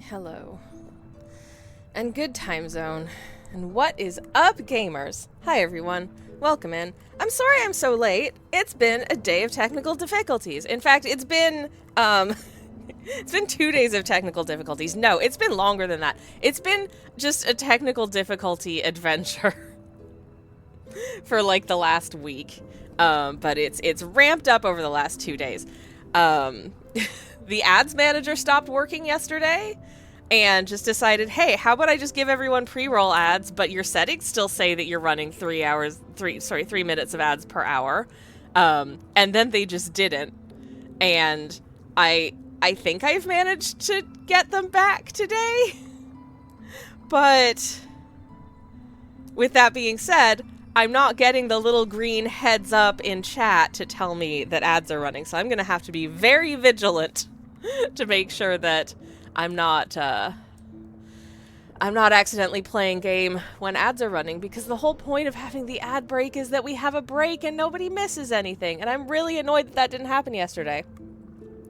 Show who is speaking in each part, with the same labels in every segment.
Speaker 1: Hello. And good time zone. And what is up, gamers? Hi, everyone. Welcome in. I'm sorry I'm so late. It's been a day of technical difficulties. In fact, it's been, it's been 2 days of technical difficulties. No, it's been longer than that. It's been just a technical difficulty adventure for, like, the last week. But it's ramped up over the last 2 days. The ads manager stopped working yesterday and just decided, hey, how about I just give everyone pre-roll ads, but your settings still say that you're running 3 minutes of ads per hour. And then they just didn't. And I think I've managed to get them back today. But with that being said, I'm not getting the little green heads up in chat to tell me that ads are running. So I'm going to have to be very vigilant to make sure that I'm not accidentally playing game when ads are running, because the whole point of having the ad break is that we have a break and nobody misses anything. And I'm really annoyed that that didn't happen yesterday.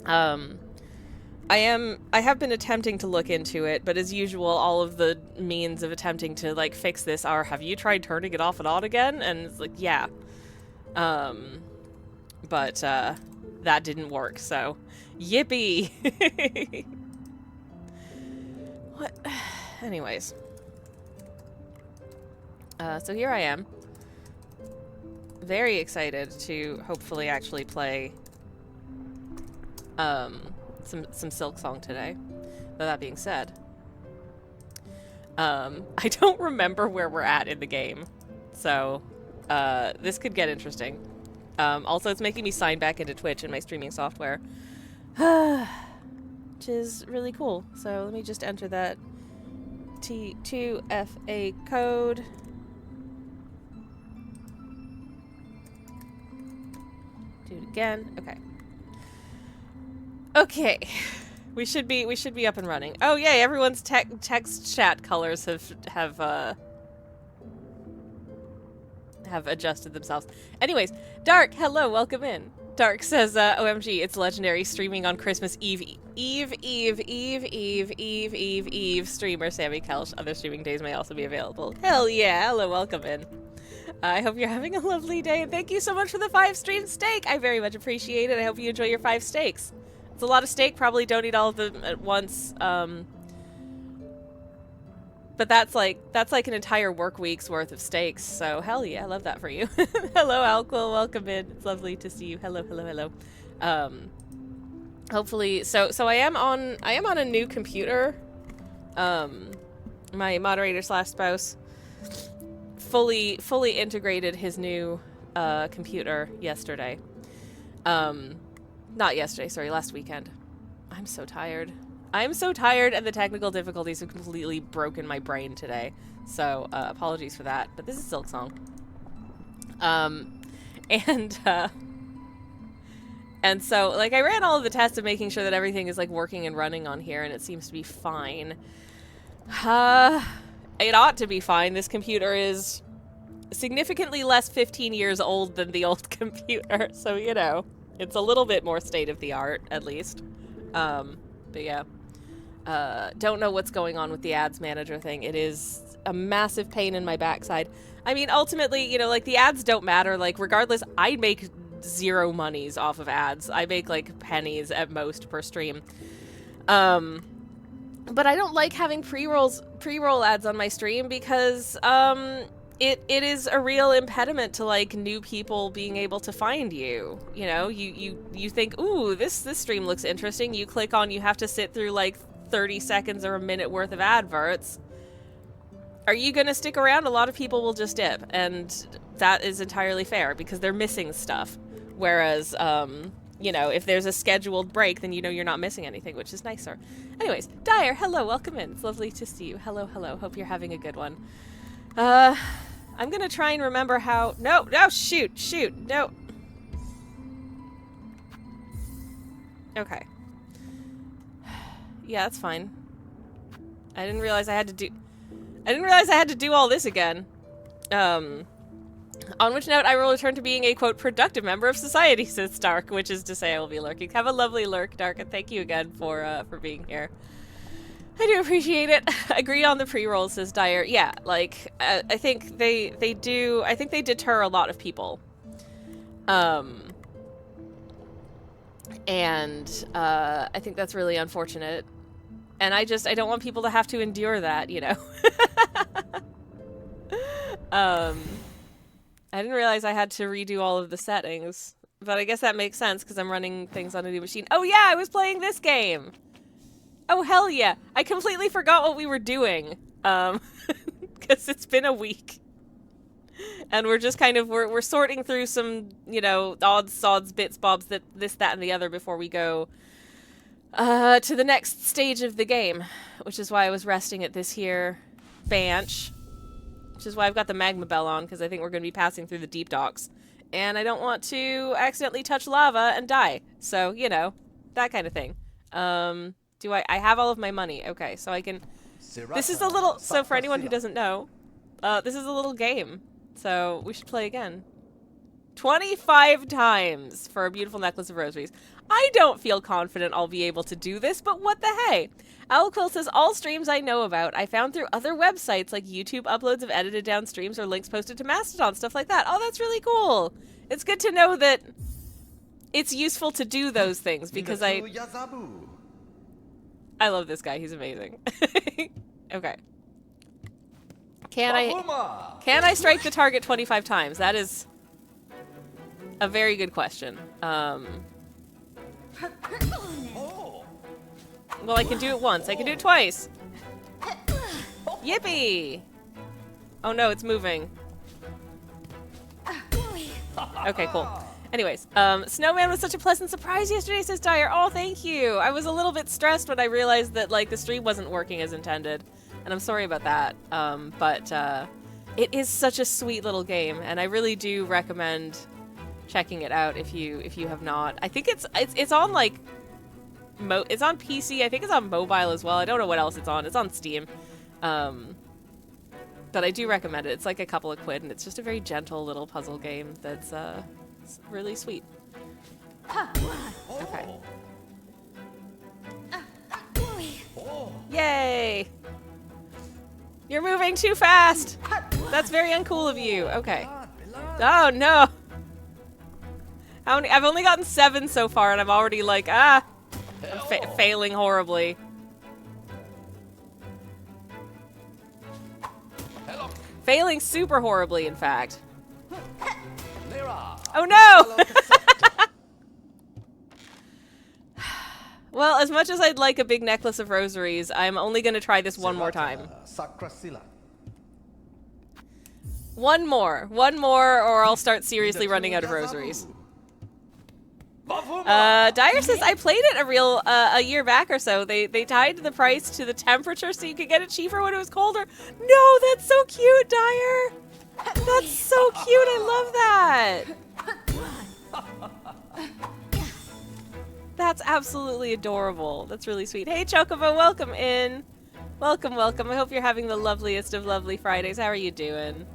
Speaker 1: I have been attempting to look into it, but as usual, all of the means of attempting to, like, fix this are, have you tried turning it off and on again? And it's like, yeah. But that didn't work, so yippee! What? Anyways. So here I am. Very excited to hopefully actually play some Silksong today. But that being said, I don't remember where we're at in the game, so this could get interesting. Also, it's making me sign back into Twitch in my streaming software, which is really cool. So let me just enter that T2FA code. Do it again. Okay. Okay, we should be up and running. Oh yay! Everyone's text chat colors have adjusted themselves. Anyways, Dark, hello, welcome in. Dark says, "OMG, it's legendary streaming on Christmas Eve. Streamer Sammy Kelch. Other streaming days may also be available. Hell yeah! Hello, welcome in. I hope you're having a lovely day, and thank you so much for the 5 stream steak. I very much appreciate it. I hope you enjoy your 5 steaks." It's a lot of steak, probably don't eat all of them at once, but that's like an entire work week's worth of steaks, so hell yeah, I love that for you. Hello, Alquil, welcome in. It's lovely to see you. Hello, hello, hello. Hopefully, so I am on a new computer. My moderator slash spouse fully integrated his new computer yesterday. Not yesterday, sorry, last weekend. I'm so tired. I'm so tired, and the technical difficulties have completely broken my brain today. So, apologies for that. But this is Silksong. And so, like, I ran all of the tests of making sure that everything is, like, working and running on here, and it seems to be fine. It ought to be fine. This computer is significantly less 15 years old than the old computer, so, you know. It's a little bit more state-of-the-art, at least. But yeah. Don't know what's going on with the ads manager thing. It is a massive pain in my backside. I mean, ultimately, you know, like, the ads don't matter. Like, regardless, I make 0 monies off of ads. I make, like, pennies at most per stream. But I don't like having pre-roll ads on my stream because, It is a real impediment to, like, new people being able to find you. You know, you think, ooh, this stream looks interesting. You click on, you have to sit through, like, 30 seconds or a minute worth of adverts. Are you gonna stick around? A lot of people will just dip, and that is entirely fair because they're missing stuff. Whereas, you know, if there's a scheduled break, then you know you're not missing anything, which is nicer. Anyways, Dyer, hello, welcome in. It's lovely to see you. Hello, hello. Hope you're having a good one. I'm gonna try and remember how... No, shoot, no. Okay. Yeah, that's fine. I didn't realize I had to do all this again. On which note, I will return to being a, quote, productive member of society, says Stark, which is to say I will be lurking. Have a lovely lurk, Dark, and thank you again for being here. I do appreciate it. Agreed on the pre-rolls, says Dyer. Yeah, like, I think they do, I think they deter a lot of people. And I think that's really unfortunate. And I don't want people to have to endure that, you know? I didn't realize I had to redo all of the settings. But I guess that makes sense because I'm running things on a new machine. Oh yeah, I was playing this game! Oh hell yeah! I completely forgot what we were doing. Because it's been a week. And we're just kind of, we're sorting through some, you know, odds, sods, bits, bobs, this, that, and the other before we go to the next stage of the game. Which is why I was resting at this here bench. Which is why I've got the magma bell on, because I think we're going to be passing through the deep docks. And I don't want to accidentally touch lava and die. So, you know, that kind of thing. I have all of my money. Okay, so I can... This is a little... So for anyone who doesn't know, this is a little game. So we should play again. 25 times for a beautiful necklace of rosaries. I don't feel confident I'll be able to do this, but what the hey? Owlquill says, all streams I know about, I found through other websites like YouTube uploads of edited down streams or links posted to Mastodon, stuff like that. Oh, that's really cool. It's good to know that it's useful to do those things because I love this guy. He's amazing. Okay. Can I strike the target 25 times? That is a very good question. Well, I can do it once. I can do it twice. Yippee! Oh no, it's moving. Okay, cool. Anyways, Snowman was such a pleasant surprise yesterday, says Dyer. Oh, thank you. I was a little bit stressed when I realized that, like, the stream wasn't working as intended. And I'm sorry about that. But it is such a sweet little game, and I really do recommend checking it out if you have not. I think it's on, like, it's on PC. I think it's on mobile as well. I don't know what else it's on. It's on Steam. But I do recommend it. It's like a couple of quid, and it's just a very gentle little puzzle game that's it's really sweet. Okay. Yay! You're moving too fast! That's very uncool of you. Okay. Oh no! How many? I've only gotten 7 so far, and I'm already like, I'm failing horribly. Failing super horribly, in fact. Oh no! Well, as much as I'd like a big necklace of rosaries, I'm only going to try this one more time. One more, or I'll start seriously running out of rosaries. Dyer says, I played it a year back or so. They tied the price to the temperature so you could get it cheaper when it was colder. No, that's so cute, Dyer! That's so cute, I love that! That's absolutely adorable. That's really sweet. Hey, Chocobo, welcome in. Welcome, welcome. I hope you're having the loveliest of lovely Fridays. How are you doing?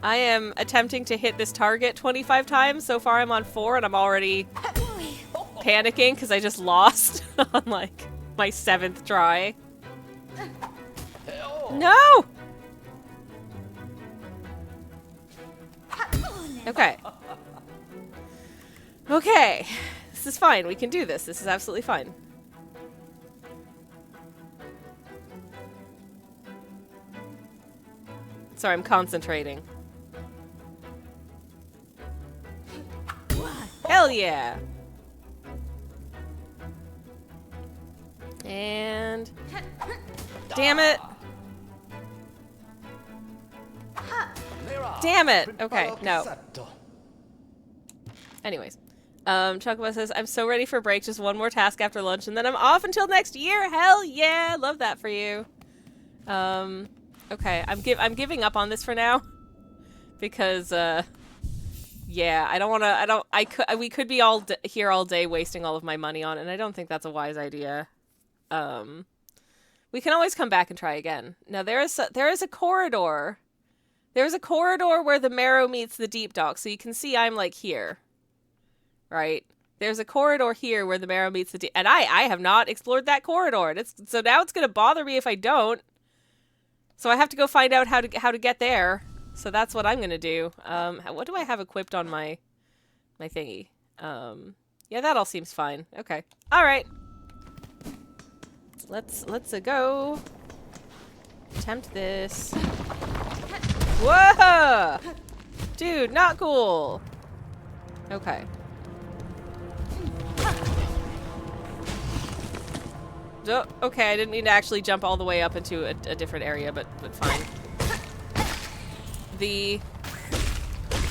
Speaker 1: I am attempting to hit this target 25 times. So far I'm on 4 and I'm already panicking because I just lost on like my 7th try. No! Okay. Okay. This is fine. We can do this. This is absolutely fine. Sorry, I'm concentrating. Hell yeah! And... Damn it! Damn it! Okay, no. Anyways. Chocobo says, I'm so ready for break. Just one more task after lunch, and then I'm off until next year! Hell yeah! Love that for you. Okay, I'm giving up on this for now. Because, yeah, I don't want to, we could be here all day wasting all of my money on it, and I don't think that's a wise idea. We can always come back and try again. Now, there is a corridor. There's a corridor where the marrow meets the deep dock, so you can see I'm, like, here. Right? There's a corridor here where the marrow meets the and I have not explored that corridor. So now it's gonna bother me if I don't. So I have to go find out how to get there. So that's what I'm gonna do. What do I have equipped on my thingy? Yeah, that all seems fine. Okay. All right. Let's go. Attempt this. Whoa! Dude, not cool. Okay. Okay, I didn't mean to actually jump all the way up into a different area, but fine.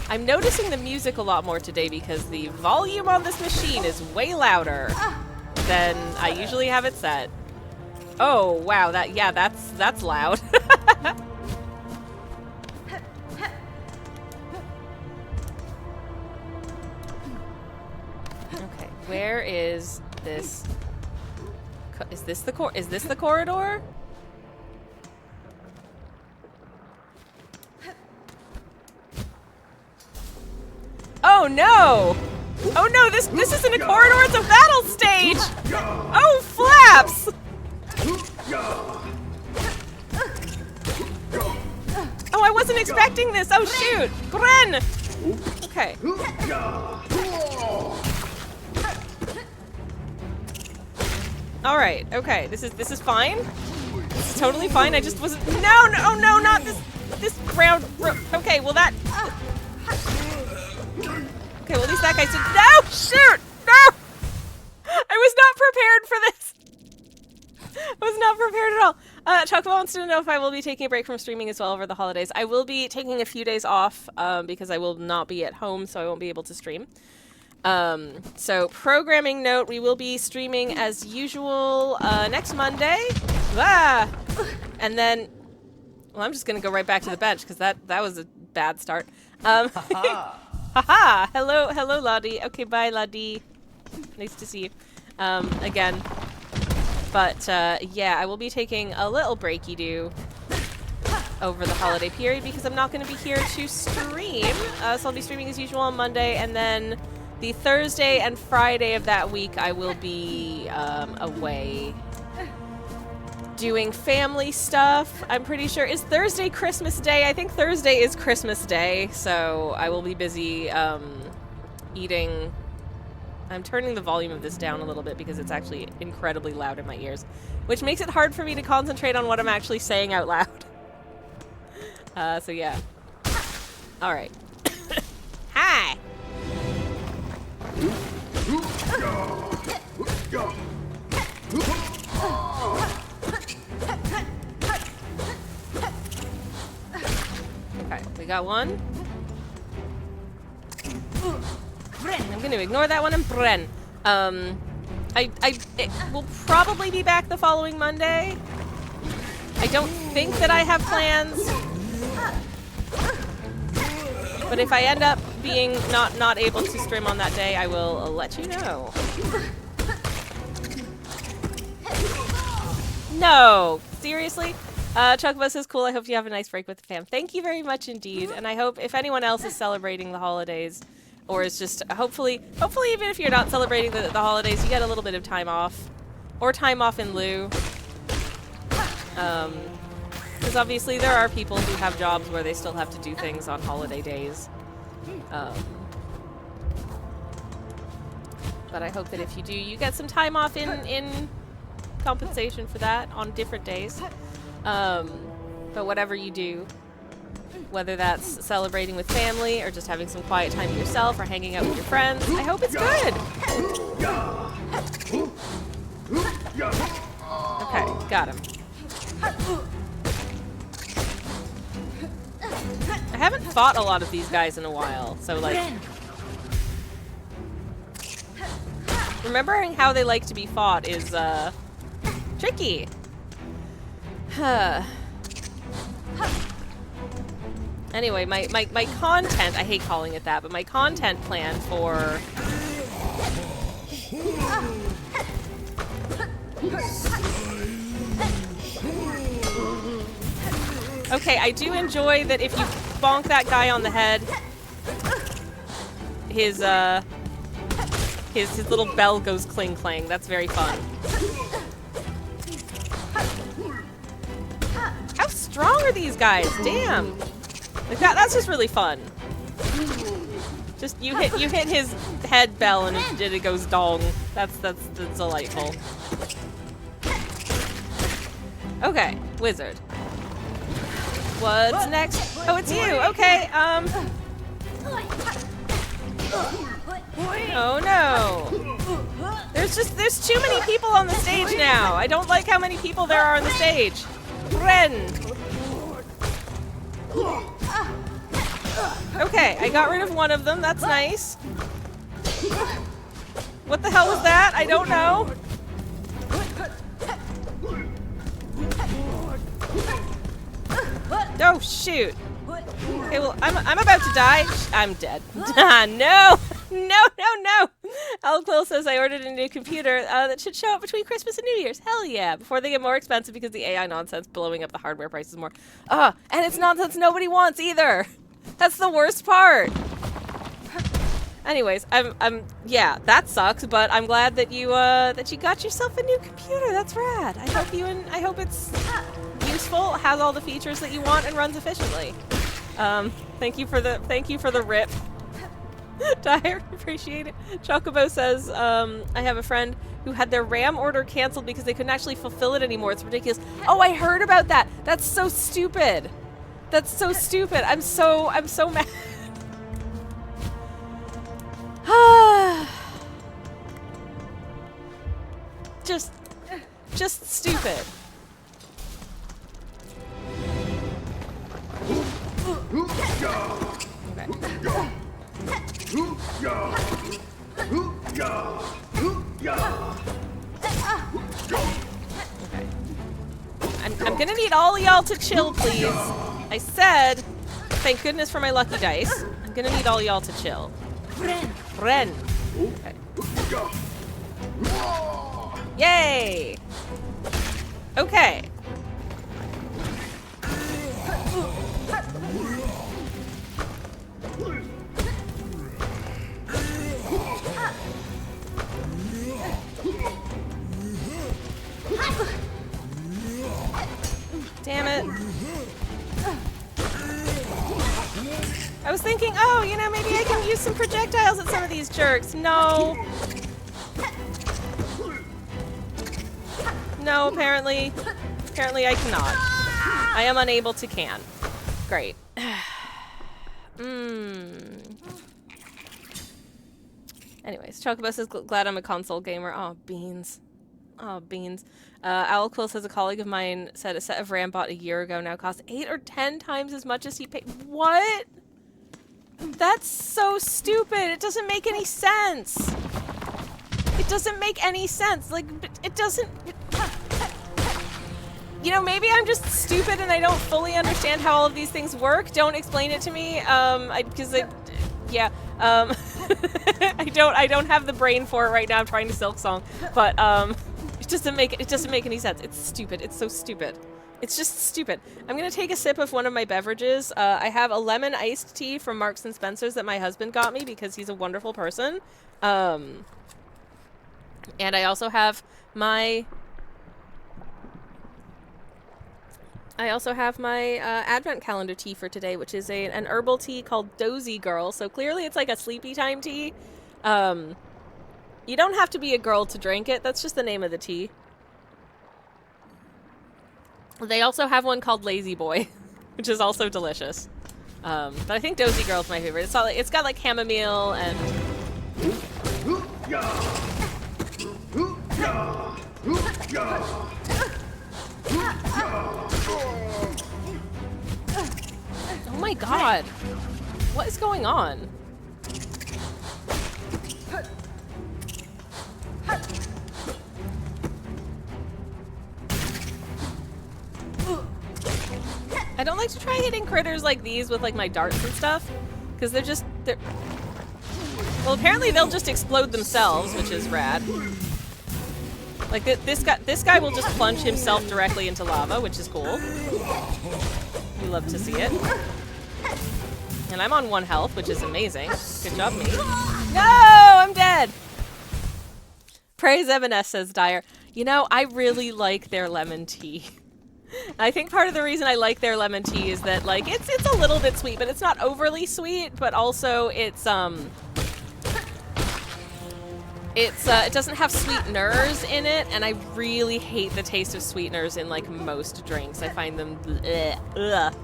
Speaker 1: I'm noticing the music a lot more today because the volume on this machine is way louder than I usually have it set. Oh, wow, that's loud. Okay, where is this? Is this the corridor? Oh no! Oh no, this isn't a corridor, it's a battle stage! Oh flaps! Oh, I wasn't expecting this! Oh shoot! Gren! Okay. Alright, okay. This is fine. This is totally fine. I just wasn't no, not this round. Okay, well that okay, well at least that guy said no! Shoot! No! I was not prepared for this. I was not prepared at all. Chocobo wants to know if I will be taking a break from streaming as well over the holidays. I will be taking a few days off because I will not be at home, so I won't be able to stream. So programming note, we will be streaming as usual next Monday. Ah! And then, well, I'm just gonna go right back to the bench because that was a bad start. Haha! Hello, Lottie. Okay, bye, Lottie. Nice to see you again. But yeah, I will be taking a little breaky-do over the holiday period because I'm not going to be here to stream. So I'll be streaming as usual on Monday, and then the Thursday and Friday of that week I will be away doing family stuff. I'm pretty sure. Is Thursday Christmas Day? I think Thursday is Christmas Day, so I will be busy eating. I'm turning the volume of this down a little bit because it's actually incredibly loud in my ears, which makes it hard for me to concentrate on what I'm actually saying out loud. So yeah. All right. Hi. Okay, we got one. I'm going to ignore that one and Bren. It will probably be back the following Monday. I don't think that I have plans. But if I end up being not able to stream on that day, I will let you know. No! Seriously? Chocobo says, cool, I hope you have a nice break with the fam. Thank you very much indeed. And I hope if anyone else is celebrating the holidays, or is just hopefully even if you're not celebrating the holidays, you get a little bit of time off. Or time off in lieu. Because obviously there are people who have jobs where they still have to do things on holiday days. But I hope that if you do, you get some time off in compensation for that on different days. But whatever you do, whether that's celebrating with family or just having some quiet time to yourself or hanging out with your friends, I hope it's good. Okay, got him. I haven't fought a lot of these guys in a while, so like remembering how they like to be fought is tricky. Anyway, my content, I hate calling it that, but my content plan for okay, I do enjoy that if you bonk that guy on the head, his little bell goes cling clang. That's very fun. How strong are these guys? Damn. Like that's just really fun. Just you hit his head bell and it goes dong. That's delightful. Okay, wizard. What's next? Oh, it's you. Okay. Oh no. There's too many people on the stage now. I don't like how many people there are on the stage. Ren. Okay, I got rid of one of them. That's nice. What the hell was that? I don't know. Oh shoot. Okay, well, I'm about to die. I'm dead. No! No! Quill says I ordered a new computer that should show up between Christmas and New Year's. Hell yeah. Before they get more expensive because the AI nonsense blowing up the hardware prices more. And it's nonsense nobody wants either. That's the worst part. Anyways, yeah, that sucks, but I'm glad that you got yourself a new computer. That's rad. I hope it's useful, has all the features that you want, and runs efficiently. Thank you for the rip. Dire, appreciate it. Chocobo says, I have a friend who had their RAM order canceled because they couldn't actually fulfill it anymore. It's ridiculous. Oh, I heard about that. That's so stupid. That's so stupid. I'm so mad. Just stupid. Okay. I'm gonna need all y'all to chill, please. I said, thank goodness for my lucky dice. I'm gonna need all y'all to chill. Ren. Okay. Yay! Okay. Damn it. I was thinking, oh, you know, maybe I can use some projectiles at some of these jerks. No. No, apparently I cannot. I am unable to can. Great. Anyways, Chocobo says, glad I'm a console gamer. Oh, beans. Oh, beans. Owlquill says a colleague of mine said a set of RAM bought a year ago now costs 8 or 10 times as much as he paid. What? That's so stupid. It doesn't make any sense. It doesn't make any sense. Like, it doesn't... You know, maybe I'm just stupid and I don't fully understand how all of these things work. Don't explain it to me. I don't have the brain for it right now. I'm trying to Silksong, but it doesn't make any sense. It's stupid. It's so stupid. It's just stupid. I'm gonna take a sip of one of my beverages. I have a lemon iced tea from Marks and Spencer's that my husband got me because he's a wonderful person. And I also have my advent calendar tea for today, which is an herbal tea called Dozy Girl. So clearly it's like a sleepy time tea. You don't have to be a girl to drink it. That's just the name of the tea. They also have one called Lazy Boy, which is also delicious. But I think Dozy Girl is my favorite. It's got like chamomile and... Oh my god. What is going on? I don't like to try hitting critters like these with like my darts and stuff, because they're well, apparently they'll just explode themselves, which is rad. Like this guy will just plunge himself directly into lava, which is cool. You love to see it. And I'm on 1 health, which is amazing. Good job, me. No, I'm dead. Praise M&S, says Dyer. You know, I really like their lemon tea. I think part of the reason I like their lemon tea is that, like, it's a little bit sweet, but it's not overly sweet, but also it doesn't have sweeteners in it, and I really hate the taste of sweeteners in, like, most drinks. I find them ugh.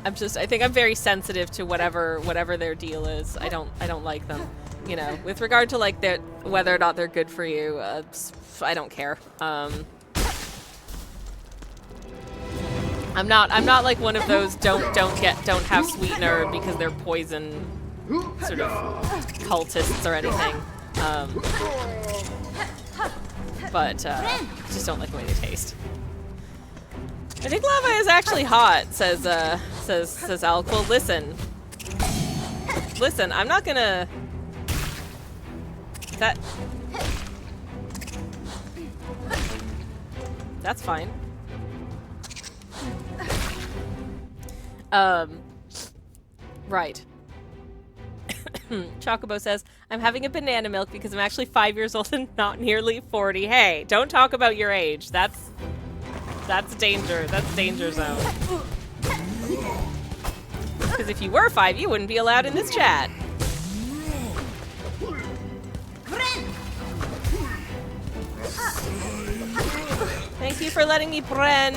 Speaker 1: I think I'm very sensitive to whatever their deal is. I don't like them. You know, with regard to, like, whether or not they're good for you, I don't care. I'm not like one of those don't have sweetener because they're poison sort of cultists or anything. But just don't like the way they taste. I think lava is actually hot, says Alk. Well, listen, I'm not gonna. That's fine. Right. Chocobo says, I'm having a banana milk because I'm actually 5 years old and not nearly 40. Hey, don't talk about your age. That's danger. That's danger zone. Because if you were 5, you wouldn't be allowed in this chat. Thank you for letting me Bren.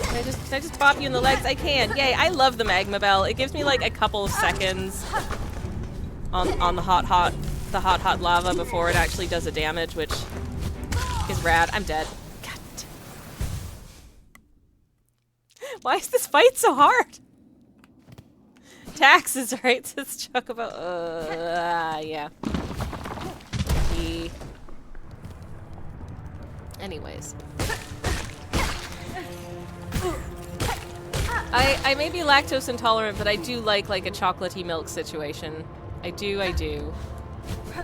Speaker 1: Can I just bop you in the legs? I can. Yay, I love the magma bell. It gives me like a couple of seconds on the hot lava before it actually does a damage, which is rad. I'm dead. God. Why is this fight so hard? Taxes, right? Says Chocobo. Yeah. Anyways. I may be lactose intolerant, but I do like a chocolatey milk situation. I do.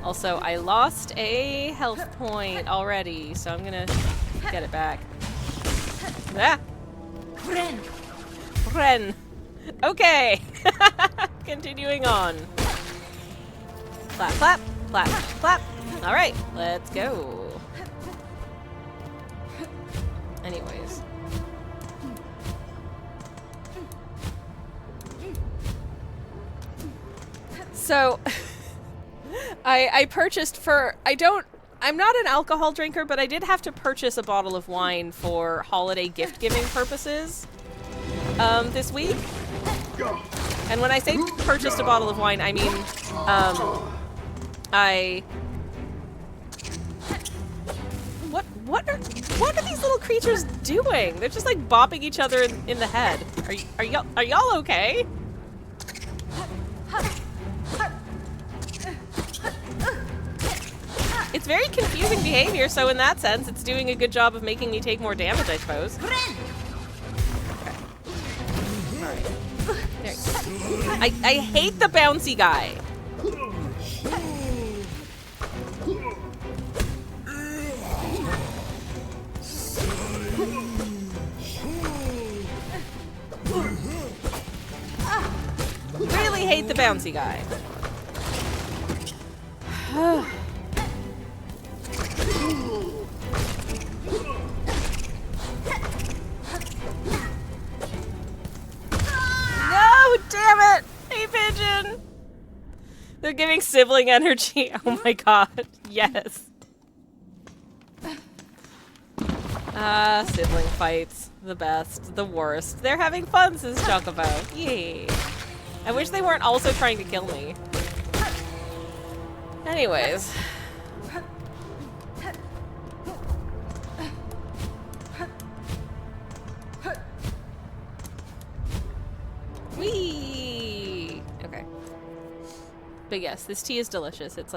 Speaker 1: Also, I lost a health point already, so I'm gonna get it back. Ah! Bren. Okay. Continuing on. Clap, clap, clap, clap. All right, let's go. Anyways. So, I purchased I'm not an alcohol drinker, but I did have to purchase a bottle of wine for holiday gift-giving purposes this week. And when I say purchased a bottle of wine, I mean, What are these little creatures doing? They're just like bopping each other in the head. Are y'all okay? It's very confusing behavior, so in that sense, it's doing a good job of making me take more damage, I suppose. Okay. Alright. There. I hate the bouncy guy. Really hate the bouncy guy. No, damn it! Hey, pigeon! They're giving sibling energy. Oh my god, yes. Sibling fights. The best. The worst. They're having fun, says Chocobo. Yay. I wish they weren't also trying to kill me. Anyways. Whee! Okay. But yes, this tea is delicious. It's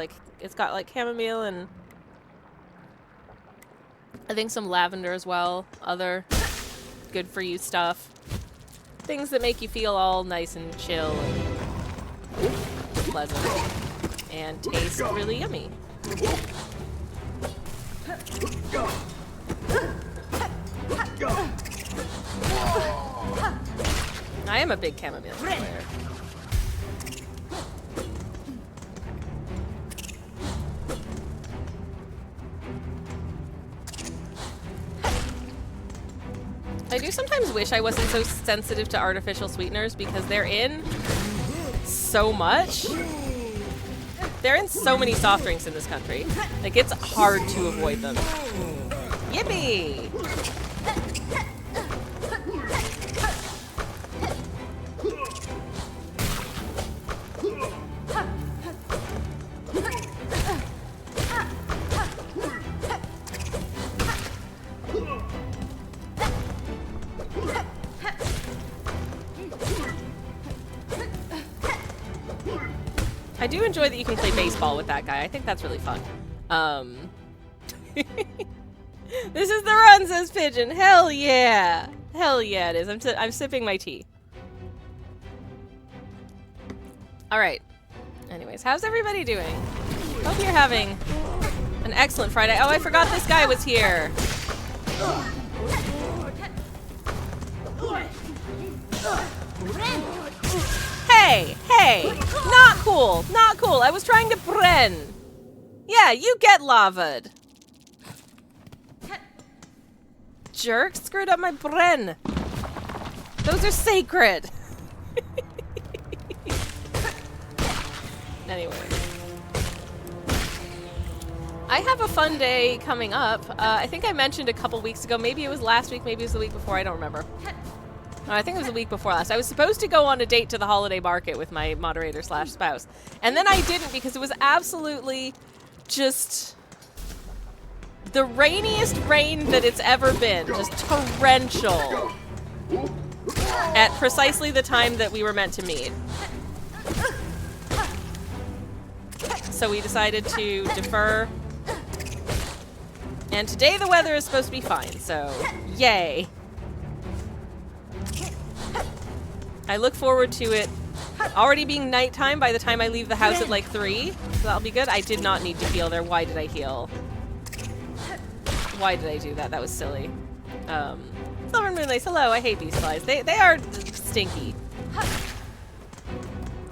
Speaker 1: got like chamomile and I think some lavender as well. Other good for you stuff. things that make you feel all nice and chill and pleasant and taste really yummy. I am a big chamomile player. I do sometimes wish I wasn't so sensitive to artificial sweeteners because they're in so much. They're in so many soft drinks in this country. Like, it's hard to avoid them. Yippee! I do enjoy that you can play baseball with that guy. I think that's really fun. This is the run, says Pigeon. Hell yeah. Hell yeah it is. I'm sipping my tea. Alright. Anyways, how's everybody doing? Hope you're having an excellent Friday. Oh, I forgot this guy was here. Hey! Hey! Not cool! Not cool! I was trying to bren! Yeah, you get lava'd! Jerk! Screwed up my bren! Those are sacred! Anyway. I have a fun day coming up. I think I mentioned a couple weeks ago, maybe it was last week, maybe it was the week before, I don't remember. I think it was the week before last. I was supposed to go on a date to the holiday market with my moderator / spouse. And then I didn't because it was absolutely just the rainiest rain that it's ever been. Just torrential. At precisely the time that we were meant to meet. So we decided to defer. And today the weather is supposed to be fine, so yay. I look forward to it already being nighttime by the time I leave the house at like 3. So that'll be good. I did not need to heal there. Why did I heal? Why did I do that? That was silly. Silver Moonlace, hello. I hate these flies. They are stinky.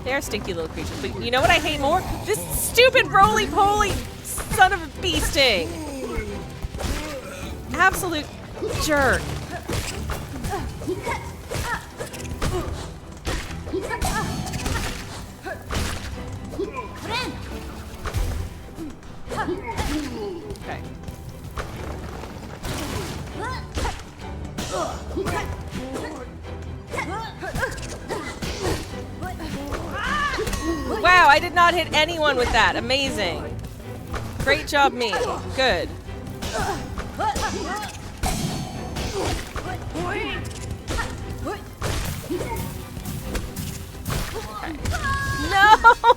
Speaker 1: They are stinky little creatures. But you know what I hate more? This stupid roly-poly son of a bee sting. Absolute jerk. Okay. Wow, I did not hit anyone with that. Amazing. Great job, me. Good. No,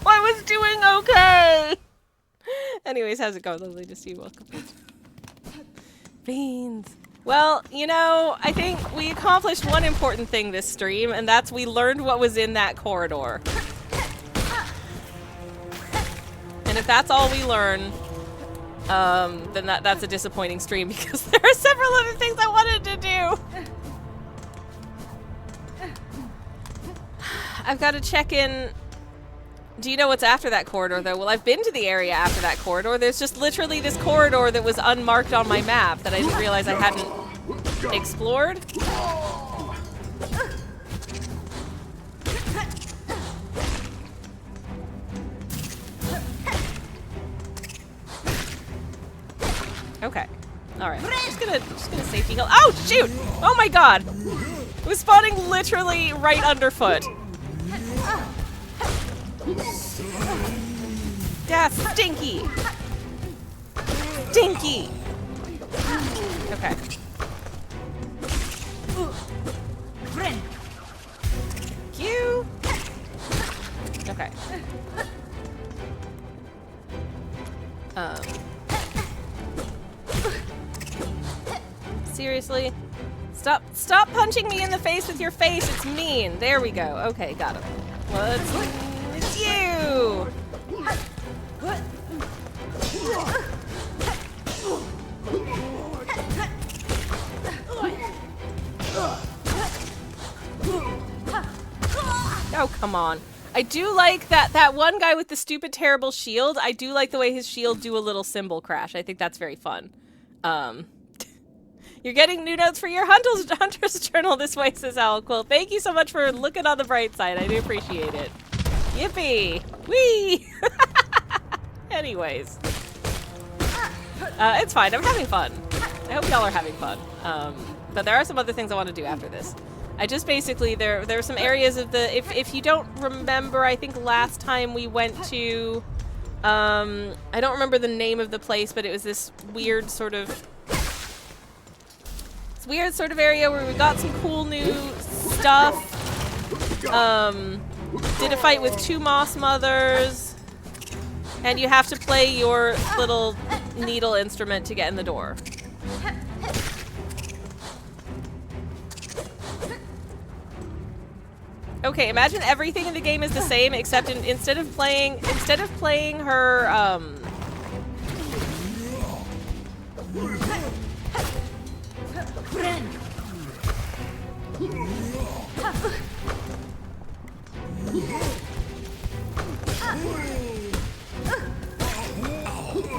Speaker 1: I was doing okay. Anyways, how's it going? Lovely to see you. Welcome. Beans. Well, you know, I think we accomplished one important thing this stream, and that's we learned what was in that corridor. And if that's all we learn, then that's a disappointing stream because there are several other things I wanted to do. I've got to check in. Do you know what's after that corridor, though? Well, I've been to the area after that corridor. There's just literally this corridor that was unmarked on my map that I didn't realize I hadn't explored. Okay. Alright. Just gonna safety heal. Oh, shoot! Oh my god! It was spawning literally right underfoot. Yeah, stinky! Stinky! Okay. Thank you! Okay. Seriously? Stop punching me in the face with your face. It's mean. There we go. Okay, got him. It's you. Oh, come on. I do like that one guy with the stupid, terrible shield. I do like the way his shield do a little cymbal crash. I think that's very fun. You're getting new notes for your Hunter's Journal this way, says Owl Quill. Thank you so much for looking on the bright side. I do appreciate it. Yippee! Whee! Anyways. It's fine. I'm having fun. I hope y'all are having fun. But there are some other things I want to do after this. I just basically, there are some areas of the, if you don't remember, I think last time we went to, I don't remember the name of the place, but it was this weird sort of area where we got some cool new stuff. Did a fight with 2 Moss Mothers, and you have to play your little needle instrument to get in the door. Okay, imagine everything in the game is the same, except instead of playing her,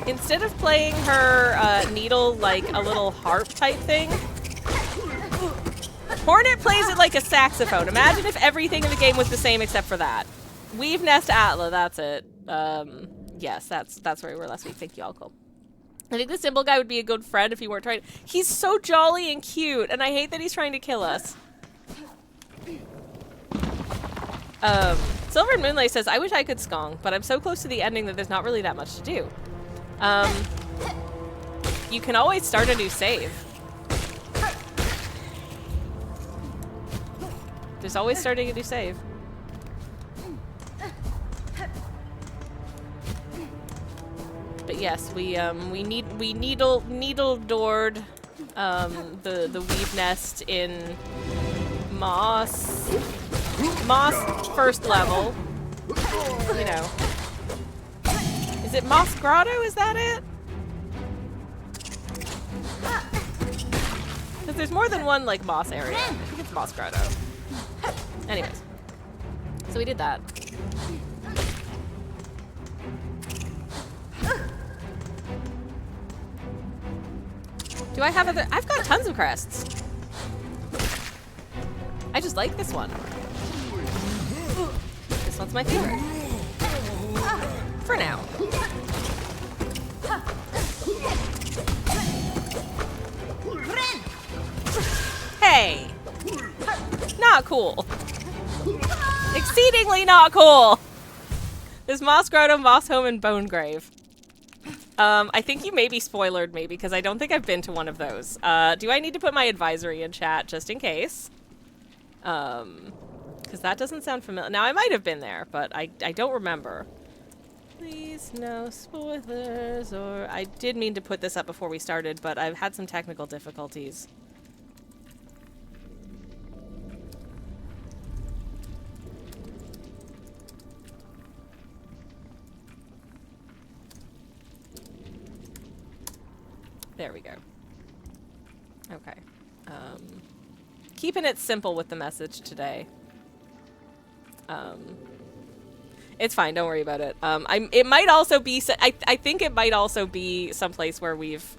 Speaker 1: instead of playing her needle like a little harp type thing, Hornet plays it like a saxophone. Imagine if everything in the game was the same except for that. Weave Nest Atla, that's it. Yes, that's where we were last week. Thank you, all cool. I think the symbol guy would be a good friend if he weren't trying to— He's so jolly and cute, and I hate that he's trying to kill us. Silver and Moonlight says, I wish I could skong, but I'm so close to the ending that there's not really that much to do. You can always start a new save. There's always starting a new save. But yes, we needle-doored the weave nest in Moss first level. You know. Is it Moss Grotto? Is that it? Because there's more than one like Moss area. I think it's Moss Grotto. Anyways, so we did that. Do I have other— I've got tons of crests. I just like this one. This one's my favorite. For now. Hey! Not cool. Exceedingly not cool. There's Moss Grotto, Moss Home, and Bone Grave. I think you maybe spoilered me because I don't think I've been to one of those. Do I need to put my advisory in chat just in case? Because that doesn't sound familiar. Now, I might have been there, but I don't remember. Please, no spoilers, or— I did mean to put this up before we started, but I've had some technical difficulties. There we go. Okay. Keeping it simple with the message today. It's fine. Don't worry about it. It might also be— I think it might also be someplace where we've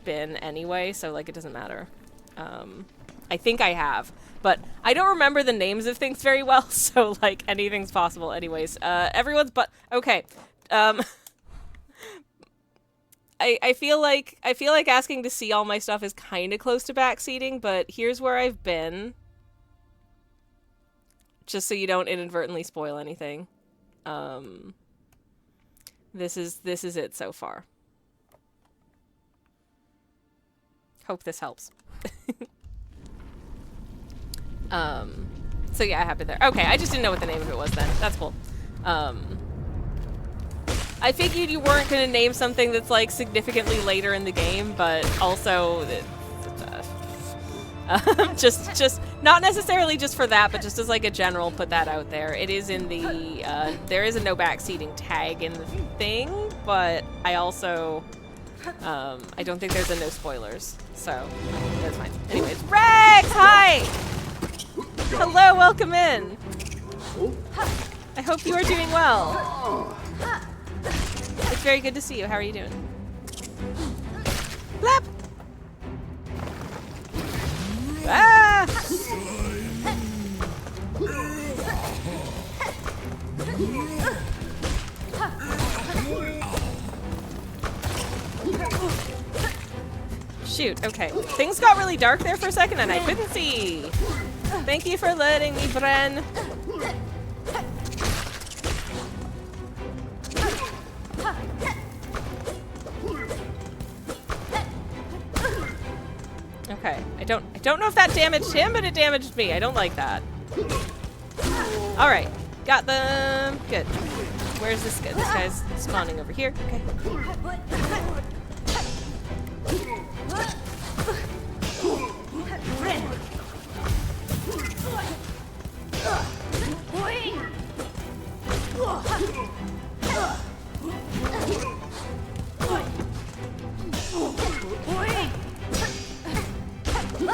Speaker 1: been anyway, so like it doesn't matter. I think I have, but I don't remember the names of things very well, so like anything's possible anyways. Everyone's but— okay. I feel like asking to see all my stuff is kind of close to backseating, but here's where I've been. Just so you don't inadvertently spoil anything. This is it so far. Hope this helps. So yeah, I have been there. Okay, I just didn't know what the name of it was then. That's cool. I figured you weren't going to name something that's like significantly later in the game, but also Just not necessarily just for that, but just as like a general put that out there. It is in the, there is a no backseating tag in the thing, but I also, I don't think there's a no spoilers, so that's fine. Anyways, Rex, hi! Hello, welcome in. I hope you are doing well. It's very good to see you. How are you doing? Blap! Ah! Shoot, okay. Things got really dark there for a second and I couldn't see. Thank you for letting me, Bren. Okay, I don't know if that damaged him, but it damaged me. I don't like that. All right, got them. Good. Where's this guy? This guy's spawning over here. Okay.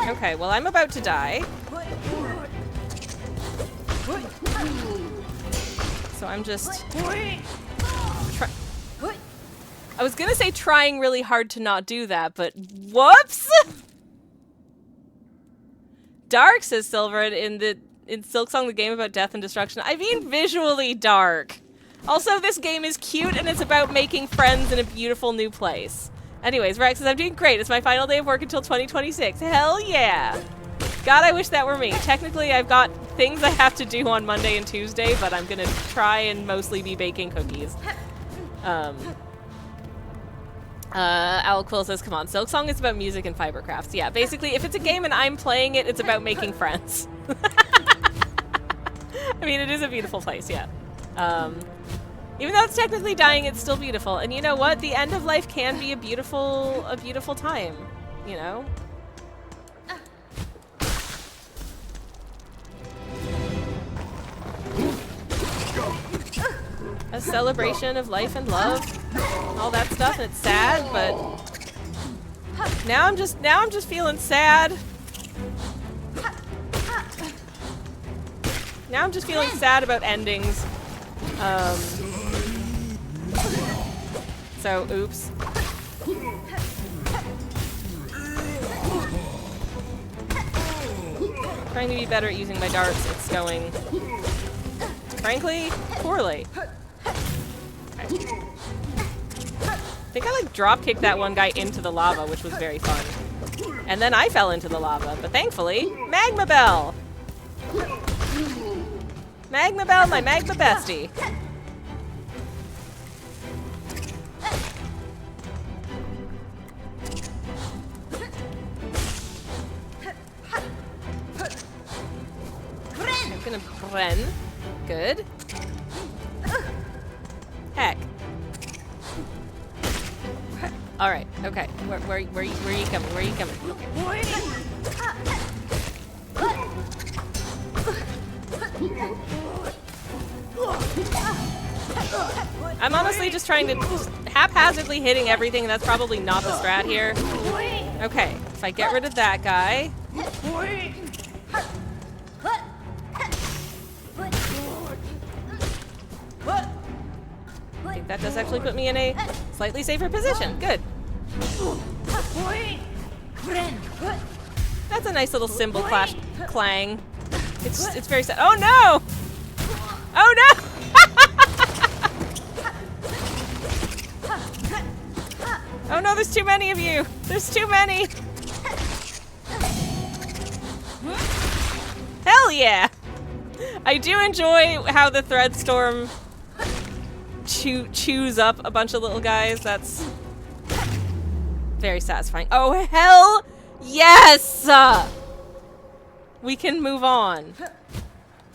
Speaker 1: Okay, well, I'm about to die. So I'm just... I was gonna say trying really hard to not do that, but whoops! Dark, says Silver, in Silksong, the game about death and destruction. I mean visually dark. Also, this game is cute and it's about making friends in a beautiful new place. Anyways, Rex says, I'm doing great. It's my final day of work until 2026. Hell yeah! God, I wish that were me. Technically, I've got things I have to do on Monday and Tuesday, but I'm gonna try and mostly be baking cookies. Owl Quill says, come on, Silksong is about music and fiber crafts. Yeah, basically, if it's a game and I'm playing it, it's about making friends. I mean, it is a beautiful place, yeah. Even though it's technically dying, it's still beautiful. And you know what? The end of life can be a beautiful time, you know? A celebration of life and love, all that stuff. And it's sad, but now I'm just feeling sad. Now I'm just feeling sad about endings. So, oops. Trying to be better at using my darts. It's going, frankly, poorly. Okay. I think I like drop kicked that one guy into the lava, which was very fun. And then I fell into the lava, but thankfully, Magma Bell! Magma Bell, my Magma bestie. I'm gonna Bren. Good. Heck. Alright, okay. Where are you coming? Where are you coming? Okay. I'm honestly just trying to haphazardly hitting everything. That's probably not the strat here. Okay, if I get rid of that guy. I think that does actually put me in a slightly safer position. Good. That's a nice little cymbal clash clang. It's very sad. Oh no! Oh no! Oh no, there's too many of you! There's too many! Hell yeah! I do enjoy how the thread storm chews up a bunch of little guys. That's very satisfying. Oh, hell yes! We can move on.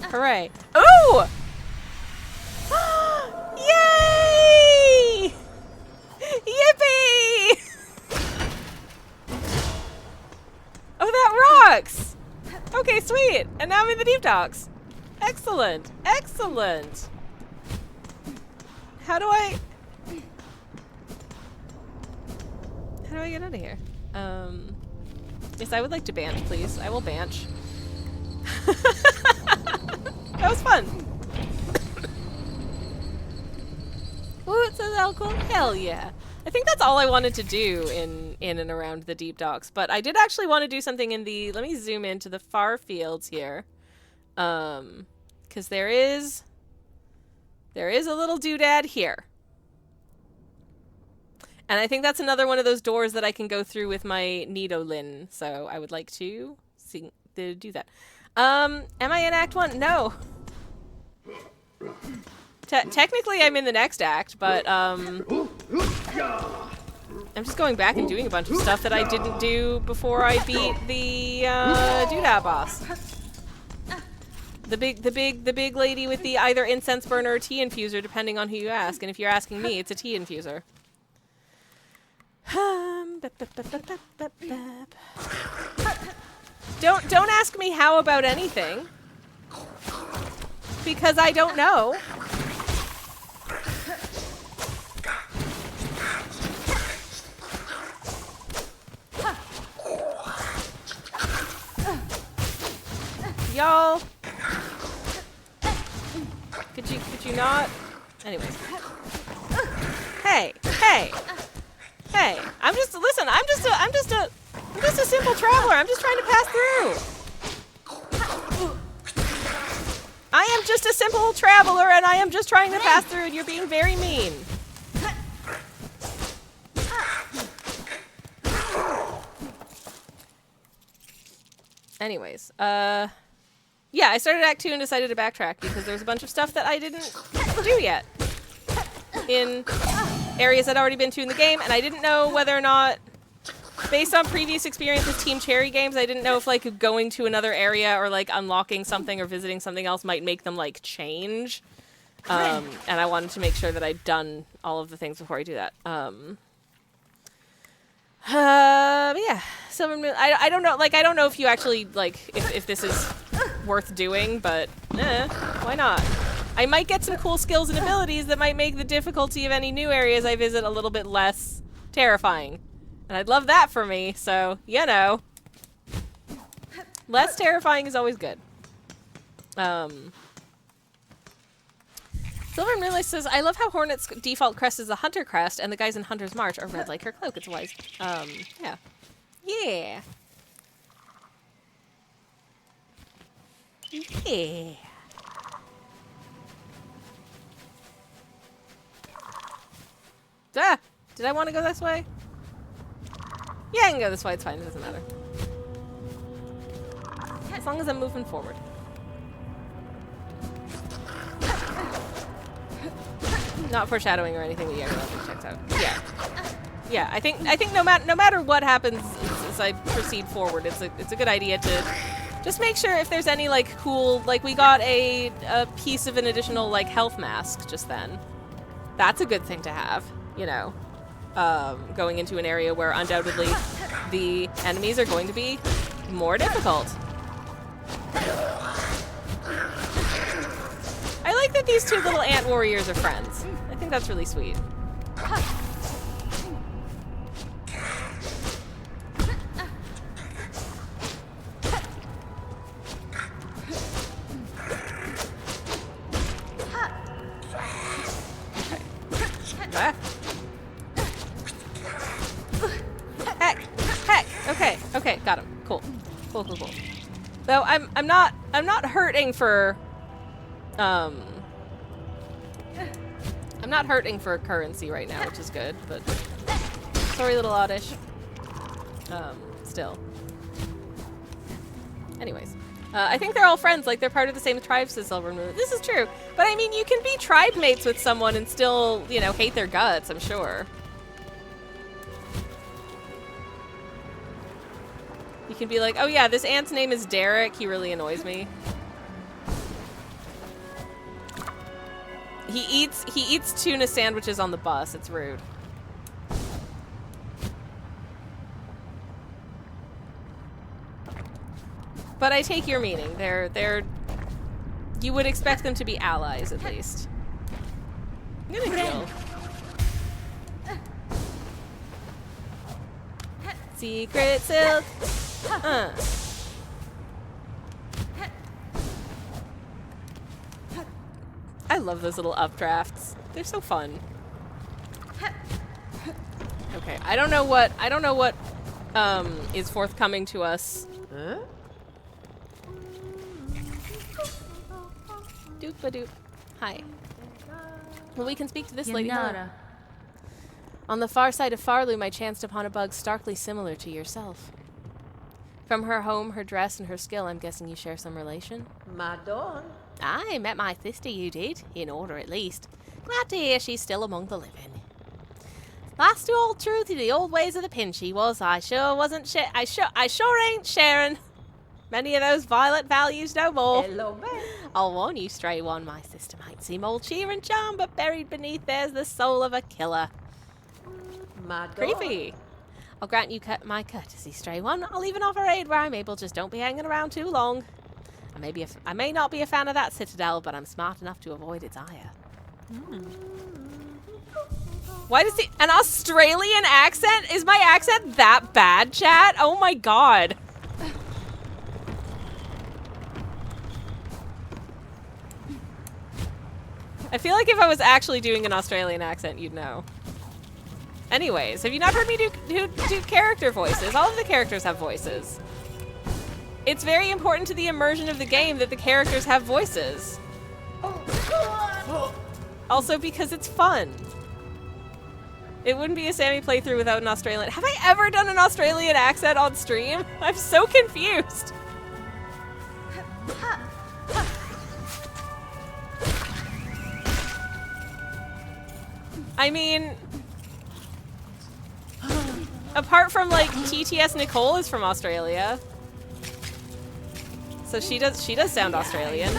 Speaker 1: Hooray. Ooh! Yay! Yippee! Oh, that rocks! the deep docks. Excellent. Excellent. How do I get out of here? Yes, I would like to banch, please. I will banch. That was fun. Ooh, it says alcohol. Hell yeah. I think that's all I wanted to do in and around the deep docks. But I did actually want to do something in the... Let me zoom into the far fields here. Because there is a little doodad here. And I think that's another one of those doors that I can go through with my Nidolin. So I would like to do that. Am I in Act 1? No. Technically, I'm in the next act, but, I'm just going back and doing a bunch of stuff that I didn't do before I beat the, doodad boss. The big lady with the either incense burner or tea infuser, depending on who you ask. And if you're asking me, it's a tea infuser. Don't ask me how about anything. Because I don't know. Y'all. Could you not? Anyways. Hey. I'm just a simple traveler. I'm just trying to pass through. I am just a simple traveler and I am just trying to pass through and you're being very mean. Anyways, yeah, I started Act 2 and decided to backtrack because there was a bunch of stuff that I didn't do yet in areas I'd already been to in the game, and I didn't know whether or not, based on previous experience with Team Cherry games, I didn't know if, like, going to another area or, like, unlocking something or visiting something else might make them, like, change. And I wanted to make sure that I'd done all of the things before I do that. But yeah, Silver Moon, I don't know, like, I don't know if you actually, like, if this is worth doing, but, why not? I might get some cool skills and abilities that might make the difficulty of any new areas I visit a little bit less terrifying. And I'd love that for me, so, you know. Less terrifying is always good. Silver Moonlight says, I love how Hornet's default crest is a hunter crest, and the guys in Hunter's March are red like her cloak. It's wise. Yeah. Yeah. Yeah. Ah! Did I want to go this way? Yeah, I can go this way. It's fine. It doesn't matter. As long as I'm moving forward. Not foreshadowing or anything, but yeah, everyone checks out. Yeah. Yeah, I think no matter what happens as I proceed forward, it's a good idea to just make sure if there's any, like, cool, like, we got a piece of an additional, like, health mask just then. That's a good thing to have, you know. Going into an area where undoubtedly the enemies are going to be more difficult. I like that these two little ant warriors are friends. I think that's really sweet. Okay, got him. Cool. Though I'm not hurting for I'm not hurting for currency right now, which is good, but sorry, little oddish. Still. Anyways. I think they're all friends, like they're part of the same tribes as Silver Moon. This is true. But I mean, you can be tribe mates with someone and still, you know, hate their guts, I'm sure. You can be like, oh yeah, this ant's name is Derek. He really annoys me. He eats tuna sandwiches on the bus. It's rude. But I take your meaning. They're... You would expect them to be allies, at least. I'm gonna heal. Secret Silk! I love those little updrafts. They're so fun. Okay, I don't know what is forthcoming to us.
Speaker 2: Huh?
Speaker 1: Doop-a-doop. Hi. Well, we can speak to this lady. Hello. On the far side of Farloom, I chanced upon a bug starkly similar to yourself. From her home, her dress, and her skill, I'm guessing you share some relation?
Speaker 2: Madon.
Speaker 1: I met my sister, you did. In order, at least. Glad to hear she's still among the living. Last to old truth to the old ways of the pin she was. I sure wasn't I sure ain't sharing many of those violet values no more.
Speaker 2: Hello, man.
Speaker 1: I'll warn you, stray one, my sister might seem all cheer and charm, but buried beneath there's the soul of a killer.
Speaker 2: Madon.
Speaker 1: Creepy. I'll grant you my courtesy, stray one. I'll even offer aid where I'm able, just don't be hanging around too long. I may not be a fan of that citadel, but I'm smart enough to avoid its ire. Why does an Australian accent? Is my accent that bad, chat? Oh my god. I feel like if I was actually doing an Australian accent, you'd know. Anyways, have you not heard me do character voices? All of the characters have voices. It's very important to the immersion of the game that the characters have voices. Also because it's fun. It wouldn't be a Sammy playthrough without an Australian. Have I ever done an Australian accent on stream? I'm so confused. I mean, apart from like TTS Nicole is from Australia. So she does sound Australian.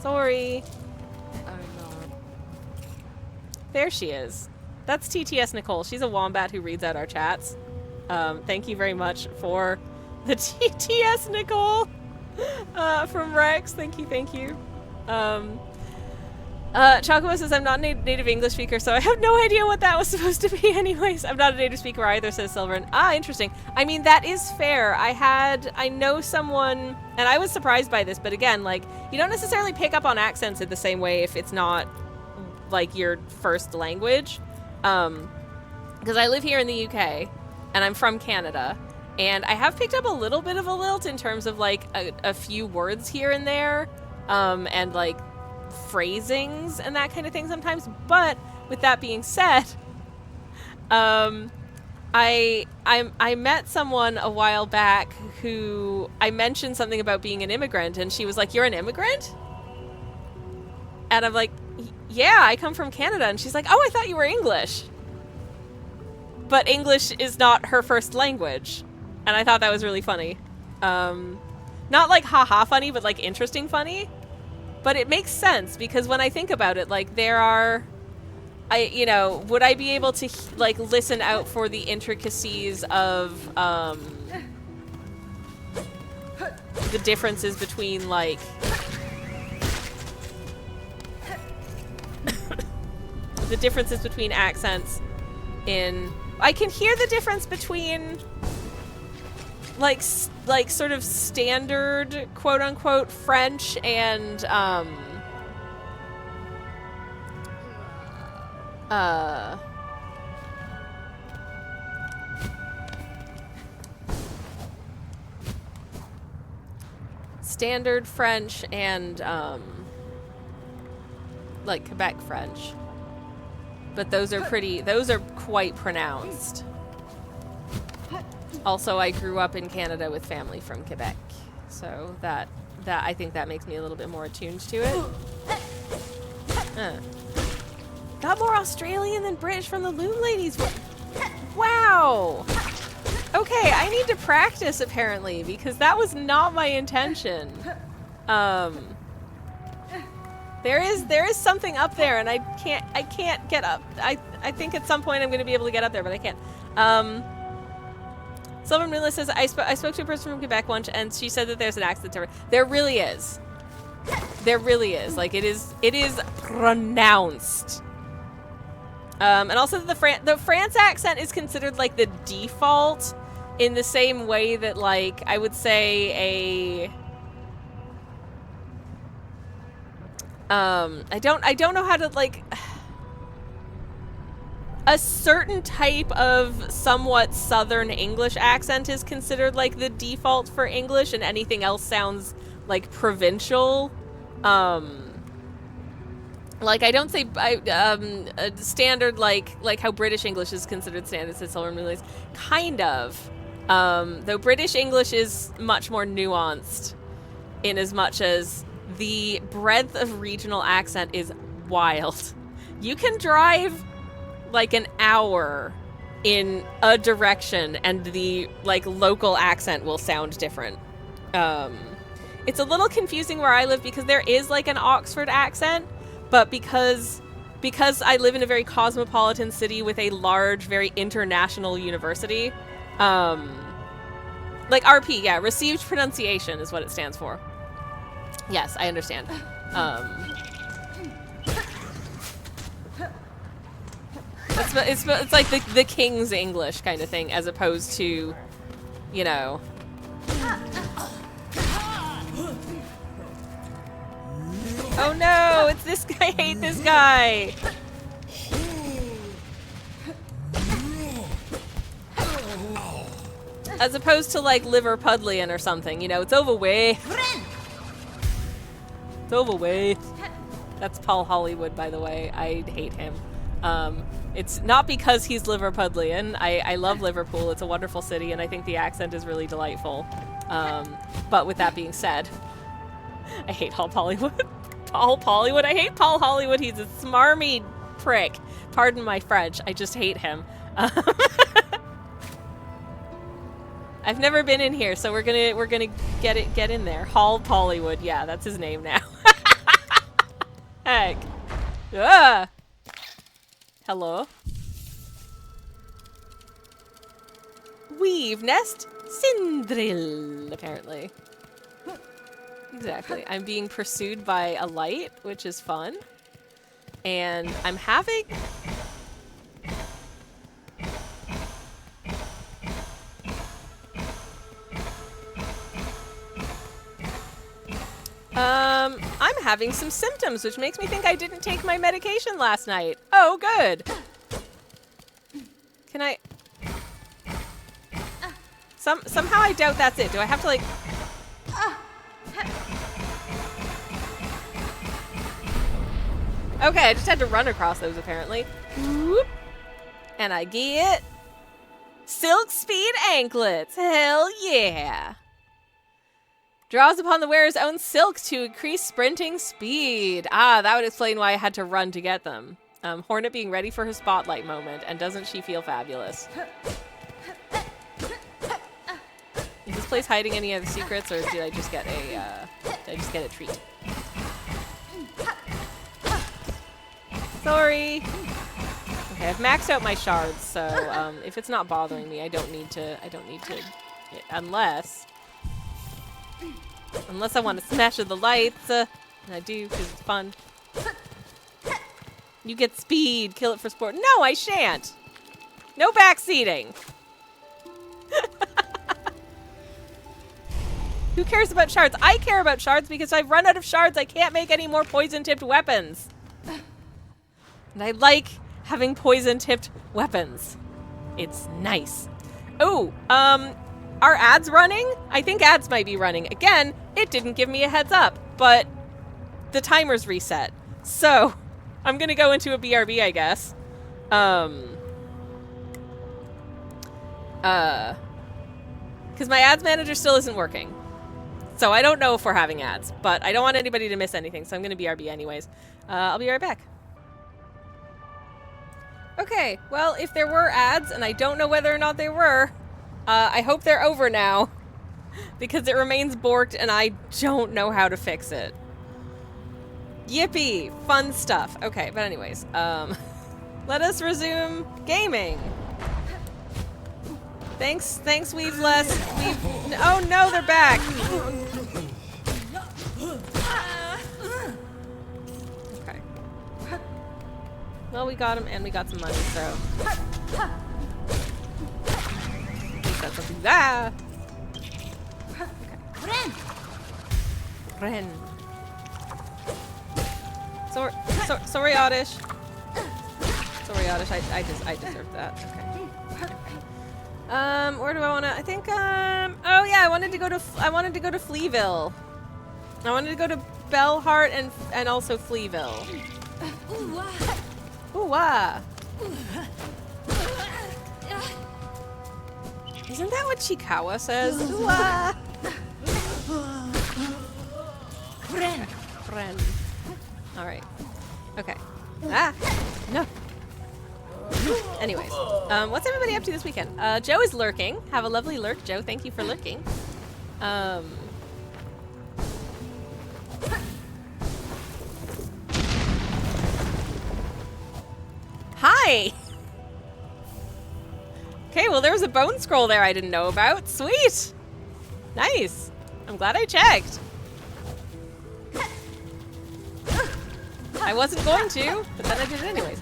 Speaker 1: Sorry. There she is. That's TTS Nicole. She's a wombat who reads out our chats. Thank you very much for the TTS Nicole from Rex. Thank you. Chocobo says, I'm not a native English speaker, so I have no idea what that was supposed to be anyways. I'm not a native speaker either, says Silverin. Ah, interesting. I mean, that is fair. I know someone, and I was surprised by this, but again, like, you don't necessarily pick up on accents in the same way if it's not, like, your first language. Because I live here in the UK, and I'm from Canada, and I have picked up a little bit of a lilt in terms of, like, a few words here and there, and, like, phrasings and that kind of thing sometimes. But with that being said, I met someone a while back who I mentioned something about being an immigrant, and she was like, "You're an immigrant?" And I'm like, "Yeah, I come from Canada." And she's like, "Oh, I thought you were English." But English is not her first language. And I thought that was really funny. Not like haha funny, but like interesting funny. But it makes sense because when I think about it, like there are, would I be able to like listen out for the intricacies of the differences between like the differences between accents in, I can hear the difference between like sort of standard quote unquote French and standard French and like Quebec French. But those are quite pronounced. Also, I grew up in Canada with family from Quebec, so that I think that makes me a little bit more attuned to it. Got more Australian than British from the Loom Ladies. Wow. Okay, I need to practice apparently because that was not my intention. There is something up there, and I can't get up. I think at some point I'm going to be able to get up there, but I can't. Sylvan Mula says, I spoke to a person from Quebec once, and she said that there's an accent to her. There really is. There really is. Like, it is pronounced. And also the France accent is considered, like, the default in the same way that, like, I would say I don't know how to, like... A certain type of somewhat Southern English accent is considered, like, the default for English, and anything else sounds, like, provincial. Like, I don't say, standard, like how British English is considered standard, says Silver Moonlace. Kind of. Though British English is much more nuanced in as much as the breadth of regional accent is wild. You can drive like an hour in a direction and the like local accent will sound different. It's a little confusing where I live because there is like an Oxford accent, but because I live in a very cosmopolitan city with a large, very international university, like RP, yeah, received pronunciation is what it stands for. Yes, I understand. It's like the King's English kind of thing, as opposed to, you know. Oh no, it's this guy. I hate this guy. As opposed to like Liverpudlian or something, you know, it's over way. It's over way. That's Paul Hollywood, by the way. I hate him. It's not because he's Liverpudlian. I love Liverpool. It's a wonderful city, and I think the accent is really delightful. But with that being said, I hate Paul Hollywood. Paul Hollywood. I hate Paul Hollywood. He's a smarmy prick. Pardon my French. I just hate him. I've never been in here, so we're gonna get in there. Hall Hollywood. Yeah, that's his name now. Heck. Ah. Hello. Weave nest Sindril, apparently. Exactly. I'm being pursued by a light, which is fun. And I'm having... I'm having some symptoms, which makes me think I didn't take my medication last night. Oh, good. Can I... Somehow I doubt that's it. Do I have to, like... Okay, I just had to run across those, apparently. Whoop. And I get... Silk Speed Anklets. Hell yeah. Draws upon the wearer's own silk to increase sprinting speed. Ah, that would explain why I had to run to get them. Hornet being ready for her spotlight moment, and doesn't she feel fabulous? Is this place hiding any other secrets, or did I just get a treat? Sorry. Okay, I've maxed out my shards, so if it's not bothering me, I don't need to. Unless I want to smash the lights, and I do because it's fun. You get speed, kill it for sport. No, I shan't. No backseating. Who cares about shards? I care about shards because I've run out of shards. I can't make any more poison-tipped weapons. And I like having poison-tipped weapons. It's nice. Oh, are ads running? I think ads might be running. Again, it didn't give me a heads up, but the timer's reset. So, I'm gonna go into a BRB, I guess. Because my ads manager still isn't working. So I don't know if we're having ads, but I don't want anybody to miss anything, so I'm gonna BRB anyways. I'll be right back. Okay, well, if there were ads, and I don't know whether or not they were, I hope they're over now, because it remains borked and I don't know how to fix it. Yippee! Fun stuff. Okay, but anyways, let us resume gaming. Thanks, Weaveless. Oh no, they're back. Okay. Well, we got him, and we got some money, so. That's something. Ah! Okay. Ren. Sorry, Oddish. Sorry, Oddish. I deserved that. Okay. Where do I wanna? I think. Oh yeah, I wanted to go to Fleaville. I wanted to go to Bellheart and also Fleaville. Ooh wah. Isn't that what Chikawa says? Ooh wah. Friend. All right. Okay. Ah. No. Anyways, what's everybody up to this weekend? Joe is lurking. Have a lovely lurk, Joe. Thank you for lurking. Hi! Okay, well, there was a bone scroll there I didn't know about. Sweet! Nice. I'm glad I checked. I wasn't going to, but then I did it anyways.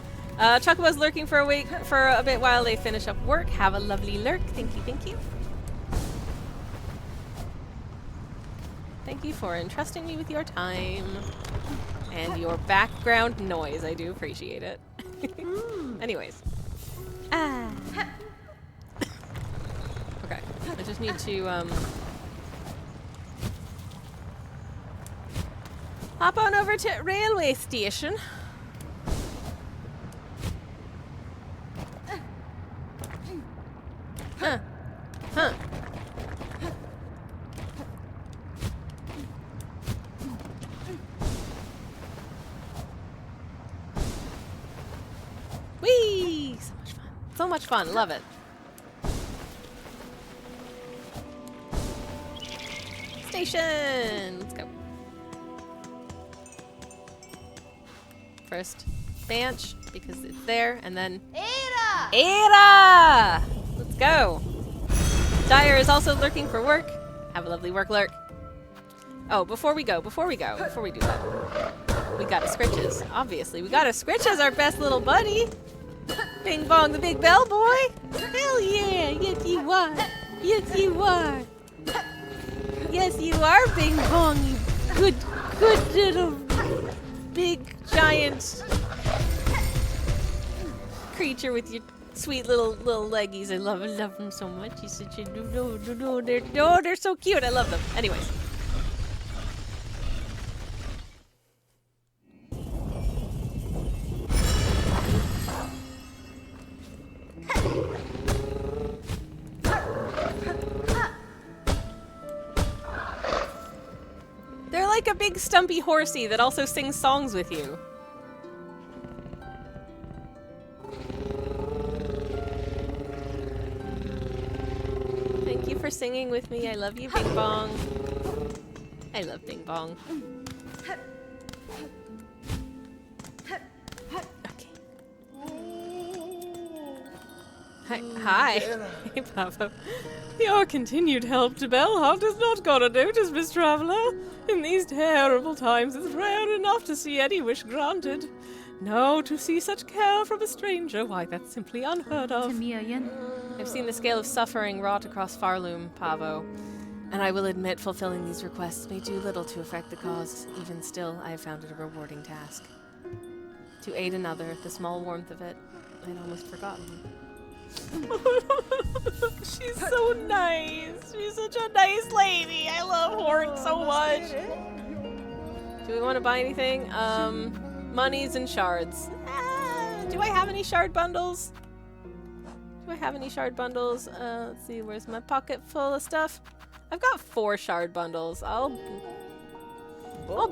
Speaker 1: Chocobo's lurking for a bit while they finish up work. Have a lovely lurk. Thank you, thank you. Thank you for entrusting me with your time. And your background noise. I do appreciate it. Anyways. Ah. Okay. I just need to, hop on over to railway station. Huh. Whee! So much fun. So much fun. Love it. Station! Let's go. First, Banch, because it's there, and then...
Speaker 2: Ada!
Speaker 1: Ada! Let's go. Dyer is also lurking for work. Have a lovely work, lurk. Oh, before we do that, we gotta Scritches. Obviously, we gotta Scritches, our best little buddy. Bing Bong, the big bell boy. Hell yeah! Yes, you are. Yes, you are. Yes, you are, Bing Bong. You good little big giant creature with your sweet little leggies. I love them so much. He's such a they're so cute. I love them. Anyways. They're like a big stumpy horsey that also sings songs with you. Thank you for singing with me. I love you, Bing Bong. I love Bing Bong. Okay. Hi. Hey, Papa. Your continued help to Bellheart has not gone unnoticed, Miss Traveller. In these terrible times, it's rare enough to see any wish granted. No, to see such care from a stranger, why, that's simply unheard of. I've seen the scale of suffering wrought across Farloom, Pavo, and I will admit fulfilling these requests may do little to affect the cause. Even still, I have found it a rewarding task. To aid another, the small warmth of it, I'd almost forgotten. She's so nice. She's such a nice lady. I love Horn so much. Do we want to buy anything? Monies and shards. Do I have any shard bundles? Let's see, where's my pocket full of stuff? I've got 4 shard bundles. I'll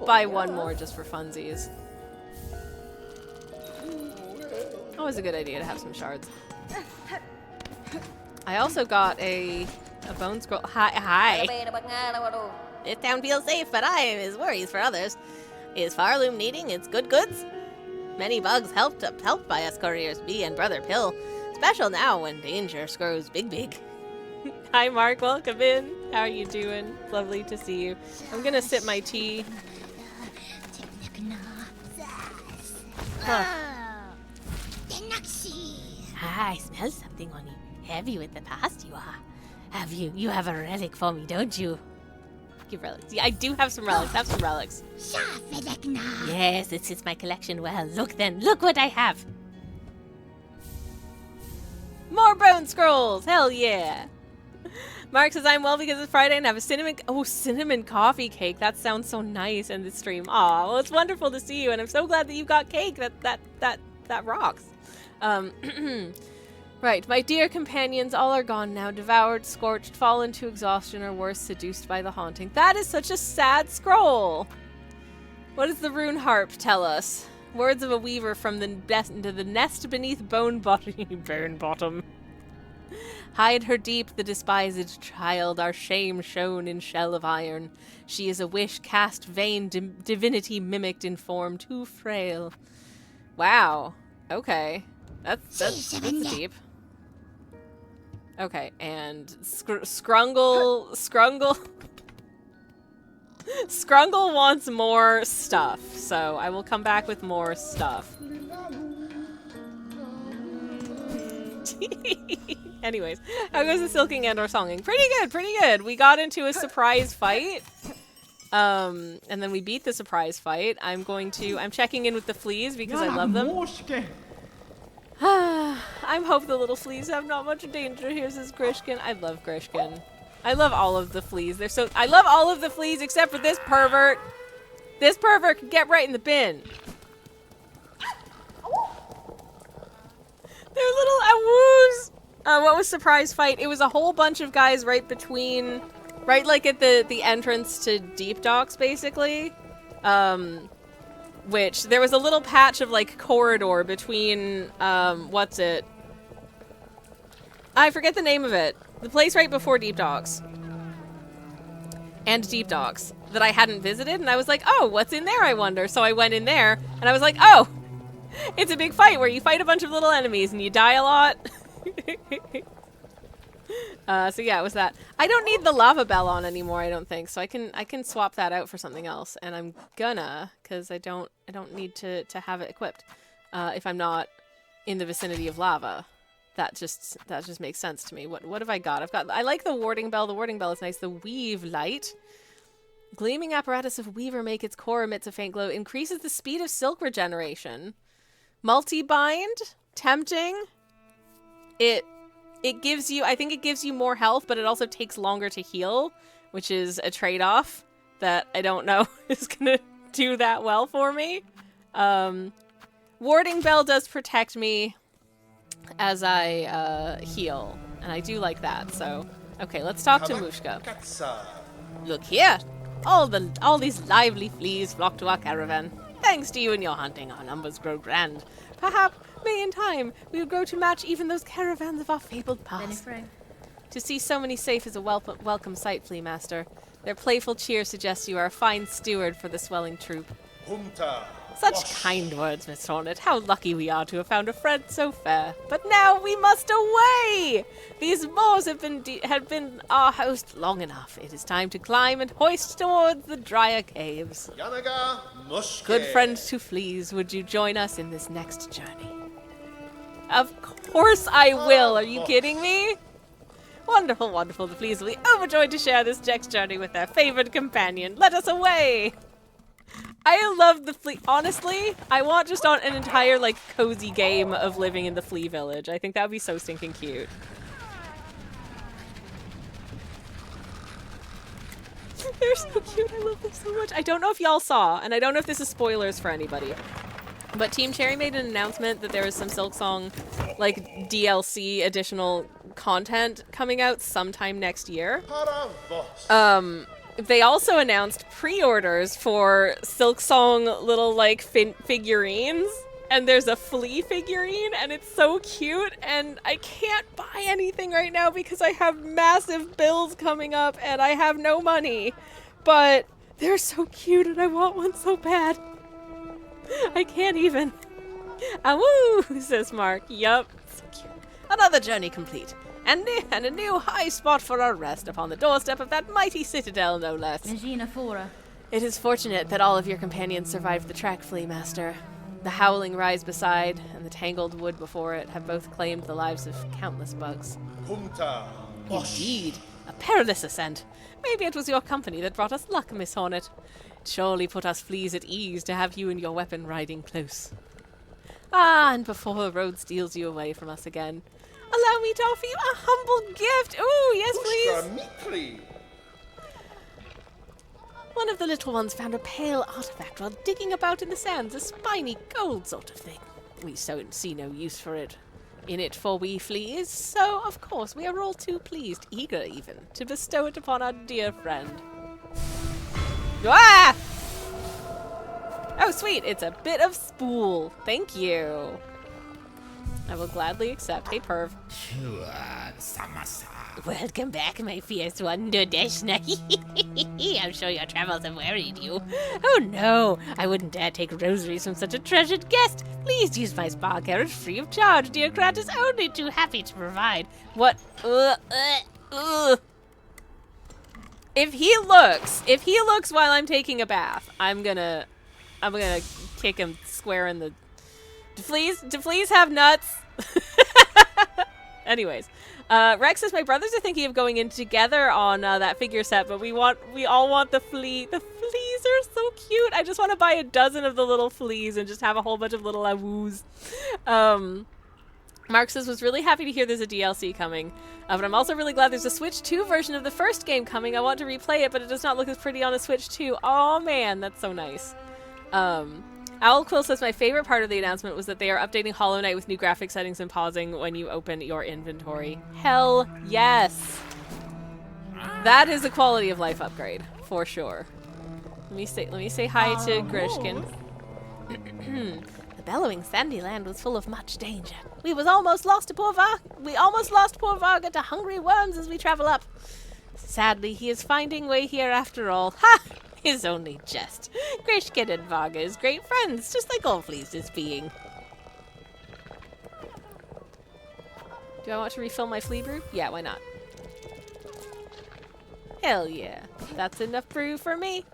Speaker 1: buy one more just for funsies. Always a good idea to have some shards. I also got a bone scroll. Hi. This town feels safe, but I am as worries for others. Is Farloom needing its good goods? Many bugs helped by us couriers, me and Brother Pill. Special now when danger grows big. Hi, Mark. Welcome in. How are you doing? Lovely to see you. I'm gonna sip my tea. Huh.
Speaker 3: I smell something on you. Heavy with the past you are. Have you? You have a relic for me, don't you?
Speaker 1: Give relics. Yeah, I do have some relics. Have some relics.
Speaker 3: Yes, it fits my collection well. Look then, look what I have.
Speaker 1: More bone scrolls. Hell yeah. Mark says I'm well because it's Friday and have a cinnamon coffee cake. That sounds so nice in this stream. Aw, well, it's wonderful to see you, and I'm so glad that you got cake. That rocks. Right, my dear companions, all are gone now, devoured, scorched, fallen to exhaustion, or worse, seduced by the haunting. That is such a sad scroll. What does the rune harp tell us? Words of a weaver from the nest beneath bone bottom. Hide her deep, the despised child, our shame shown in shell of iron. She is a wish cast vain, divinity mimicked in form too frail. Wow. Okay. That's deep. Okay, and Scrungle wants more stuff, so I will come back with more stuff. Anyways, how goes the silking and or songing? Pretty good. We got into a surprise fight. And then we beat the surprise fight. I'm checking in with the fleas because I love them. I'm hope the little fleas have not much danger here, says Grishkin. I love Grishkin. I love all of the fleas. I love all of the fleas except for this pervert. This pervert can get right in the bin. They're little awoos. What was surprise fight? It was a whole bunch of guys right like at the entrance to Deep Docks, basically. Which there was a little patch of like corridor between what's it? I forget the name of it. The place right before Deep Docks. And Deep Docks that I hadn't visited, and I was like, oh, what's in there, I wonder? So I went in there, and I was like, oh, it's a big fight where you fight a bunch of little enemies and you die a lot. So yeah, it was that. I don't need the lava bell on anymore, I don't think. So I can swap that out for something else, and I'm gonna, because I don't need to have it equipped if I'm not in the vicinity of lava. That just makes sense to me. What have I got? I like the warding bell. The warding bell is nice. The weave light. Gleaming apparatus of weaver make its core emits a faint glow. Increases the speed of silk regeneration. Multi-bind. Tempting. It gives you, I think it gives you more health, but it also takes longer to heal, which is a trade-off that I don't know is gonna do that well for me. Warding bell does protect me as I heal, and I do like that. So, okay, let's talk to Mushka. Look here, all these lively fleas flock to our caravan. Thanks to you and your hunting, our numbers grow grand. Perhaps may in time we will grow to match even those caravans of our fabled past. To see so many safe is a welcome sight, Flea Master. Their playful cheer suggests you are a fine steward for the swelling troop. Such kind words, Miss Hornet. How lucky we are to have found a friend so fair. But now we must away! These moors have been our host long enough. It is time to climb and hoist towards the drier caves. Good friend to fleas, would you join us in this next journey? Of course I will! Are you kidding me? Wonderful, wonderful. The fleas will be overjoyed to share this next journey with their favored companion. Let us away! I love the flea. Honestly, I want just on an entire, like, cozy game of living in the flea village. I think that would be so stinking cute. They're so cute. I love them so much. I don't know if y'all saw, and I don't know if this is spoilers for anybody, but Team Cherry made an announcement that there was some Silksong, like, DLC additional content coming out sometime next year. They also announced pre-orders for Silksong little, like, figurines. And there's a flea figurine, and it's so cute, and I can't buy anything right now because I have massive bills coming up, and I have no money. But they're so cute, and I want one so bad. I can't even. Ah, woo, says Mark. Yup. So cute. Another journey complete. And a new high spot for our rest upon the doorstep of that mighty citadel, no less.
Speaker 4: Regina Fora.
Speaker 1: It is fortunate that all of your companions survived the trek, Flea Master. The howling rise beside and the tangled wood before it have both claimed the lives of countless bugs.
Speaker 5: Punta.
Speaker 1: Indeed, a perilous ascent. Maybe it was your company that brought us luck, Miss Hornet. It surely put us fleas at ease to have you and your weapon riding close. Ah, and before the road steals you away from us again, allow me to offer you a humble gift. Ooh, yes, please. One of the little ones found a pale artifact while digging about in the sands, a spiny gold sort of thing. We see no use for it. In it for we fleas, so of course we are all too pleased, eager even, to bestow it upon our dear friend. Ah! Oh, sweet, it's a bit of spool. Thank you. I will gladly accept. Hey, perv.
Speaker 3: Welcome back, my fierce one, Dodeshna. I'm sure your travels have worried you. Oh no, I wouldn't dare take rosaries from such a treasured guest. Please use my spa carriage free of charge. Dear Krat is only too happy to provide.
Speaker 1: What? If he looks while I'm taking a bath, I'm gonna kick him square in the. Do fleas have nuts? Anyways, Rex says my brothers are thinking of going in together on that figure set, but we all want the flea. The fleas are so cute. I just want to buy a dozen of the little fleas and just have a whole bunch of little awoos. Mark says was really happy to hear there's a DLC coming, but I'm also really glad there's a Switch 2 version of the first game coming. I want to replay it, but it does not look as pretty on a Switch 2. Oh man, that's so nice. Owl Quill says my favorite part of the announcement was that they are updating Hollow Knight with new graphic settings and pausing when you open your inventory. Hell yes! That is a quality of life upgrade, for sure. Let me say hi to Grishkin. The bellowing sandy land was full of much danger. We almost lost poor Varga to hungry worms as we travel up. Sadly, he is finding way here after all. Ha! Is only jest. Grishkin and Varga is great friends, just like all fleas is being. Do I want to refill my flea brew? Yeah, why not? Hell yeah. That's enough brew for me.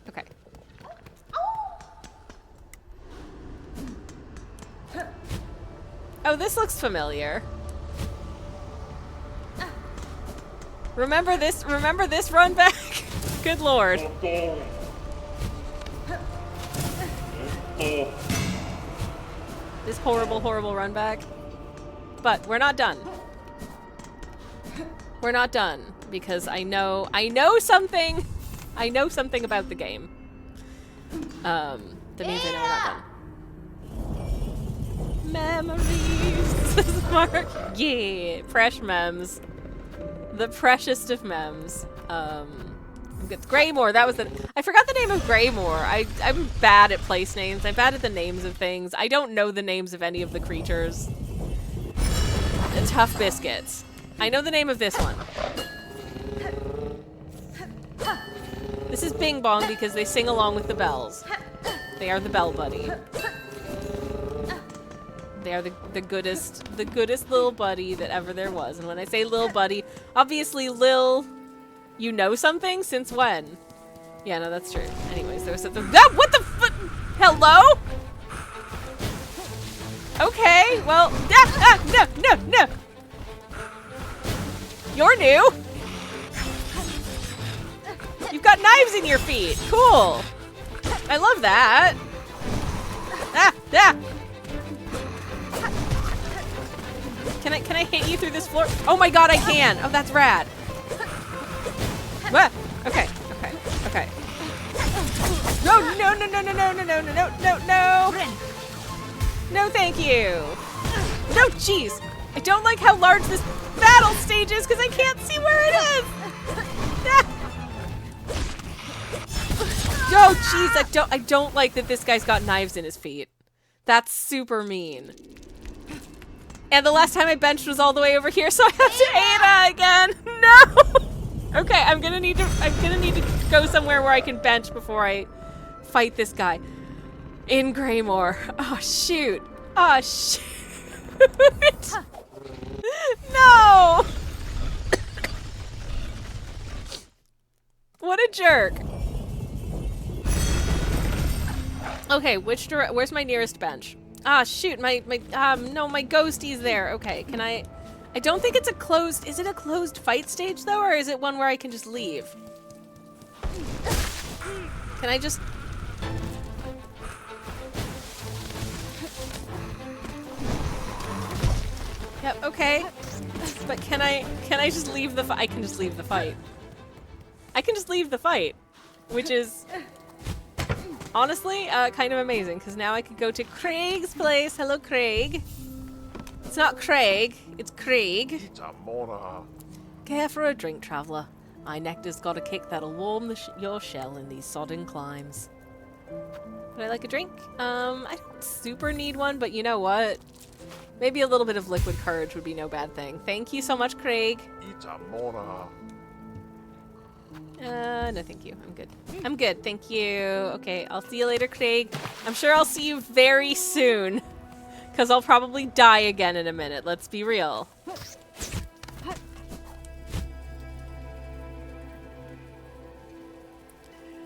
Speaker 1: Okay. Oh, this looks familiar. Remember this run back? Good lord. This horrible run back. But we're not done. We're not done because I know something. I know something about the game. That means I know we're not done. Memories. This is Mark. Yeah, fresh memes. The freshest of memes. Greymore, that was I forgot the name of Greymore. I'm bad at place names. I'm bad at the names of things. I don't know the names of any of the creatures. Tough biscuits. I know the name of this one. This is Bing Bong because they sing along with the bells. They are the bell buddy. They are the goodest little buddy that ever there was. And when I say little buddy, obviously Lil, you know something? Since when? Yeah, no, that's true. Anyways, there was something. Ah, what the hello? Okay, well, no. You're new. You've got knives in your feet. Cool. I love that. Can I hit you through this floor? Oh my god, I can. Oh, that's rad. What? Okay. No. No, thank you. No, jeez. I don't like how large this battle stage is because I can't see where it is. Oh, jeez. I don't like that this guy's got knives in his feet. That's super mean. And the last time I benched was all the way over here, so I have to Ada again. No. Okay, I'm gonna need to go somewhere where I can bench before I fight this guy. In Greymore. Oh shoot. No! What a jerk. Okay, where's my nearest bench? Ah, shoot, no, my ghostie's there. Okay, can I don't think it's a closed, is it a closed fight stage though, or is it one where I can just leave? Can I just... Yep, okay. But can I just leave the fight? I can just leave the fight. I can just leave the fight, which is honestly kind of amazing, because now I could go to Craig's place. Hello, Craig. It's not Craig, it's Craig.
Speaker 4: It's a Mora.
Speaker 1: Care for a drink, traveller. My nectar's got a kick that'll warm your shell in these sodden climes. Would I like a drink? I don't super need one, but you know what? Maybe a little bit of liquid courage would be no bad thing. Thank you so much, Craig.
Speaker 4: It's a Mora.
Speaker 1: No thank you. I'm good. I'm good, thank you. Okay, I'll see you later, Craig. I'm sure I'll see you very soon. Because I'll probably die again in a minute, let's be real.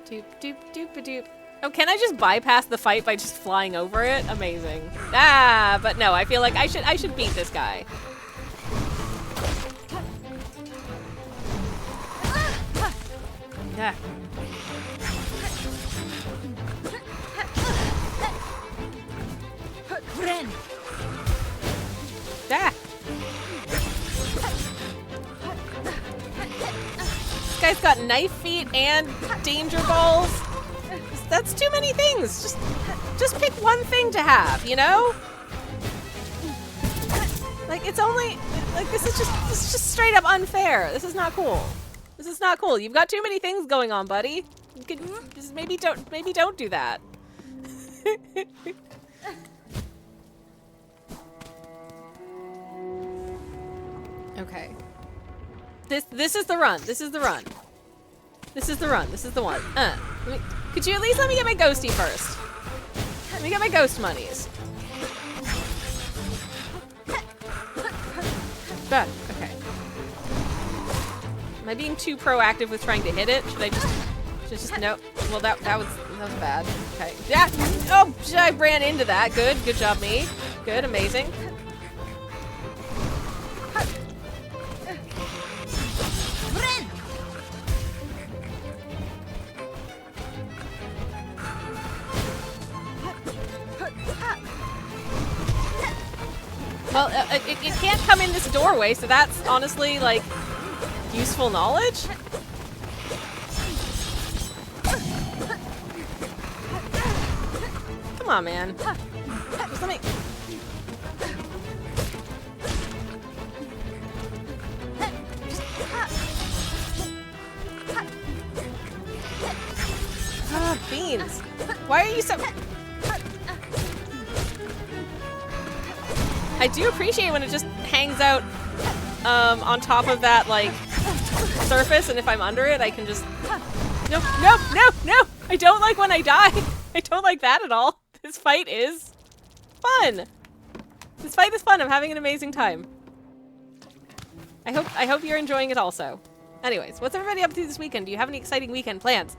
Speaker 1: Doop, doop, doop, doop. Oh, can I just bypass the fight by just flying over it? Amazing. Ah, but no, I feel like I should beat this guy. Yeah. Ah. This guy's got knife feet and danger balls. That's too many things. Just pick one thing to have, you know? Like, it's only like this is just straight up unfair. This is not cool. This is not cool. You've got too many things going on, buddy. You could just maybe don't do that. Okay. This is the run. This is the run. This is the run. This is the one. Could you at least let me get my ghosty first? Let me get my ghost monies. Done. Okay. Am I being too proactive with trying to hit it? Should I just no? Well, that was bad. Okay. Yeah. Oh, I ran into that. Good. Good job, me. Good. Amazing. Well, it can't come in this doorway, so that's honestly, like, useful knowledge. Come on, man. Just let me... Ah, beans. Why are you so... I do appreciate when it just hangs out on top of that, like, surface, and if I'm under it, I can just... No, no, no, no! I don't like when I die. I don't like that at all. This fight is fun. This fight is fun. I'm having an amazing time. I hope you're enjoying it also. Anyways, what's everybody up to this weekend? Do you have any exciting weekend plans?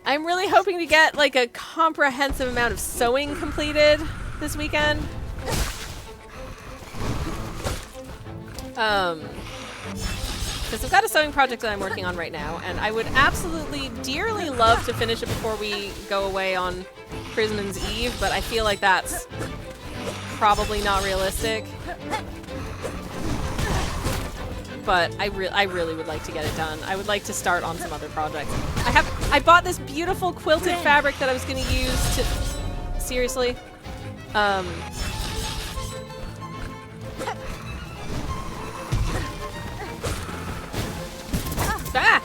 Speaker 1: I'm really hoping to get, like, a comprehensive amount of sewing completed this weekend. Because I've got a sewing project that I'm working on right now, and I would absolutely dearly love to finish it before we go away on Christmas Eve, but I feel like that's probably not realistic. But I really would like to get it done. I would like to start on some other projects. I bought this beautiful quilted fabric that I was gonna use to... Seriously? Ah!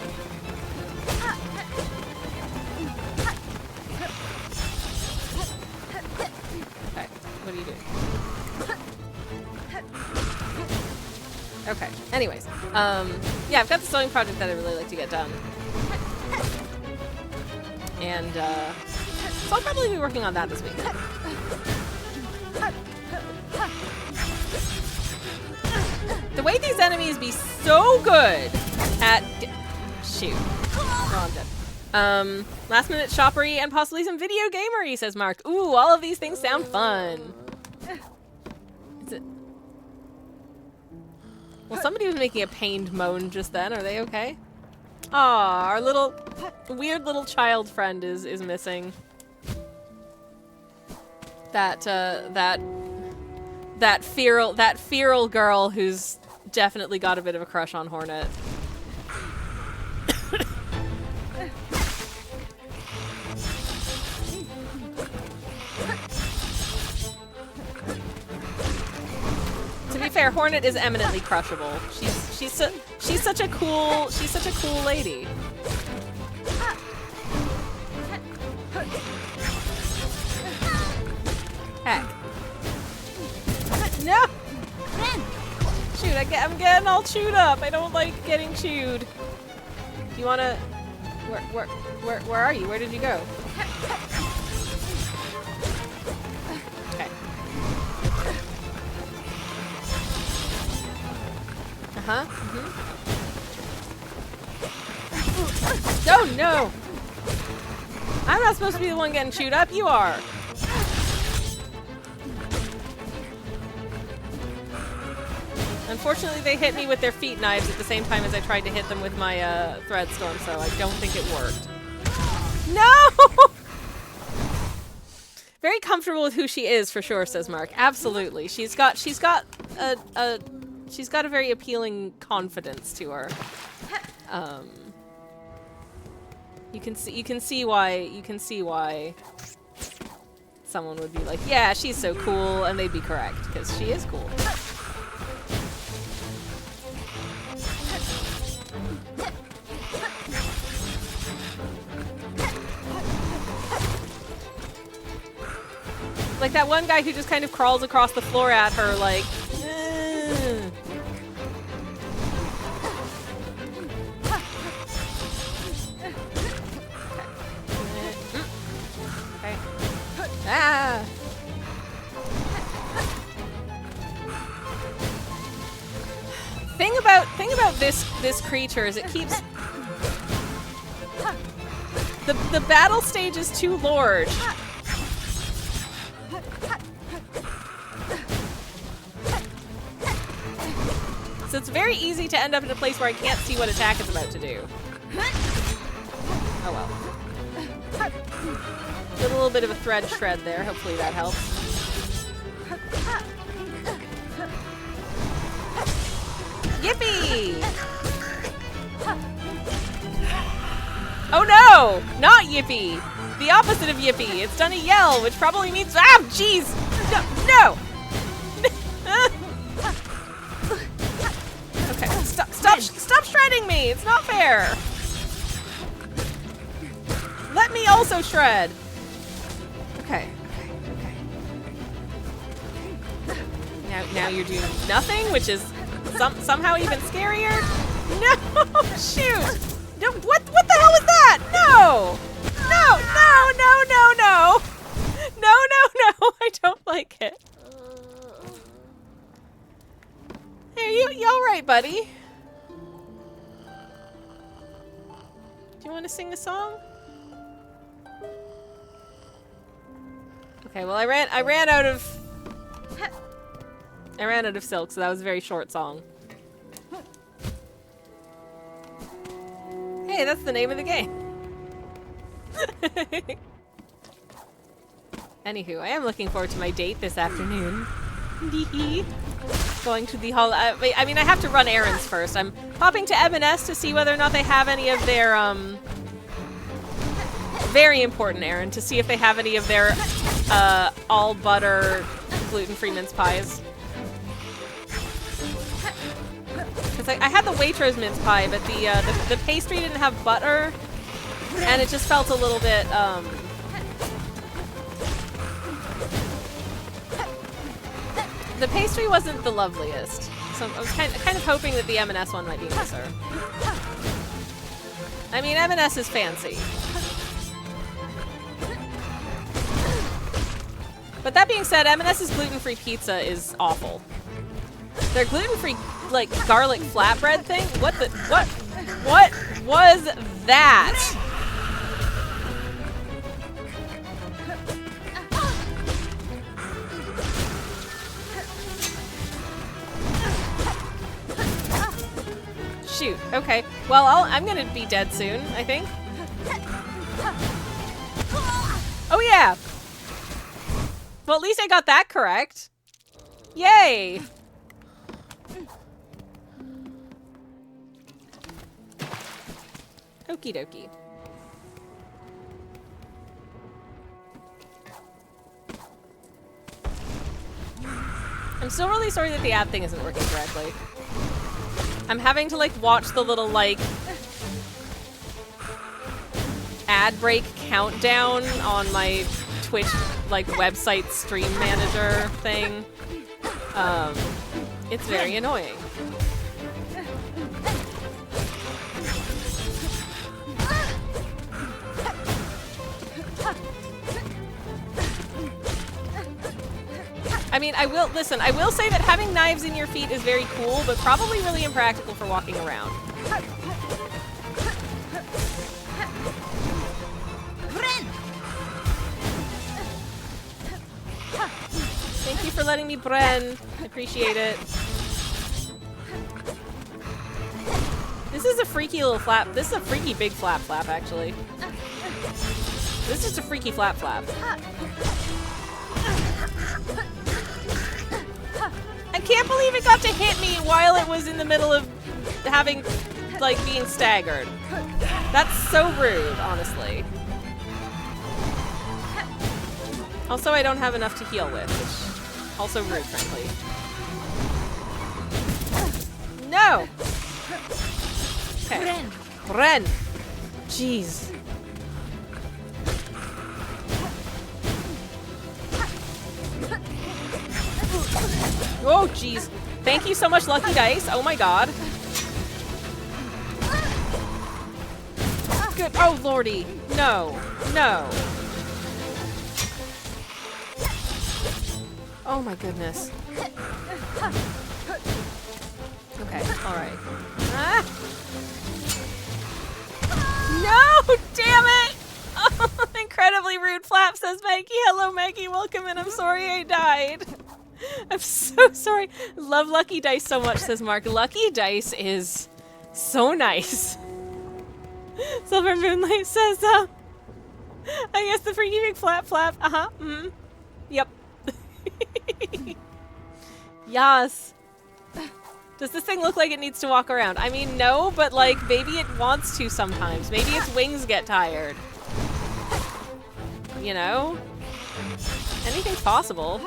Speaker 1: Okay, what are you doing? Okay, anyways. Yeah, I've got the sewing project that I really like to get done. And, so I'll probably be working on that this weekend. The way these enemies be so good at... Shoot. No, I'm dead. Last minute shoppery and possibly some video gamery, says Mark. Ooh, all of these things sound fun. Is it... Well, somebody was making a pained moan just then. Are they okay? Aw, our little... weird little child friend is missing. That feral girl who's definitely got a bit of a crush on Hornet. To be fair, Hornet is eminently crushable. She's such a cool lady. Heck. No! Shoot, I'm getting all chewed up. I don't like getting chewed. You wanna... Where are you? Where did you go? Okay. Uh-huh. Mm-hmm. Oh, no! I'm not supposed to be the one getting chewed up. You are. Unfortunately, they hit me with their feet knives at the same time as I tried to hit them with my thread storm, so I don't think it worked. No! Very comfortable with who she is, for sure, says Mark. Absolutely, she's got a very appealing confidence to her. You can see why someone would be like, yeah, she's so cool, and they'd be correct because she is cool. Like that one guy who just kind of crawls across the floor at her, like, okay. Ah! Thing about this creature is it keeps the battle stage is too large. So it's very easy to end up in a place where I can't see what attack it's about to do. Oh well. Did a little bit of a thread shred there. Hopefully that helps. Yippee! Oh no! Not yippee! The opposite of yippee. It's done a yell, which probably means ah, jeez! No! Okay, stop shredding me! It's not fair! Let me also shred! Okay. Now you're doing nothing, which is somehow even scarier? No! Shoot! No, what the hell was that? No! No! No! I don't like it. Hey, you alright, buddy? Do you want to sing a song? Okay, well I ran out of silk, so that was a very short song. Hey, that's the name of the game. Anywho, I am looking forward to my date this afternoon. Going to the hall. I mean, I have to run errands first. I'm popping to M&S to see whether or not they have any of their very important errand to see if they have any of their all butter gluten-free mince pies. Because I had the Waitrose mince pie, but the pastry didn't have butter, and it just felt a little bit the pastry wasn't the loveliest, so I was kind of hoping that the M&S one might be nicer. I mean, M&S is fancy. But that being said, M&S's gluten-free pizza is awful. Their gluten-free like, garlic flatbread thing? What was that? Shoot, okay. Well, I'm gonna be dead soon, I think. Oh yeah! Well, at least I got that correct. Yay! Okie dokie. I'm still really sorry that the ad thing isn't working correctly. I'm having to, like, watch the little, like, ad break countdown on my Twitch, like, website stream manager thing. It's very annoying. I mean, I will say that having knives in your feet is very cool, but probably really impractical for walking around. Thank you for letting me bren. I appreciate it. This is a freaky little flap. This is a freaky big flap, actually. This is just a freaky flap. I can't believe it got to hit me while it was in the middle of having, like, being staggered. That's so rude, honestly. Also, I don't have enough to heal with, which also rude, frankly. No! Okay. Bren! Jeez. Oh, jeez. Thank you so much, Lucky Dice. Oh my god. Good. Oh, lordy. No. No. Oh my goodness. Okay, alright. Ah! No! Damn it! Oh, incredibly rude flap, says Maggie. Hello, Maggie. Welcome in. I'm sorry I died. I'm so sorry. Love Lucky Dice so much, says Mark. Lucky Dice is so nice. Silver Moonlight says, I guess the freaky big flap. Uh-huh. Mm-hmm. Yep. Yas. Does this thing look like it needs to walk around? I mean, no, but, like, maybe it wants to sometimes. Maybe its wings get tired. You know? Anything's possible.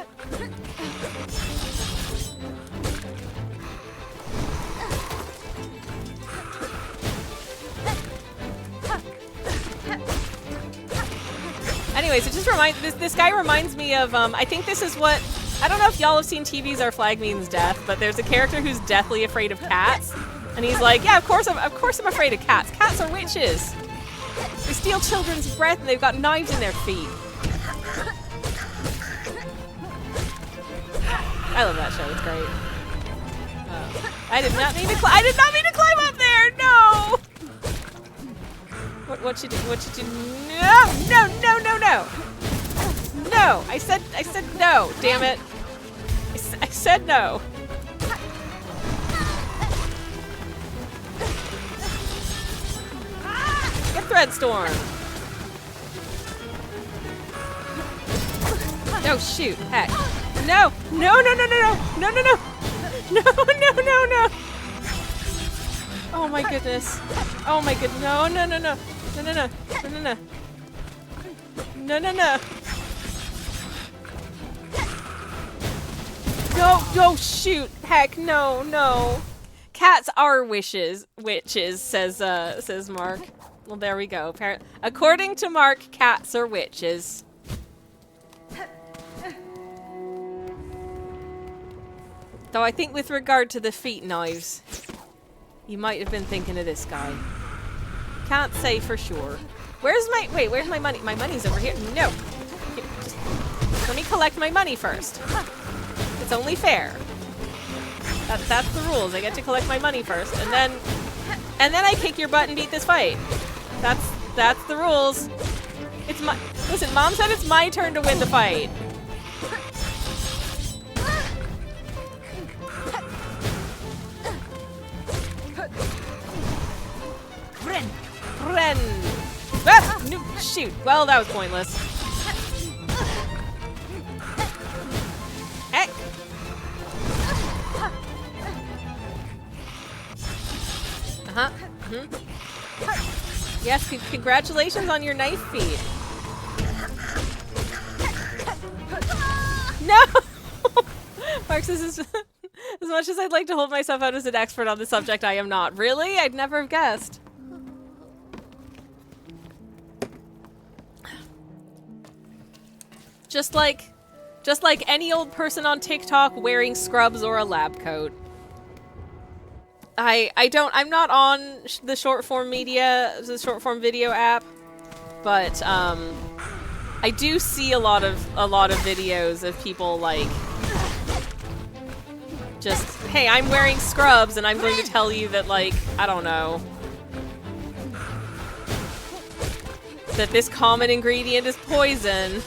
Speaker 1: Anyways, it just reminds this guy reminds me of I think this is what I don't know if y'all have seen TV's Our Flag Means Death, but there's a character who's deathly afraid of cats, and he's like, yeah, of course I'm afraid of cats. Cats are witches. They steal children's breath and they've got knives in their feet. I love that show. It's great. I did not mean to climb up there. No. What you do? No. No. I said no. Damn it. I said no. Get Threadstorm. No, shoot. Heck. No. No. Oh my goodness. Oh my goodness. No. No, shoot. Heck, no. Cats are witches, says Mark. Well, there we go. According to Mark, cats are witches. Though I think with regard to the feet knives, you might have been thinking of this guy. Can't say for sure. Where's my money? My money's over here. No. Here, just let me collect my money first. It's only fair. That's the rules. I get to collect my money first, and then I kick your butt and beat this fight. That's the rules. It's my listen. Mom said it's my turn to win the fight. Ren. Ah, no, shoot. Well, that was pointless. Heck. Uh-huh. Yes, congratulations on your knife feat. No! Marks, this is... As much as I'd like to hold myself out as an expert on the subject, I am not. Really? I'd never have guessed. Just like any old person on TikTok wearing scrubs or a lab coat. I'm not on the short form video app, but I do see a lot of videos of people like just, hey, I'm wearing scrubs and I'm going to tell you that, like, I don't know, that this common ingredient is poison.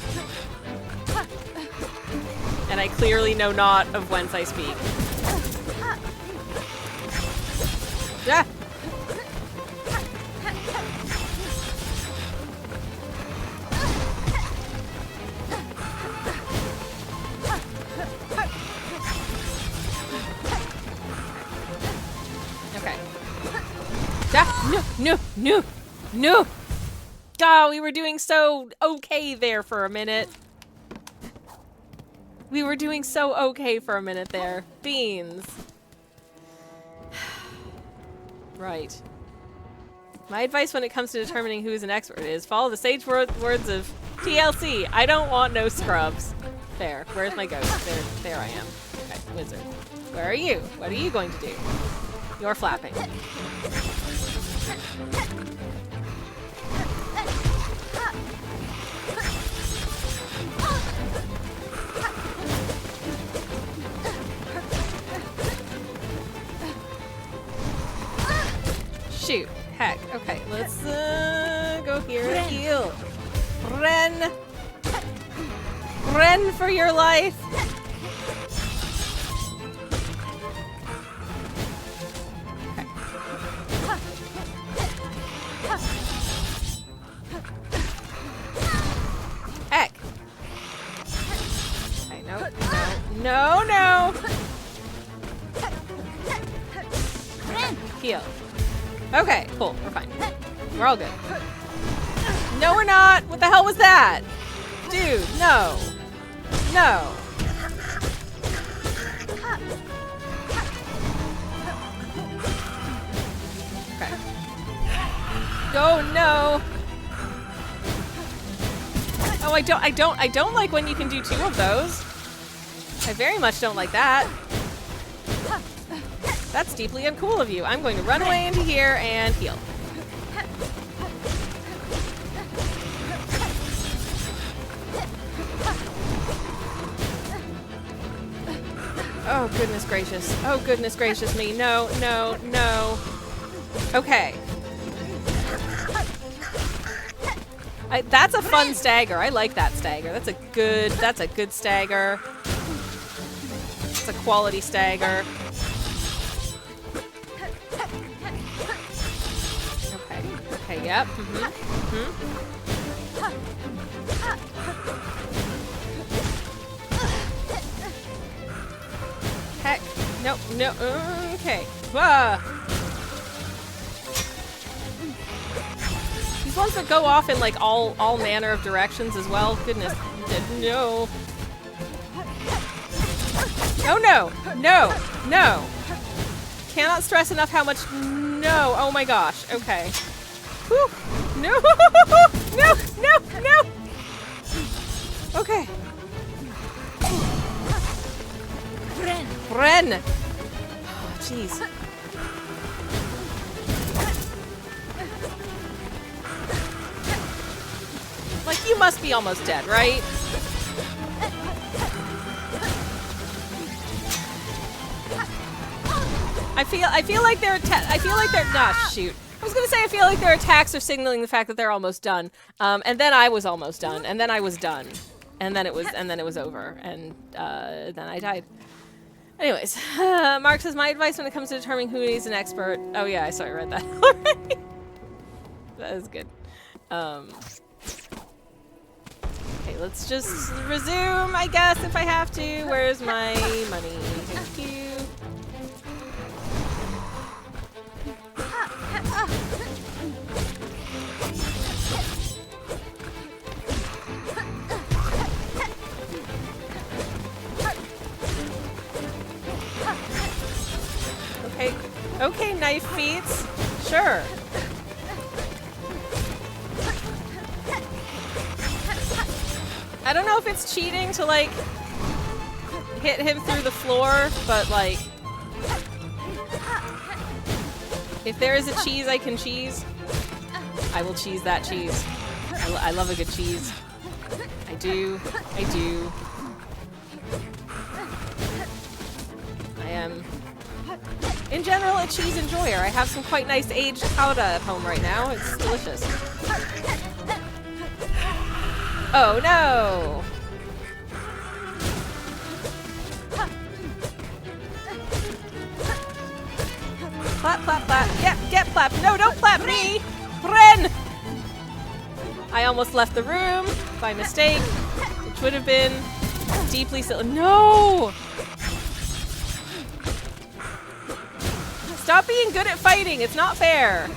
Speaker 1: And I clearly know not of whence I speak. Yeah. Okay. No. Oh, we were doing so okay there for a minute. We were doing so okay for a minute there. Beans. Right. My advice when it comes to determining who is an expert is follow the sage words of TLC. I don't want no scrubs. There. Where's my ghost? There I am. Okay, wizard. Where are you? What are you going to do? You're flapping. Shoot. Heck. Okay, let's go here and heal. Ren! Ren for your life! Okay. Heck! Okay, no! Heal. Okay, cool. We're fine. We're all good. No, we're not! What the hell was that? Dude, no. No. Okay. Oh, no. Oh, I don't like when you can do two of those. I very much don't like that. That's deeply uncool of you. I'm going to run away into here and heal. Oh, goodness gracious. Oh, goodness gracious me. No. Okay. That's a fun stagger. I like that stagger. That's a good stagger. It's a quality stagger. Okay, yep. Heck. No. Okay. These ones that go off in like all manner of directions as well. Goodness. No. Oh no. Cannot stress enough how much no. Oh my gosh. Okay. Whew. No. No. Okay. Ren. Oh, jeez. Like, you must be almost dead, right? I feel like their shoot. I was gonna say I feel like their attacks are signaling the fact that they're almost done. And then I was almost done, and then I was done, and then it was over, and then I died. Anyways, Mark says my advice when it comes to determining who needs an expert. Oh yeah, I saw you read that already. That is good. Okay, let's just resume, I guess, if I have to. Where's my money? Thank you. Okay, knife feats. Sure. I don't know if it's cheating to, like, hit him through the floor, but, like, if there is a cheese I can cheese, I will cheese that cheese. I love a good cheese. I do. I do. I am, in general, a cheese enjoyer. I have some quite nice aged Gouda at home right now. It's delicious. Oh no! Clap, clap, clap. Get clapped. No, don't clap me! Ren! I almost left the room by mistake, which would have been deeply silly. No! Stop being good at fighting. It's not fair.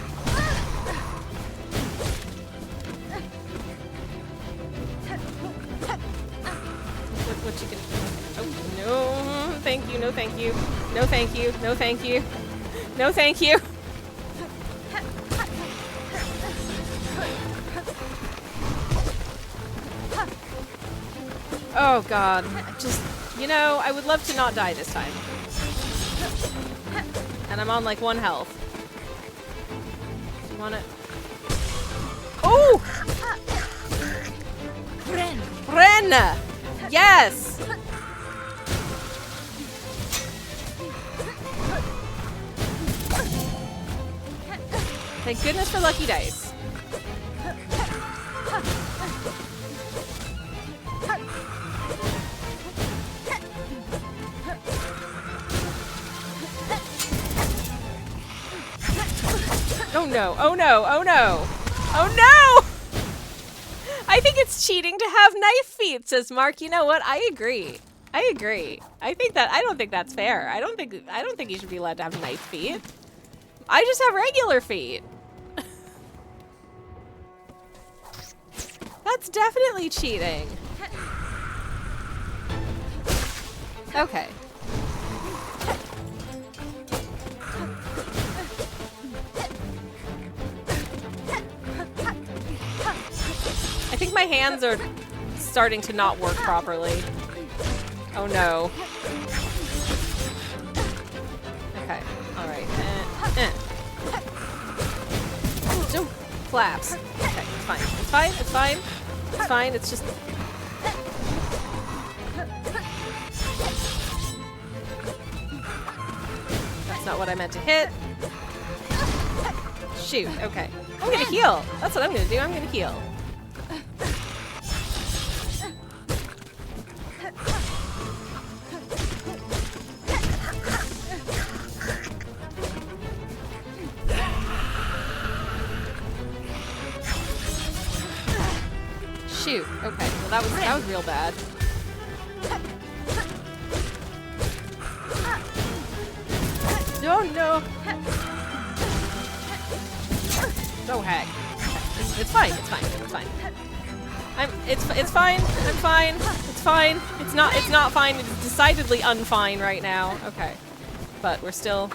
Speaker 1: What you can? Oh no! Thank you. No, thank you. No, thank you. No, thank you. No, thank you. Oh God! Just, you know, I would love to not die this time. And I'm on like 1 health. Do you want it? Oh! Ren! Yes! Thank goodness for lucky dice. Oh no, oh no, oh no! Oh no! I think it's cheating to have knife feet, says Mark. You know what? I agree. I agree. I don't think that's fair. I don't think you should be allowed to have knife feet. I just have regular feet. That's definitely cheating. Okay. I think my hands are starting to not work properly. Oh no. Okay, alright. Jump. Flaps. Okay, it's fine. It's fine, it's fine. It's fine, it's just... That's not what I meant to hit. Shoot, okay. I'm gonna heal. That's what I'm gonna do. I'm gonna heal. Shoot. Okay. Well, that was real bad. Oh no. Oh heck. It's fine. It's fine. It's fine. It's fine. I'm fine. It's fine. It's not fine. It's decidedly unfine right now. Okay. But we're still...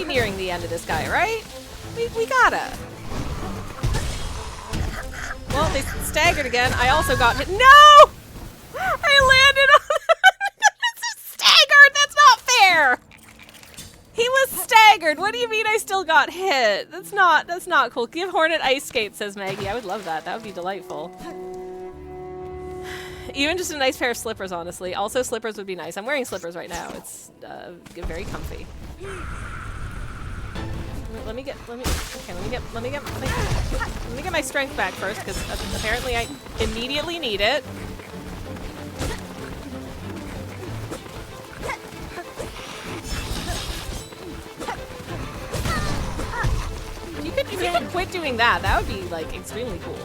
Speaker 1: nearing the end of this guy, right? We gotta. Well, they staggered again. I also got hit. No! staggered. What do you mean I still got hit? That's not cool. Give Hornet ice skates, says Maggie. I would love that. That would be delightful. Even just a nice pair of slippers, honestly. Also, slippers would be nice. I'm wearing slippers right now. It's very comfy. Let me get my strength back first, because apparently I immediately need it. If you could quit doing that, that would be like extremely cool.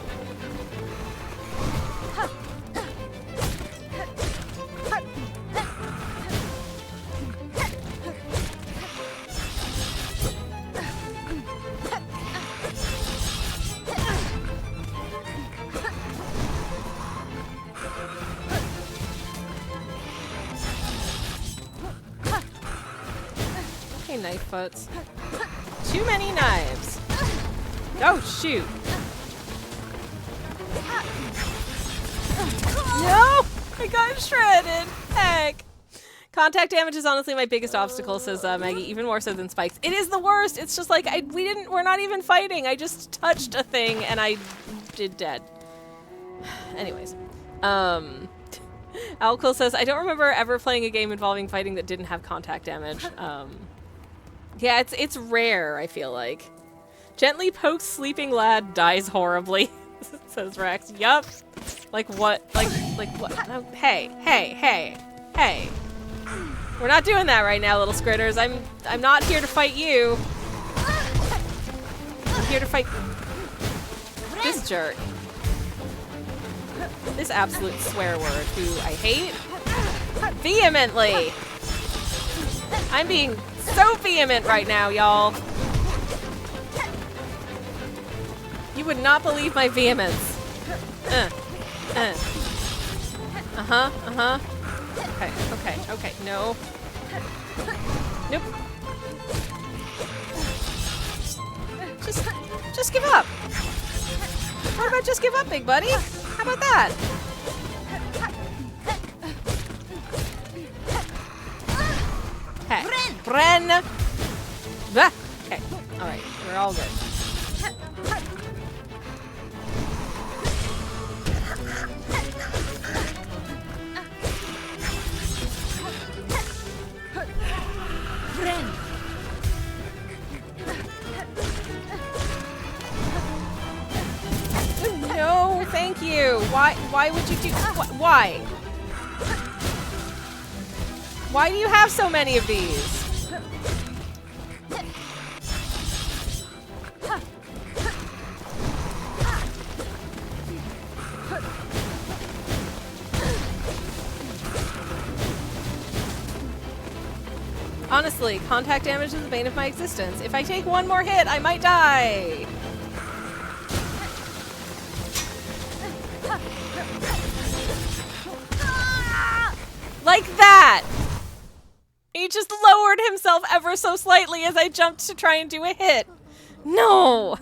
Speaker 1: Okay, knife foots. Too many knives. Oh, shoot. No! I got shredded. Heck. Contact damage is honestly my biggest obstacle, says Maggie, even more so than spikes. It is the worst. It's just like, we're not even fighting. I just touched a thing and I did dead. Anyways. Alquil says, I don't remember ever playing a game involving fighting that didn't have contact damage. Yeah, it's rare, I feel like. Gently pokes sleeping lad, dies horribly, says Rex. Yup. Like what? Like what? No, hey. We're not doing that right now, little scritters. I'm not here to fight you. I'm here to fight this jerk. This absolute swear word who I hate vehemently. I'm being so vehement right now, y'all. You would not believe my vehemence. Okay, no. Nope. Just give up. How about just give up, big buddy? How about that? Hey, Bren! Ah, okay, alright, we're all good. No, thank you. Why would you do? Why? Why do you have so many of these? Honestly, contact damage is the bane of my existence. If I take one more hit, I might die. Like that! He just lowered himself ever so slightly as I jumped to try and do a hit. No!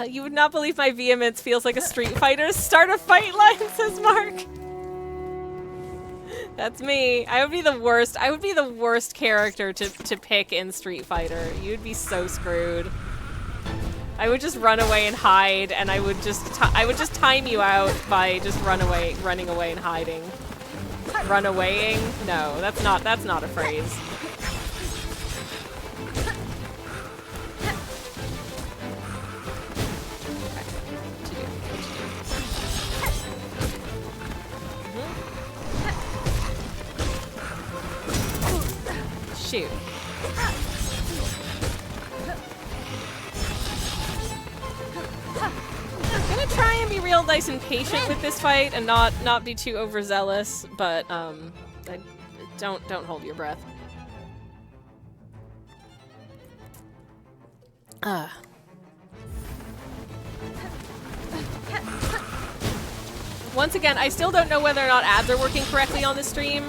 Speaker 1: You would not believe my vehemence feels like a Street Fighter's start a fight line, says Mark. That's me. I would be the worst. I would be the worst character to pick in Street Fighter. You'd be so screwed. I would just run away and hide, and I would just time you out by just running away and hiding. Runawaying? No, that's not a phrase. Shoot. I'm gonna try and be real nice and patient with this fight and not be too overzealous, but don't hold your breath. Once again, I still don't know whether or not ads are working correctly on this stream.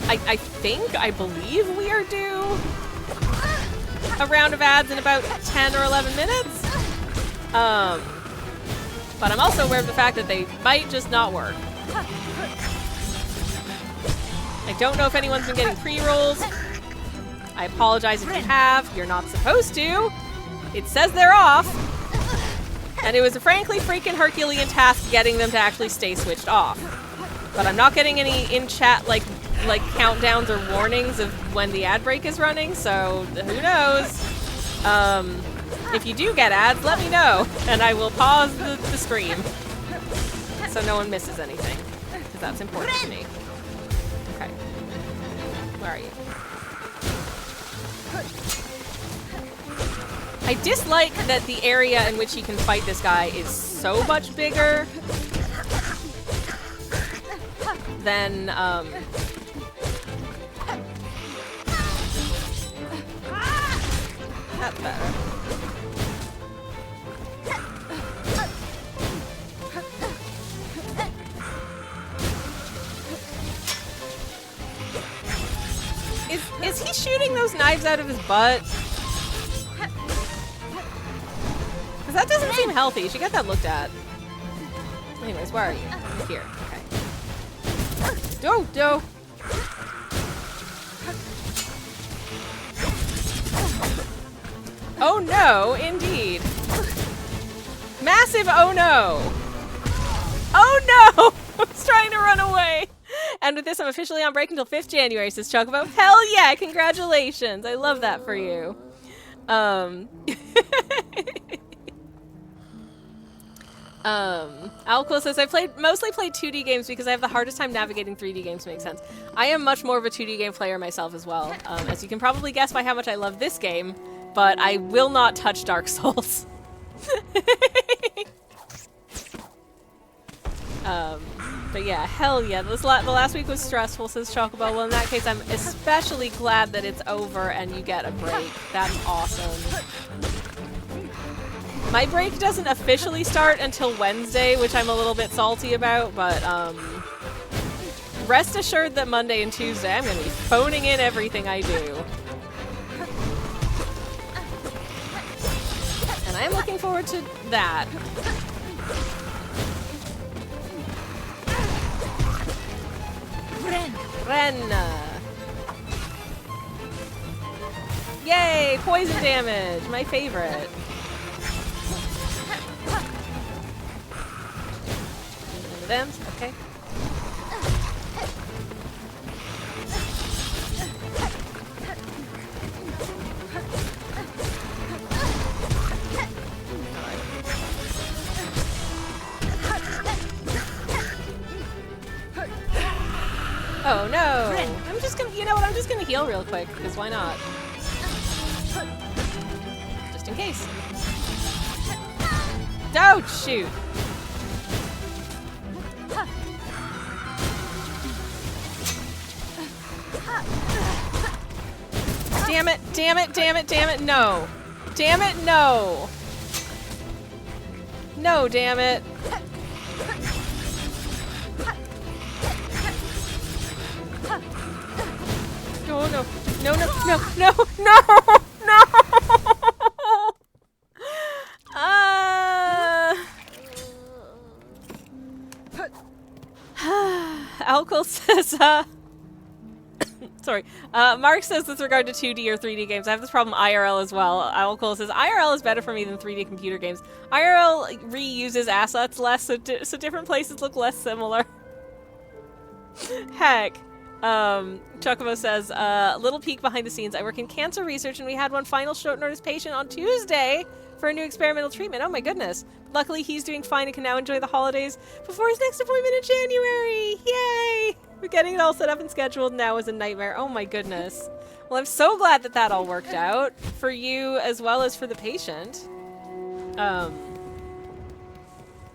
Speaker 1: I believe we are due a round of ads in about 10 or 11 minutes. But I'm also aware of the fact that they might just not work. I don't know if anyone's been getting pre-rolls. I apologize if you have. You're not supposed to. It says they're off. And it was a frankly freaking Herculean task getting them to actually stay switched off. But I'm not getting any in-chat like countdowns or warnings of when the ad break is running, so who knows? If you do get ads, let me know, and I will pause the stream so no one misses anything, because that's important to me. Okay. Where are you? I dislike that the area in which you can fight this guy is so much bigger than, that's better. Is he shooting those knives out of his butt? Because that doesn't seem healthy. You should get that looked at. Anyways, where are you? You're here. Okay. Go! Oh no, indeed. Massive oh no! Oh no! I was trying to run away! And with this, I'm officially on break until 5th January, says Chocobo. Hell yeah! Congratulations! I love that for you. Alco says, I mostly played 2D games because I have the hardest time navigating 3D games to make sense. I am much more of a 2D game player myself as well. As you can probably guess by how much I love this game, but I will not touch Dark Souls. But yeah, hell yeah. The last week was stressful, says Chocobo. Well, in that case, I'm especially glad that it's over and you get a break. That's awesome. My break doesn't officially start until Wednesday, which I'm a little bit salty about, but rest assured that Monday and Tuesday I'm going to be phoning in everything I do. And I'm looking forward to that. Ren! Yay! Poison damage! My favorite. Them? Okay. Oh no! I'm just gonna, you know what, I'm just gonna heal real quick, because why not? Just in case. Don't shoot! Damn it, damn it, damn it, damn it, no. Damn it, no. No, damn it. Oh no. No, no, no, no, no, no! Alcohol says, sorry. Mark says with regard to 2D or 3D games, I have this problem IRL as well. Alcohol says, IRL is better for me than 3D computer games. IRL reuses assets less, so different places look less similar. Heck. Chocobo says, little peek behind the scenes. I work in cancer research and we had one final short notice patient on Tuesday for a new experimental treatment. Oh my goodness. Luckily he's doing fine and can now enjoy the holidays before his next appointment in January. Yay! We're getting it all set up and scheduled now is a nightmare. Oh my goodness. Well, I'm so glad that that all worked out for you as well as for the patient.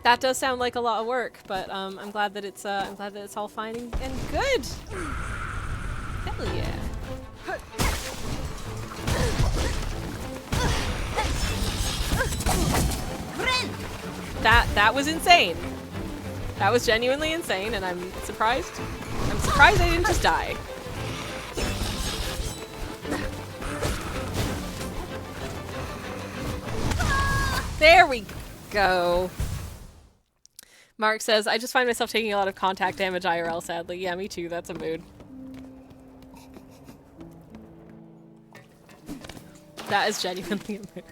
Speaker 1: That does sound like a lot of work, but I'm glad that it's all fine and good. Hell yeah. That was insane. That was genuinely insane, and I'm surprised. I'm surprised I didn't just die. There we go. Mark says, I just find myself taking a lot of contact damage IRL, sadly. Yeah, me too. That's a mood. That is genuinely a mood.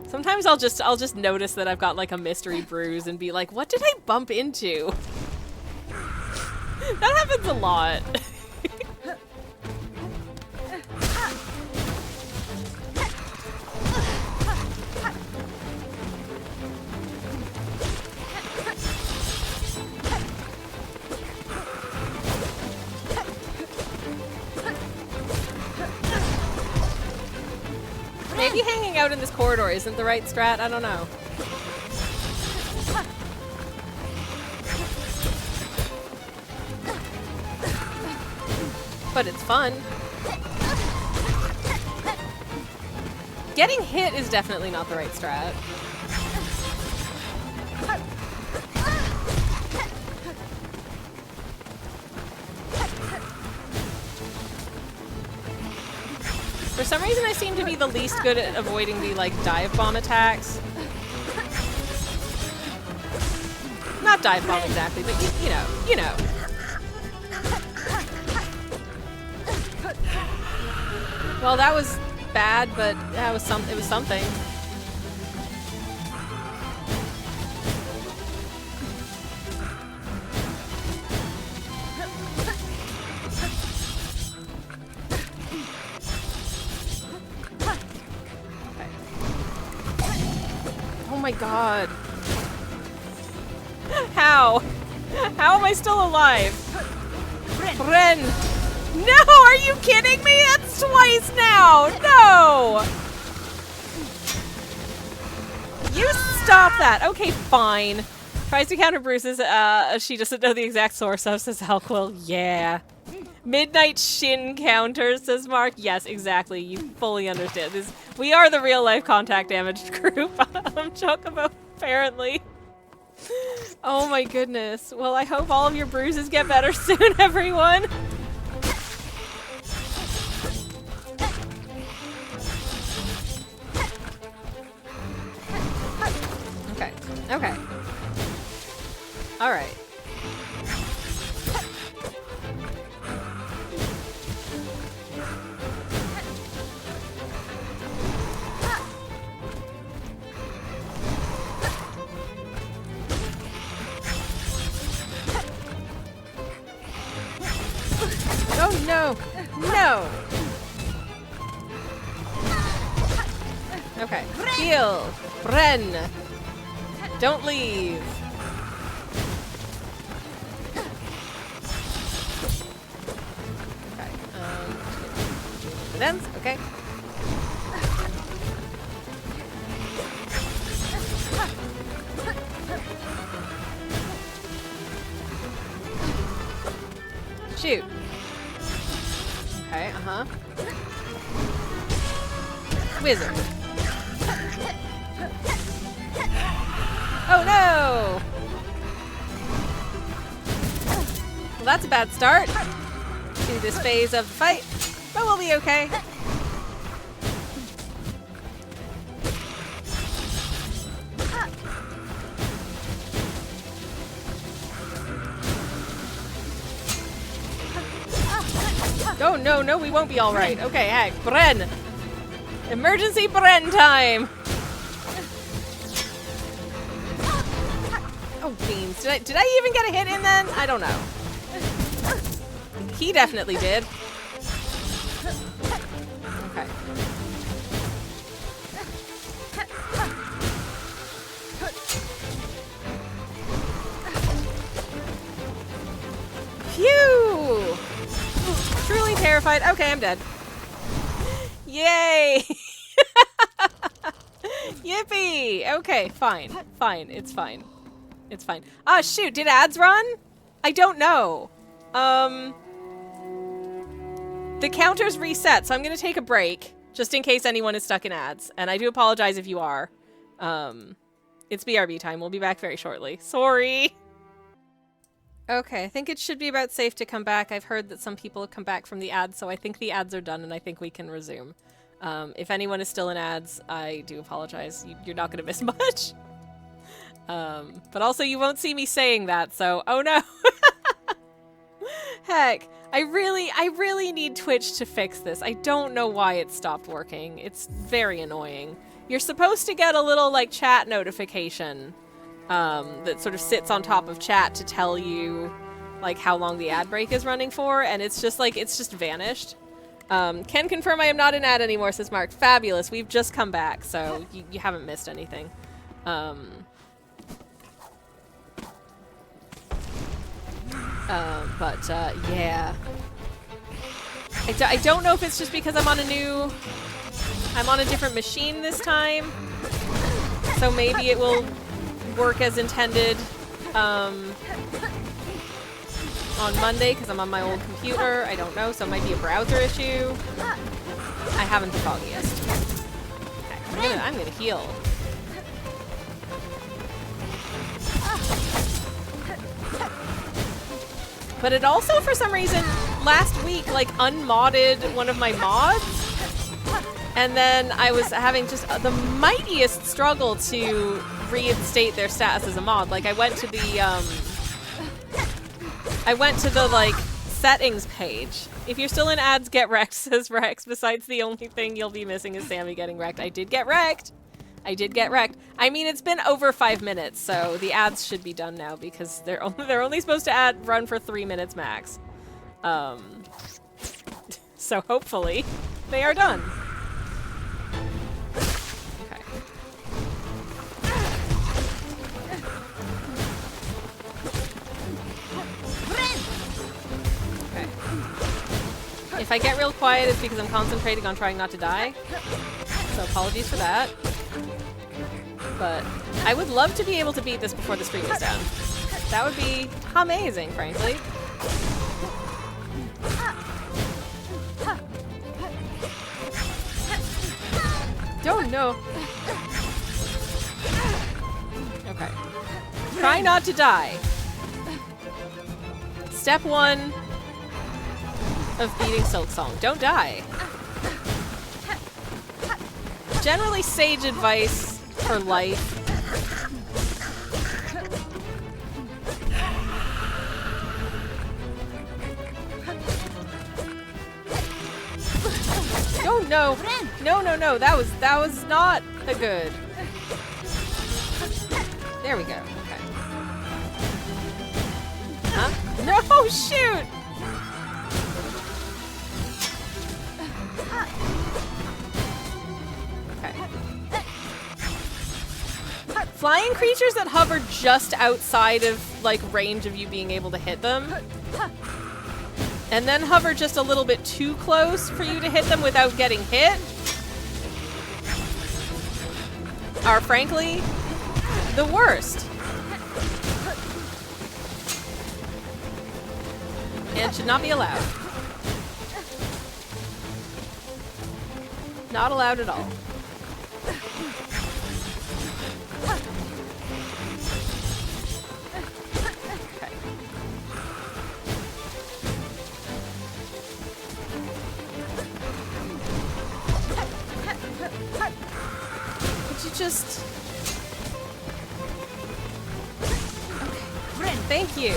Speaker 1: Sometimes I'll just notice that I've got like a mystery bruise and be like, what did I bump into? That happens a lot. Maybe hanging out in this corridor isn't the right strat, I don't know. But it's fun. Getting hit is definitely not the right strat. For some reason, I seem to be the least good at avoiding the, like, dive bomb attacks. Not dive bomb exactly, but you know. Well, that was bad, but it was something. Oh my god. How? How am I still alive? Ren! No! Are you kidding me? That's twice now! No! You stop that! Okay, fine. Tries to counter Bruce's, she doesn't know the exact source of, says Alquil. Yeah. Midnight shin counter, says Mark. Yes, exactly. You fully understand this. We are the real-life contact damaged group. Chocobo, apparently. Oh my goodness. Well, I hope all of your bruises get better soon, everyone. Okay. Okay. All right. Oh no! No! Okay. Heal! Bren! Don't leave! Okay, ends? Okay. Shoot! Okay, uh-huh. Wizard. Oh no! Well, that's a bad start to this phase of the fight, but we'll be okay. Oh no, no, we won't be all right. Okay, heck, Bren. Emergency Bren time. Oh beans, did I even get a hit in then? I don't know. He definitely did. Okay. Phew! Truly terrified. Okay, I'm dead. Yay! Yippee! Okay, fine. Fine. It's fine. It's fine. Ah, shoot. Did ads run? I don't know. The counter's reset, so I'm going to take a break just in case anyone is stuck in ads. And I do apologize if you are. It's BRB time. We'll be back very shortly. Sorry. Okay, I think it should be about safe to come back. I've heard that some people have come back from the ads, so I think the ads are done and I think we can resume. If anyone is still in ads, I do apologize. You're not going to miss much. But also you won't see me saying that, so oh no. Heck, I really need Twitch to fix this. I don't know why it stopped working. It's very annoying. You're supposed to get a little, like, chat notification that sort of sits on top of chat to tell you, like, how long the ad break is running for, and it's just, like, it's just vanished. Can confirm I am not in ad anymore, says Mark. Fabulous. We've just come back, so you haven't missed anything. Yeah. I don't know if it's just because I'm on a different machine this time. So maybe it will work as intended on Monday because I'm on my old computer. I don't know, so it might be a browser issue. I haven't the foggiest. Okay, I'm gonna heal. But it also, for some reason, last week, like, unmodded one of my mods. And then I was having just the mightiest struggle to reinstate their status as a mod. Like, I went to the, like, settings page. If you're still in ads, get wrecked, says Rex. Besides, the only thing you'll be missing is Sammy getting wrecked. I did get wrecked. I did get wrecked. I mean, it's been over 5 minutes, so the ads should be done now because they're only supposed to run for 3 minutes max. So hopefully they are done. Okay. Okay. If I get real quiet, it's because I'm concentrating on trying not to die. So apologies for that. But I would love to be able to beat this before the stream is done. That would be amazing, frankly. Don't know. Okay. Try not to die. Step 1 of beating Silksong. Don't die. Generally sage advice for life. Oh no. No. That was not a good. There we go. Okay. Huh? No, shoot! Flying creatures that hover just outside of, like, range of you being able to hit them, and then hover just a little bit too close for you to hit them without getting hit, are frankly the worst. And should not be allowed. Not allowed at all. Just... Okay. Thank you.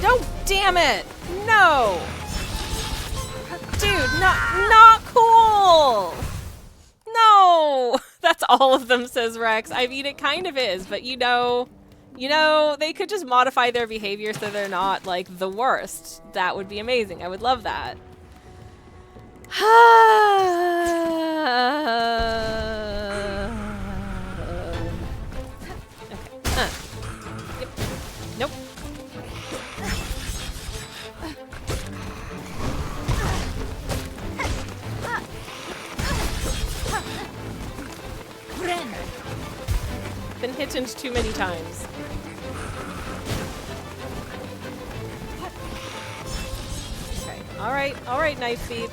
Speaker 1: No, damn it! No! Dude, not cool! No! That's all of them, says Rex. I mean, it kind of is, but you know, they could just modify their behavior so they're not, like, the worst. That would be amazing. I would love that. Nope. Been hit too many times. Okay. All right, knife feeds.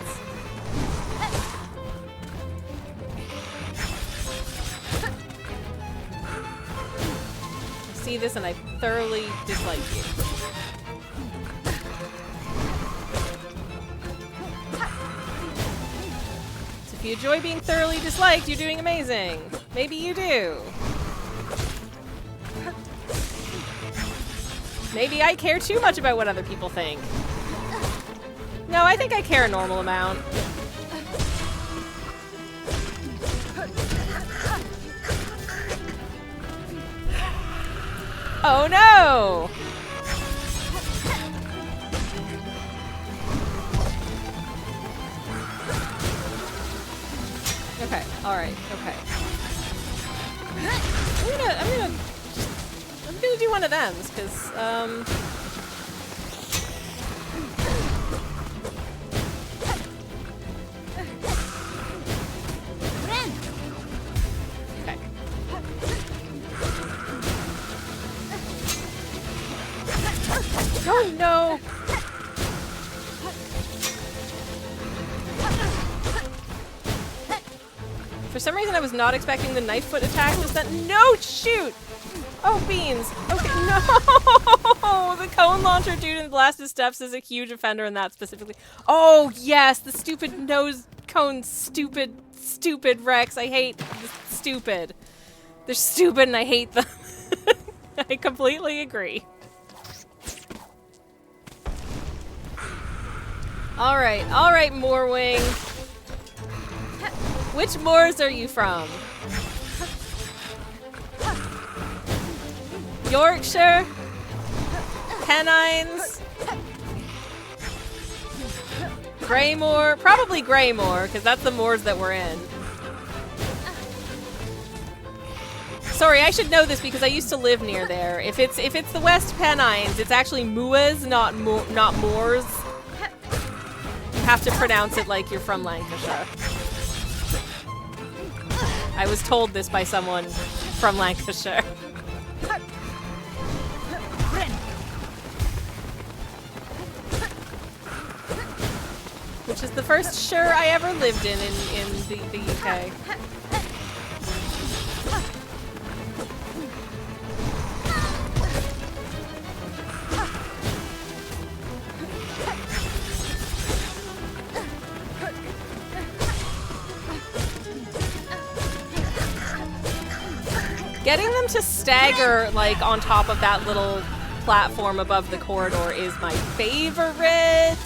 Speaker 1: See this and I thoroughly dislike you. So if you enjoy being thoroughly disliked, you're doing amazing. Maybe you do. Maybe I care too much about what other people think. No, I think I care a normal amount. Oh no! Okay, alright, okay. I'm gonna do one of them, because, okay. Oh no! For some reason I was not expecting the knife foot attack to send— No! Shoot! Oh, beans! Okay, no! The cone launcher dude in Blasted Steps is a huge offender in that specifically. Oh, yes! The stupid nose cone stupid Rex. I hate the stupid. They're stupid and I hate them. I completely agree. Alright, Moorwing. Which moors are you from? Yorkshire? Pennines? Greymoor? Probably Greymoor, because that's the moors that we're in. Sorry, I should know this because I used to live near there. If it's the West Pennines, it's actually Muas, not moors. You have to pronounce it like you're from Lancashire. I was told this by someone from Lancashire. Which is the first shire I ever lived in the UK. Getting them to stagger, like, on top of that little platform above the corridor is my favorite.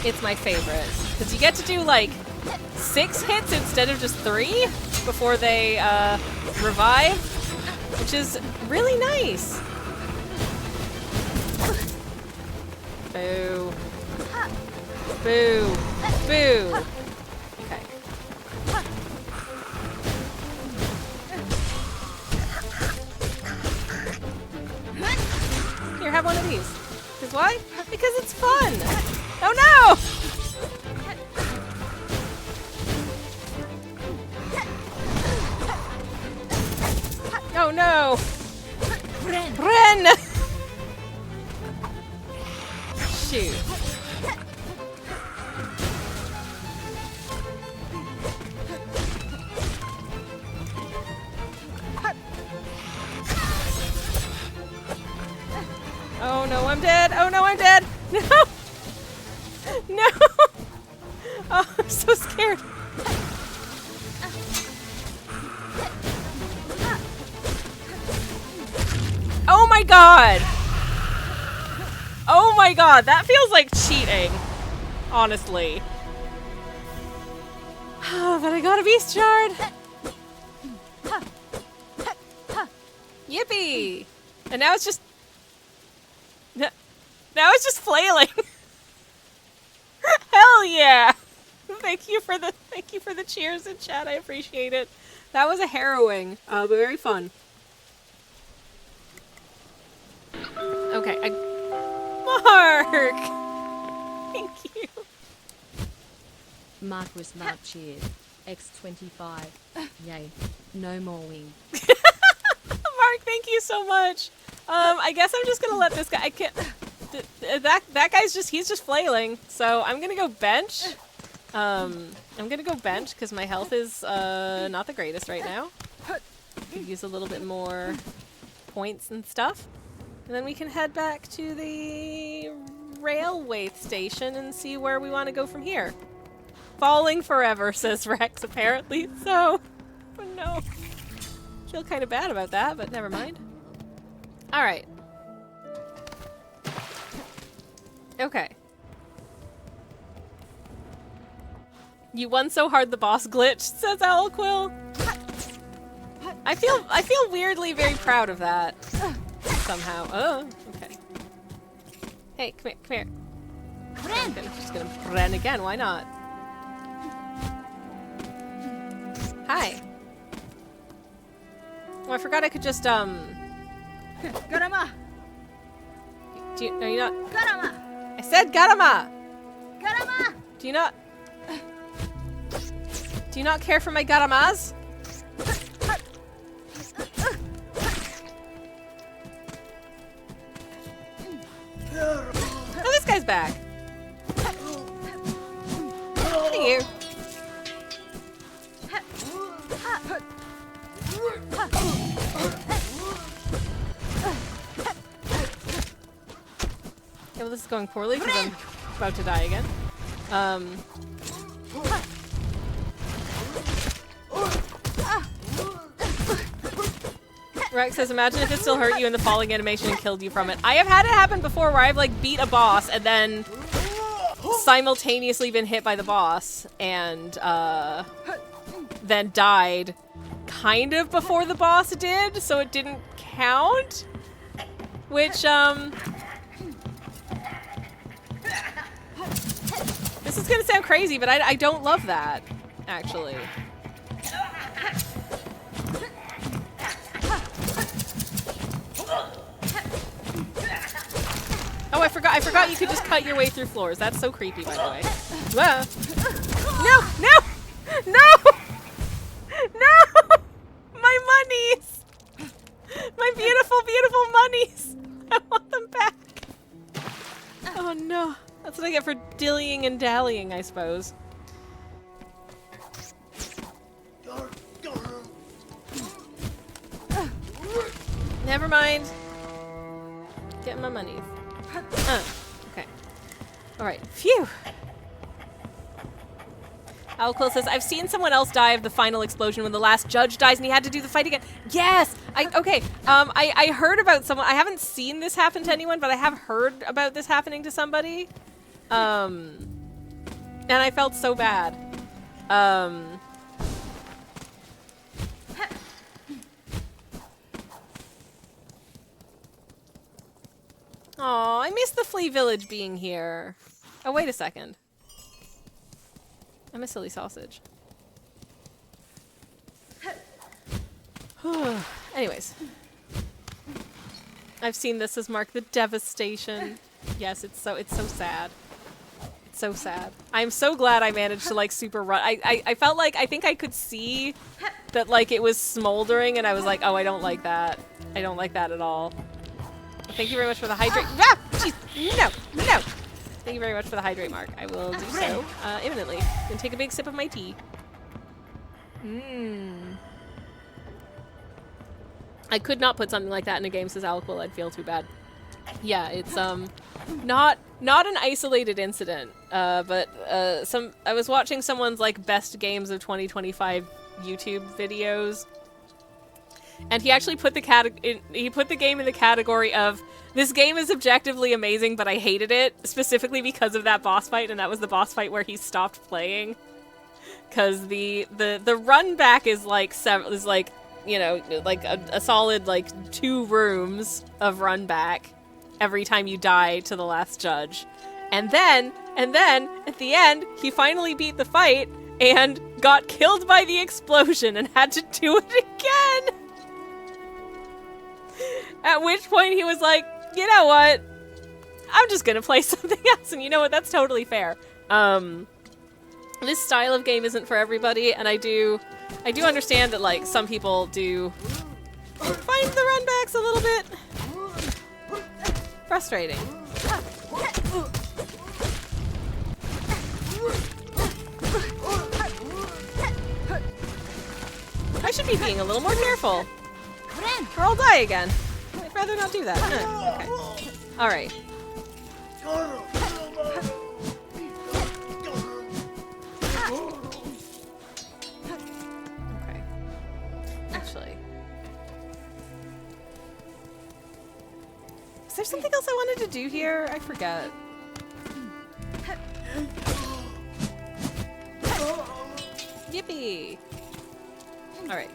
Speaker 1: It's my favorite. Because you get to do, like, 6 hits instead of just 3 before they, revive. Which is really nice. Boo. Boo. Boo. Okay. Here, have one of these. Because why? Because it's fun. Oh no! Oh no! Ren! Shoot. Oh no, I'm dead! Oh no, I'm dead! No! No! Oh, I'm so scared. Oh my god! Oh my god, that feels like cheating. Honestly. Oh, but I got a beast shard. Yippee! And now it's just... Now it's just flailing. Hell yeah! Thank you for the cheers in chat. I appreciate it. That was a harrowing, but very fun. Okay, Mark! Thank you.
Speaker 5: Mark was not cheered. X25. Yay. No more wing.
Speaker 1: Mark, thank you so much. I guess I'm just gonna let this guy. I can't. That guy's he's just flailing. So I'm gonna go bench. I'm gonna go bench because my health is not the greatest right now. Could use a little bit more points and stuff, and then we can head back to the railway station and see where we want to go from here. Falling forever, says Rex. Apparently so. Oh no. Feel kind of bad about that, but never mind. All right. Okay. You won so hard the boss glitched, says Owlquill. I feel weirdly very proud of that. Somehow. Oh, okay. Hey, come here, come here. I'm just gonna run again, why not? Hi. Oh, I forgot I could just,
Speaker 5: Garama!
Speaker 1: are you not?
Speaker 5: Garama!
Speaker 1: I said Garama!
Speaker 5: Garama!
Speaker 1: Do you not care for my Garamas? Oh, this guy's back. Thank you. Yeah, well, this is going poorly because I'm about to die again. Rex says, imagine if it still hurt you in the falling animation and killed you from it. I have had it happen before where I've like beat a boss and then simultaneously been hit by the boss and then died kind of before the boss did, so it didn't count. Which, this is gonna sound crazy, but I don't love that, actually. Oh, I forgot you could just cut your way through floors. That's so creepy, by the way. Whoa. No! No! No! No! My monies! My beautiful, beautiful monies! I want them back. Oh no. That's what I get for dillying and dallying, I suppose. Never mind. Getting my monies. Okay. Alright. Phew! Owlquill says, I've seen someone else die of the final explosion when the last judge dies and he had to do the fight again. Yes! I heard about someone. I haven't seen this happen to anyone, but I have heard about this happening to somebody. And I felt so bad. Aw, I miss the Flea Village being here. Oh, wait a second. I'm a silly sausage. Anyways. I've seen this as Mark the Devastation. Yes, it's so sad. It's so sad. I'm so glad I managed to like super run. I felt like I think I could see that like it was smoldering and I was like, oh, I don't like that. I don't like that at all. Thank you very much for the hydrate. Ah! Jeez! No! No! Thank you very much for the hydrate, Mark. I will do so imminently. I'm gonna take a big sip of my tea. I could not put something like that in a game, says Owlquill. I'd feel too bad. Yeah, it's not an isolated incident, but I was watching someone's like best games of 2025 YouTube videos. And he actually put the game in the category of this game is objectively amazing, but I hated it specifically because of that boss fight, and that was the boss fight where he stopped playing. Because the run back is like you know, like a solid like 2 rooms of run back every time you die to the last judge, and then at the end he finally beat the fight and got killed by the explosion and had to do it again. At which point he was like, you know what? I'm just gonna play something else, and you know what? That's totally fair. This style of game isn't for everybody, and I do understand that like some people do find the runbacks a little bit frustrating. I should be being a little more careful. Or I'll die again. I'd rather not do that. Okay. Alright. Okay. Actually, Is there something else I wanted to do here? I forget. Yippee! Alright.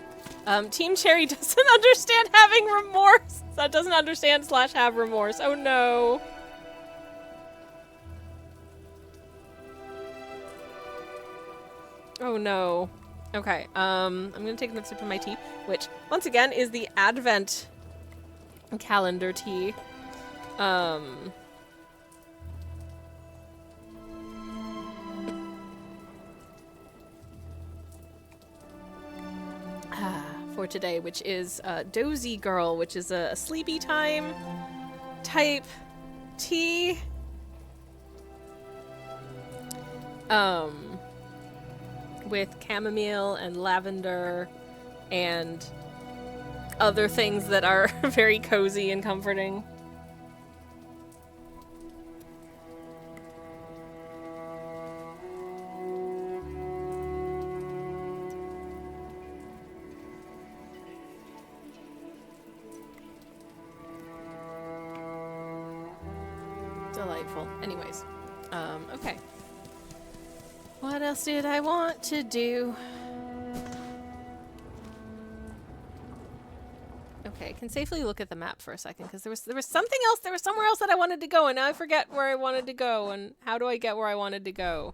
Speaker 1: Team Cherry doesn't understand having remorse. That doesn't understand / have remorse. Oh no. Oh no. Okay, I'm gonna take another sip of my tea, which, once again, is the Advent calendar tea. For today, which is Dozy Girl, which is a sleepy time type tea. With chamomile and lavender and other things that are very cozy and comforting. Delightful. Anyways, okay. What else did I want to do? Okay, I can safely look at the map for a second because there was something else. There was somewhere else that I wanted to go, and now I forget where I wanted to go. And how do I get where I wanted to go?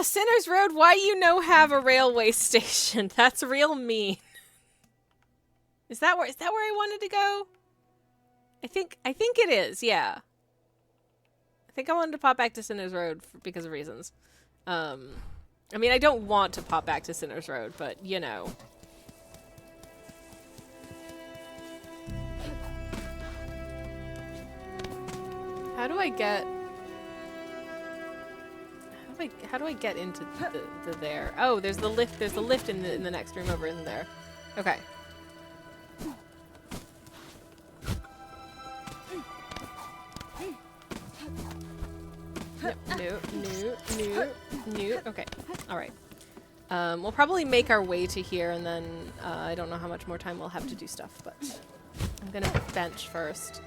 Speaker 1: Sinner's Road. Why you have a railway station? That's real mean. Is that where I wanted to go? I think it is, yeah. I think I wanted to pop back to Sinner's Road because of reasons. I mean, I don't want to pop back to Sinner's Road, but, you know. How do I get into the there? Oh, there's the lift. There's the lift in the next room over, isn't there? Okay. New. Okay. Alright. We'll probably make our way to here, and then I don't know how much more time we'll have to do stuff, but I'm gonna bench first.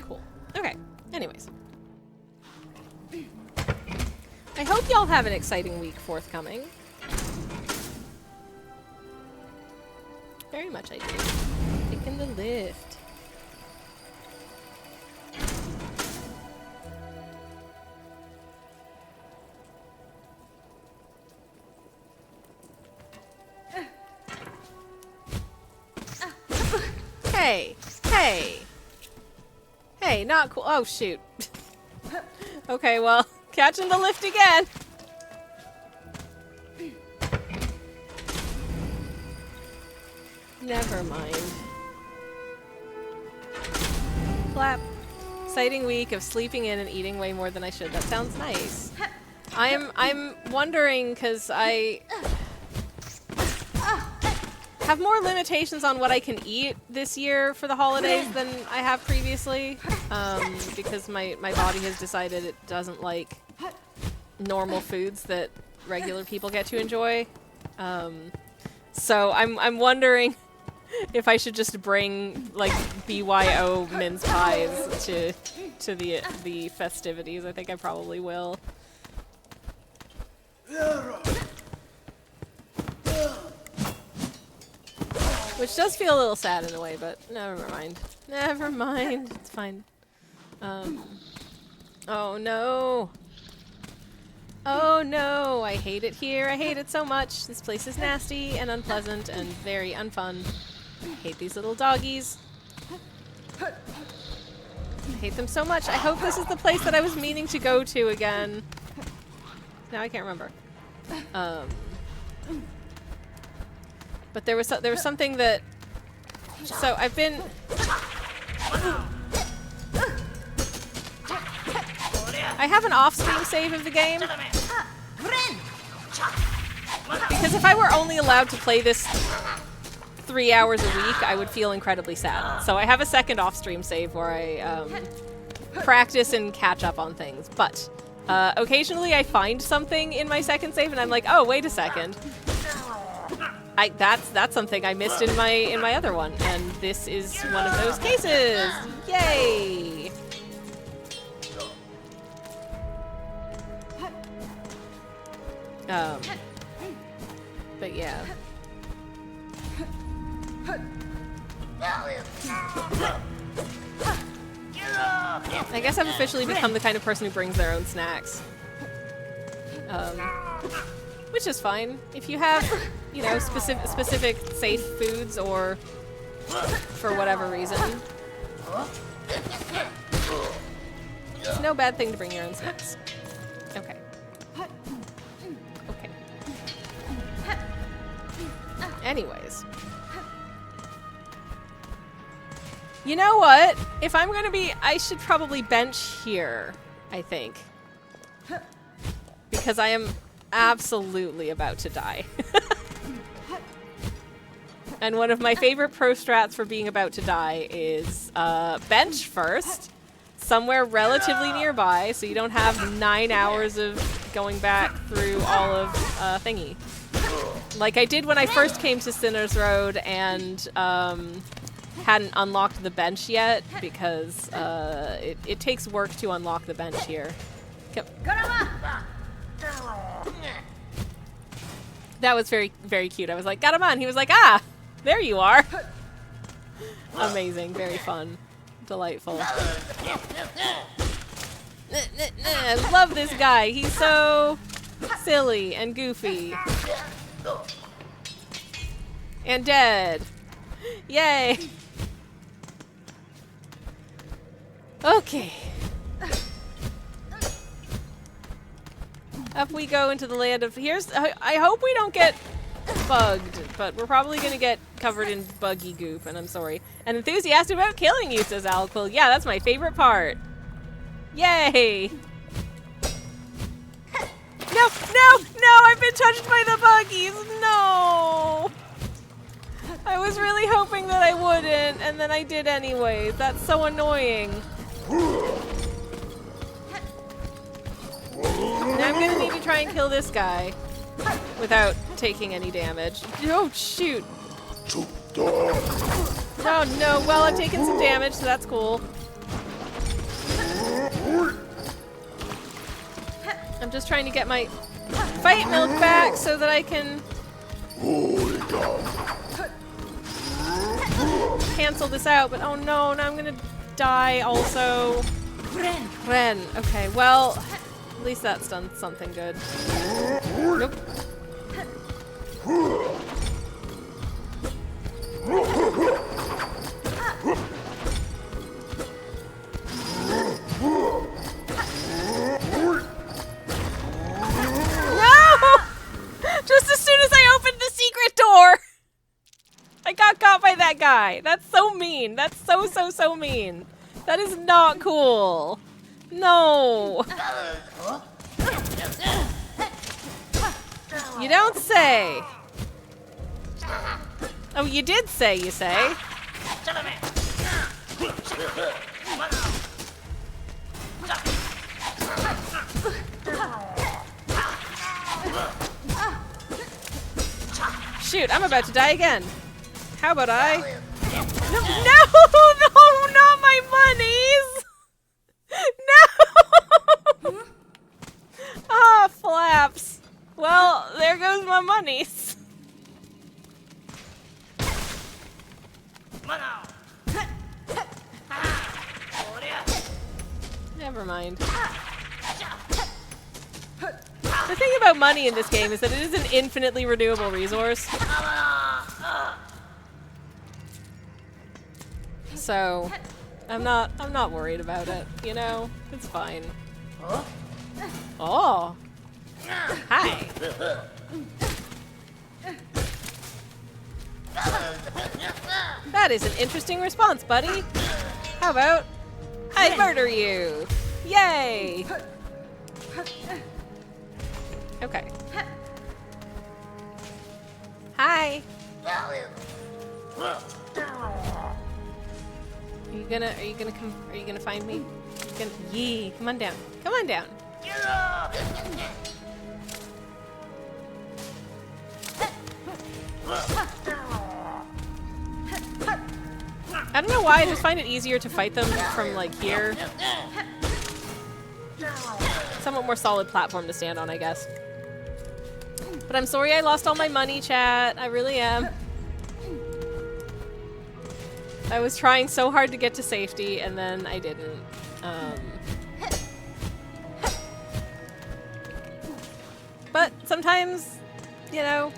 Speaker 1: Cool. Okay. Anyways. I hope y'all have an exciting week forthcoming. Very much I do. Taking the lift. Hey, not cool. Oh, shoot. Okay, well, catching the lift again. Never mind. Clap. Exciting week of sleeping in and eating way more than I should. That sounds nice. I'm wondering, because I have more limitations on what I can eat this year for the holidays than I have previously, because my body has decided it doesn't like normal foods that regular people get to enjoy. So I'm wondering if I should just bring like BYO mince pies to the festivities. I think I probably will. Which does feel a little sad in a way, but never mind. Never mind. It's fine. Oh no. Oh no. I hate it here. I hate it so much. This place is nasty and unpleasant and very unfun. I hate these little doggies. I hate them so much. I hope this is the place that I was meaning to go to again. Now I can't remember. But there was something that. So I've been. I have an off-stream save of the game. Because if I were only allowed to play this 3 hours a week, I would feel incredibly sad. So I have a second off-stream save where I practice and catch up on things. But Occasionally I find something in my second save and I'm like, oh, wait a second. That's something I missed in my other one, and this is one of those cases. Yay! But yeah. I guess I've officially become the kind of person who brings their own snacks. Which is fine. If you have, you know, specific safe foods or for whatever reason. It's no bad thing to bring your own snacks. Okay. Okay. Anyways. You know what? If I'm gonna be, I should probably bench here, I think. Because I am absolutely about to die. And one of my favorite pro strats for being about to die is bench first, somewhere relatively nearby, so you don't have 9 hours of going back through all of thingy. Like I did when I first came to Sinner's Road and hadn't unlocked the bench yet, because it takes work to unlock the bench here. That was very, very cute. I was like, got him on. He was like, ah, there you are. Amazing. Very fun. Delightful. I love this guy. He's so silly and goofy. And dead. Yay. Okay. Up we go into the land of... I hope we don't get bugged, but we're probably going to get covered in buggy goop, and I'm sorry. And enthusiastic about killing you, says Alquill. Yeah, that's my favorite part. Yay! No, no, no! I've been touched by the buggies! No! I was really hoping that I wouldn't, and then I did anyways. That's so annoying. Now I'm gonna need to try and kill this guy without taking any damage. Oh, shoot. Oh, no. Well, I've taken some damage, so that's cool. I'm just trying to get my fight milk back so that I can cancel this out. But oh no, now I'm gonna die also. Ren. Okay, well, at least that's done something good. Nope. Just as soon as I opened the secret door, I got caught by that guy. That's so mean. That's so mean. That is not cool. No. You don't say. Oh, you did say, you say. Shoot, I'm about to die again. How about I? No, no, not my monies! No! Ah, flaps. Well, there goes my monies. Never mind. The thing about money in this game is that it is an infinitely renewable resource. So, I'm not worried about it, you know? It's fine. Oh. Hi. That is an interesting response, buddy. How about I murder you? Yay! Okay. Hi. Are you gonna find me? Yee, come on down. Come on down. I don't know why, I just find it easier to fight them from, like, here. Somewhat more solid platform to stand on, I guess. But I'm sorry I lost all my money, chat. I really am. I was trying so hard to get to safety, and then I didn't. But sometimes, you know,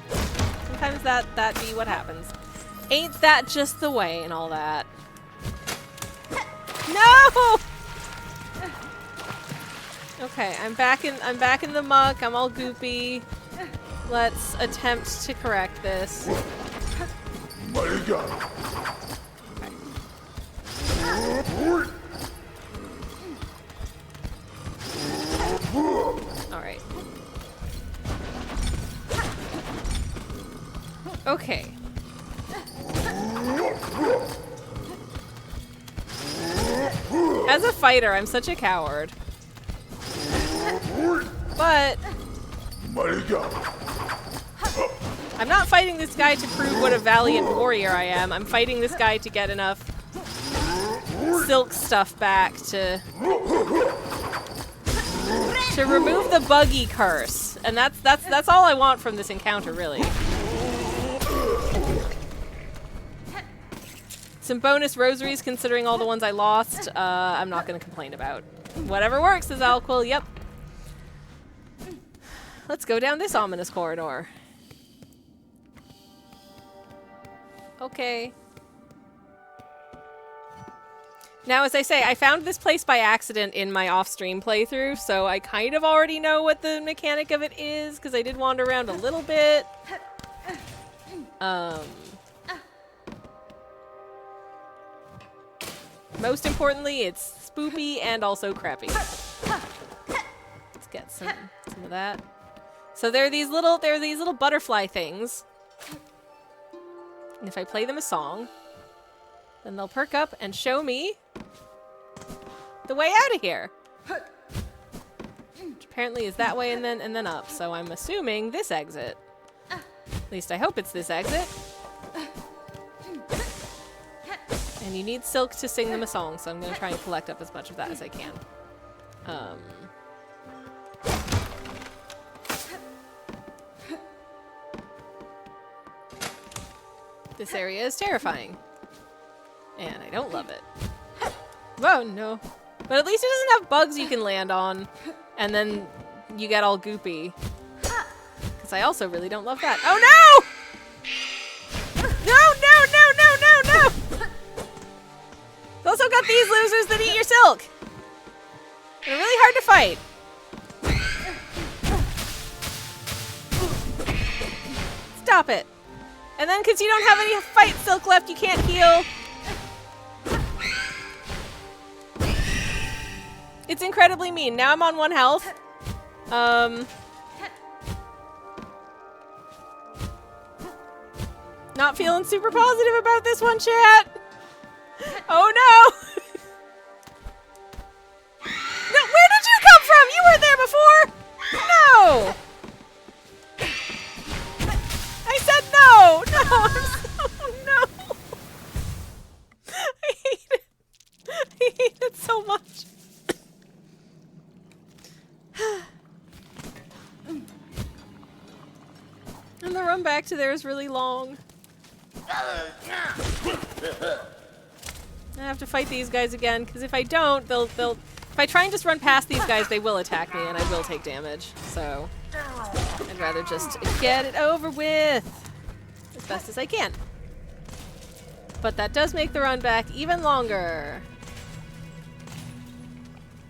Speaker 1: sometimes that be what happens. Ain't that just the way and all that? No! Okay, I'm back in the muck. I'm all goopy. Let's attempt to correct this. Alright. Okay. As a fighter, I'm such a coward. But I'm not fighting this guy to prove what a valiant warrior I am. I'm fighting this guy to get enough silk stuff back to remove the buggy curse. And that's all I want from this encounter, really. Some bonus rosaries considering all the ones I lost. I'm not going to complain about. Whatever works, says Alquil. Yep. Let's go down this ominous corridor. Okay. Now, as I say, I found this place by accident in my off-stream playthrough, so I kind of already know what the mechanic of it is, because I did wander around a little bit. Most importantly, it's spoopy and also crappy. Let's get some of that. So there are these little butterfly things. And if I play them a song, then they'll perk up and show me the way out of here. Which apparently is that way and then up. So I'm assuming this exit. At least I hope it's this exit. And you need silk to sing them a song, so I'm going to try and collect up as much of that as I can. This area is terrifying. And I don't love it. Whoa, no. But at least it doesn't have bugs you can land on, and then you get all goopy. Because I also really don't love that. Oh no! No, no, no, no, no, no! It's also got these losers that eat your silk. They're really hard to fight. Stop it. And then because you don't have any fight silk left, you can't heal. It's incredibly mean. Now I'm on 1 health. Not feeling super positive about this one, chat. Oh no! No, where did you come from? You weren't there before! No! I said no! No! No! I hate it. I hate it so much. And the run back to there is really long. I have to fight these guys again, because if I don't, they'll if I try and just run past these guys, they will attack me and I will take damage. So I'd rather just get it over with as best as I can. But that does make the run back even longer.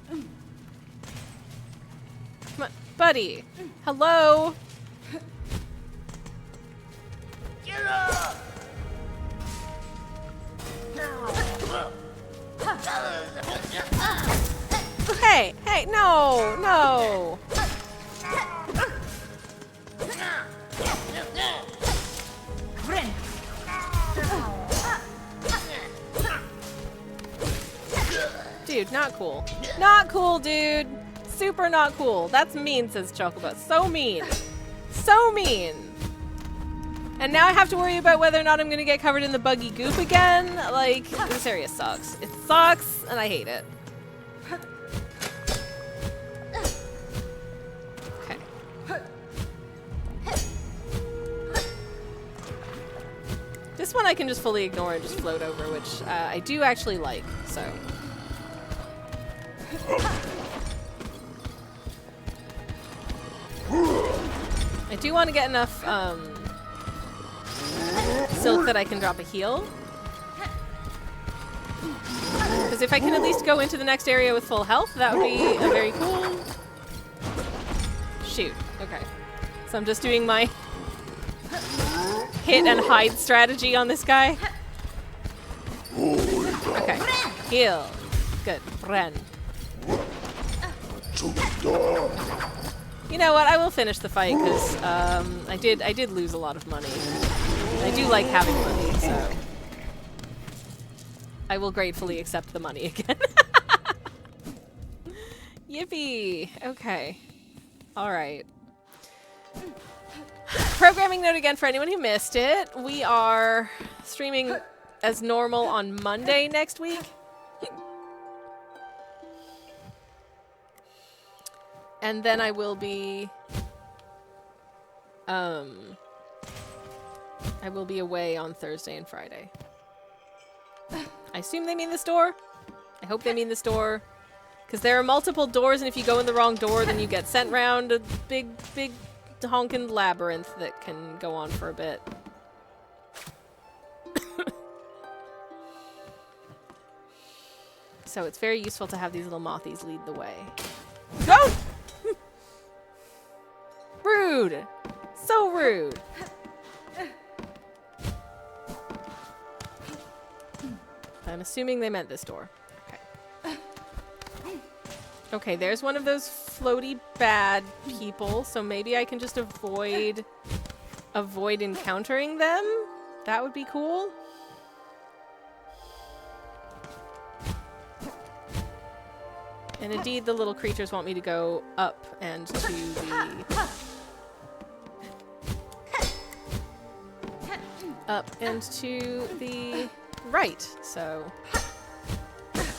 Speaker 1: Come on, buddy. Hello? Hey, hey, no, no. Dude, not cool. Not cool, dude. Super not cool. That's mean, says Chocobo. So mean. So mean. And now I have to worry about whether or not I'm gonna get covered in the buggy goop again. Like, this area sucks. It sucks, and I hate it. Okay. This one I can just fully ignore and just float over, which I do actually like, so. I do want to get enough silk that I can drop a heal. Because if I can at least go into the next area with full health, that would be a very cool... Shoot. Okay. So I'm just doing my hit and hide strategy on this guy. Okay. Heal. Good. Ren. You know what? I will finish the fight because I did lose a lot of money. I do like having money, so I will gratefully accept the money again. Yippee! Okay. All right. Programming note again for anyone who missed it. We are streaming as normal on Monday next week. And then I will be away on Thursday and Friday. I assume they mean the store. I hope they mean the store. Because there are multiple doors, and if you go in the wrong door, then you get sent round a big honkin' labyrinth that can go on for a bit. So it's very useful to have these little mothies lead the way. Go! Rude! So rude! I'm assuming they meant this door. Okay. Okay, there's one of those floaty bad people, so maybe I can just avoid encountering them? That would be cool. And indeed, the little creatures want me to go up and to the... up and to the right, so... Okay.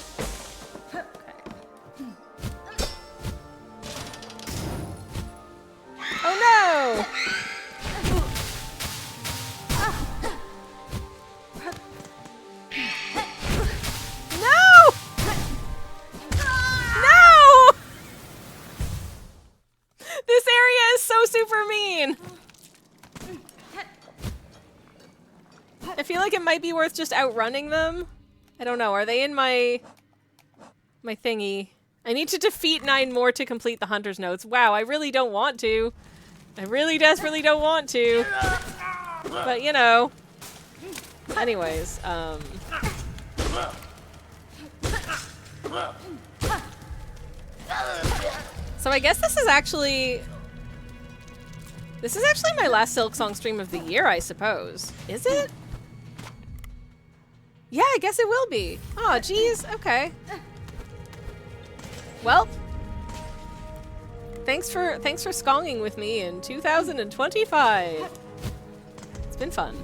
Speaker 1: Oh no! This area is so super mean! I feel like it might be worth just outrunning them. I don't know, are they in my thingy? I need to defeat 9 more to complete the Hunter's Notes. Wow, I really don't want to. I really desperately don't want to. But, you know. Anyways, so I guess this is actually my last Silksong stream of the year, I suppose. Is it? Yeah, I guess it will be. Oh, geez. Okay. Well, thanks for skonging with me in 2025. It's been fun.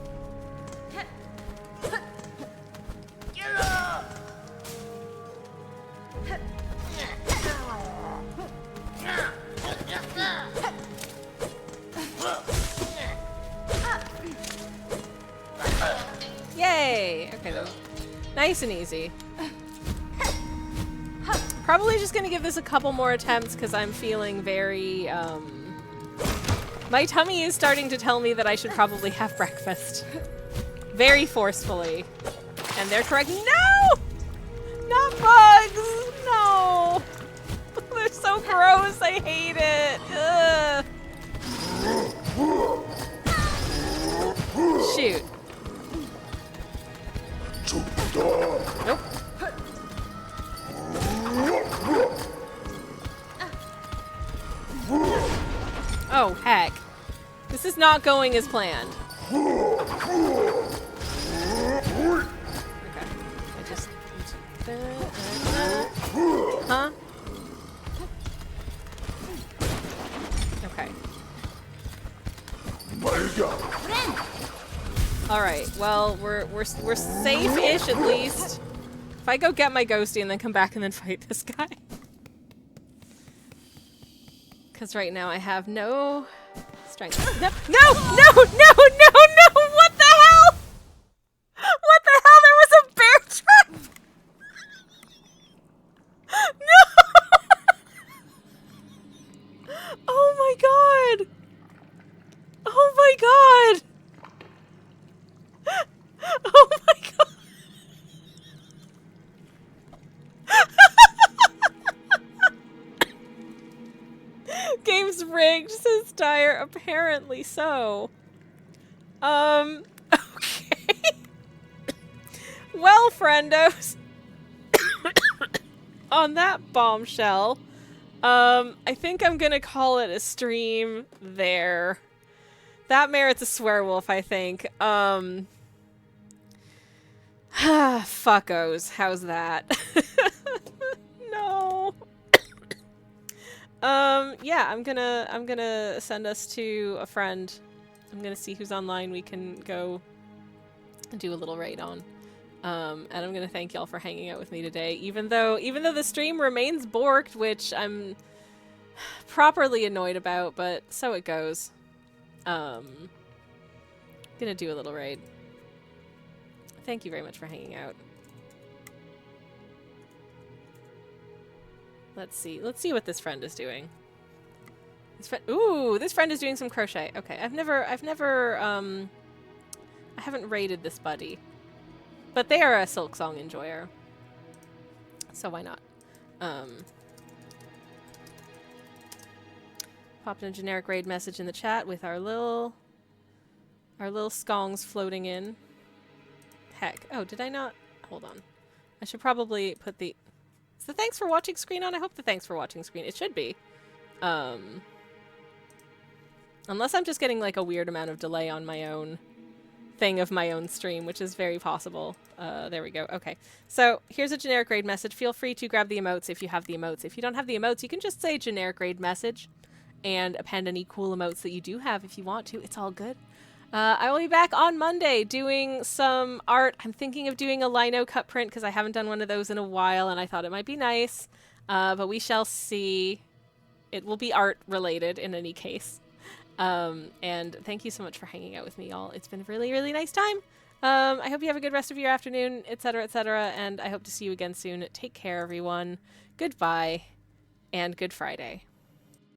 Speaker 1: Yay! Okay, then. Nice and easy. Probably just gonna give this a couple more attempts because I'm feeling very, my tummy is starting to tell me that I should probably have breakfast. Very forcefully. And they're correct. No! Not bugs! No! They're so gross, I hate it. Ugh. Shoot. Nope. Oh, heck. This is not going as planned. Okay. I just... Huh? All right. Well, we're safe-ish at least. If I go get my ghosty and then come back and then fight this guy. Because right now I have no strength. No! No! No! No! No! No! What the hell? What the hell? There was a bear trap! No! Oh my god! Oh my god! Oh my god! Game's rigged, says Dyer. Apparently so. Okay. Well, friendos. On that bombshell, I think I'm gonna call it a stream there. That merits a swearwolf, I think. Fuckos. How's that? No. Yeah, I'm gonna send us to a friend. I'm gonna see who's online we can go do a little raid on. And I'm gonna thank y'all for hanging out with me today, even though the stream remains borked, which I'm properly annoyed about, but so it goes. Gonna do a little raid. Thank you very much for hanging out. Let's see what this friend is doing. This friend is doing some crochet. Okay, I haven't raided this buddy. But they are a Silksong enjoyer. So why not? Popped in a generic raid message in the chat with our little skongs floating in. Heck. Oh, did I not? Hold on. I should probably put the... Is the thanks for watching screen on? I hope the thanks for watching screen. It should be. Unless I'm just getting like a weird amount of delay on my own thing of my own stream, which is very possible. There we go. Okay. So here's a generic raid message. Feel free to grab the emotes if you have the emotes. If you don't have the emotes, you can just say generic raid message and append any cool emotes that you do have if you want to. It's all good. I will be back on Monday doing some art. I'm thinking of doing a lino cut print because I haven't done one of those in a while and I thought it might be nice. But we shall see. It will be art related in any case. And thank you so much for hanging out with me, y'all. It's been a really, really nice time. I hope you have a good rest of your afternoon, etc., etc., and I hope to see you again soon. Take care, everyone. Goodbye, and good Friday.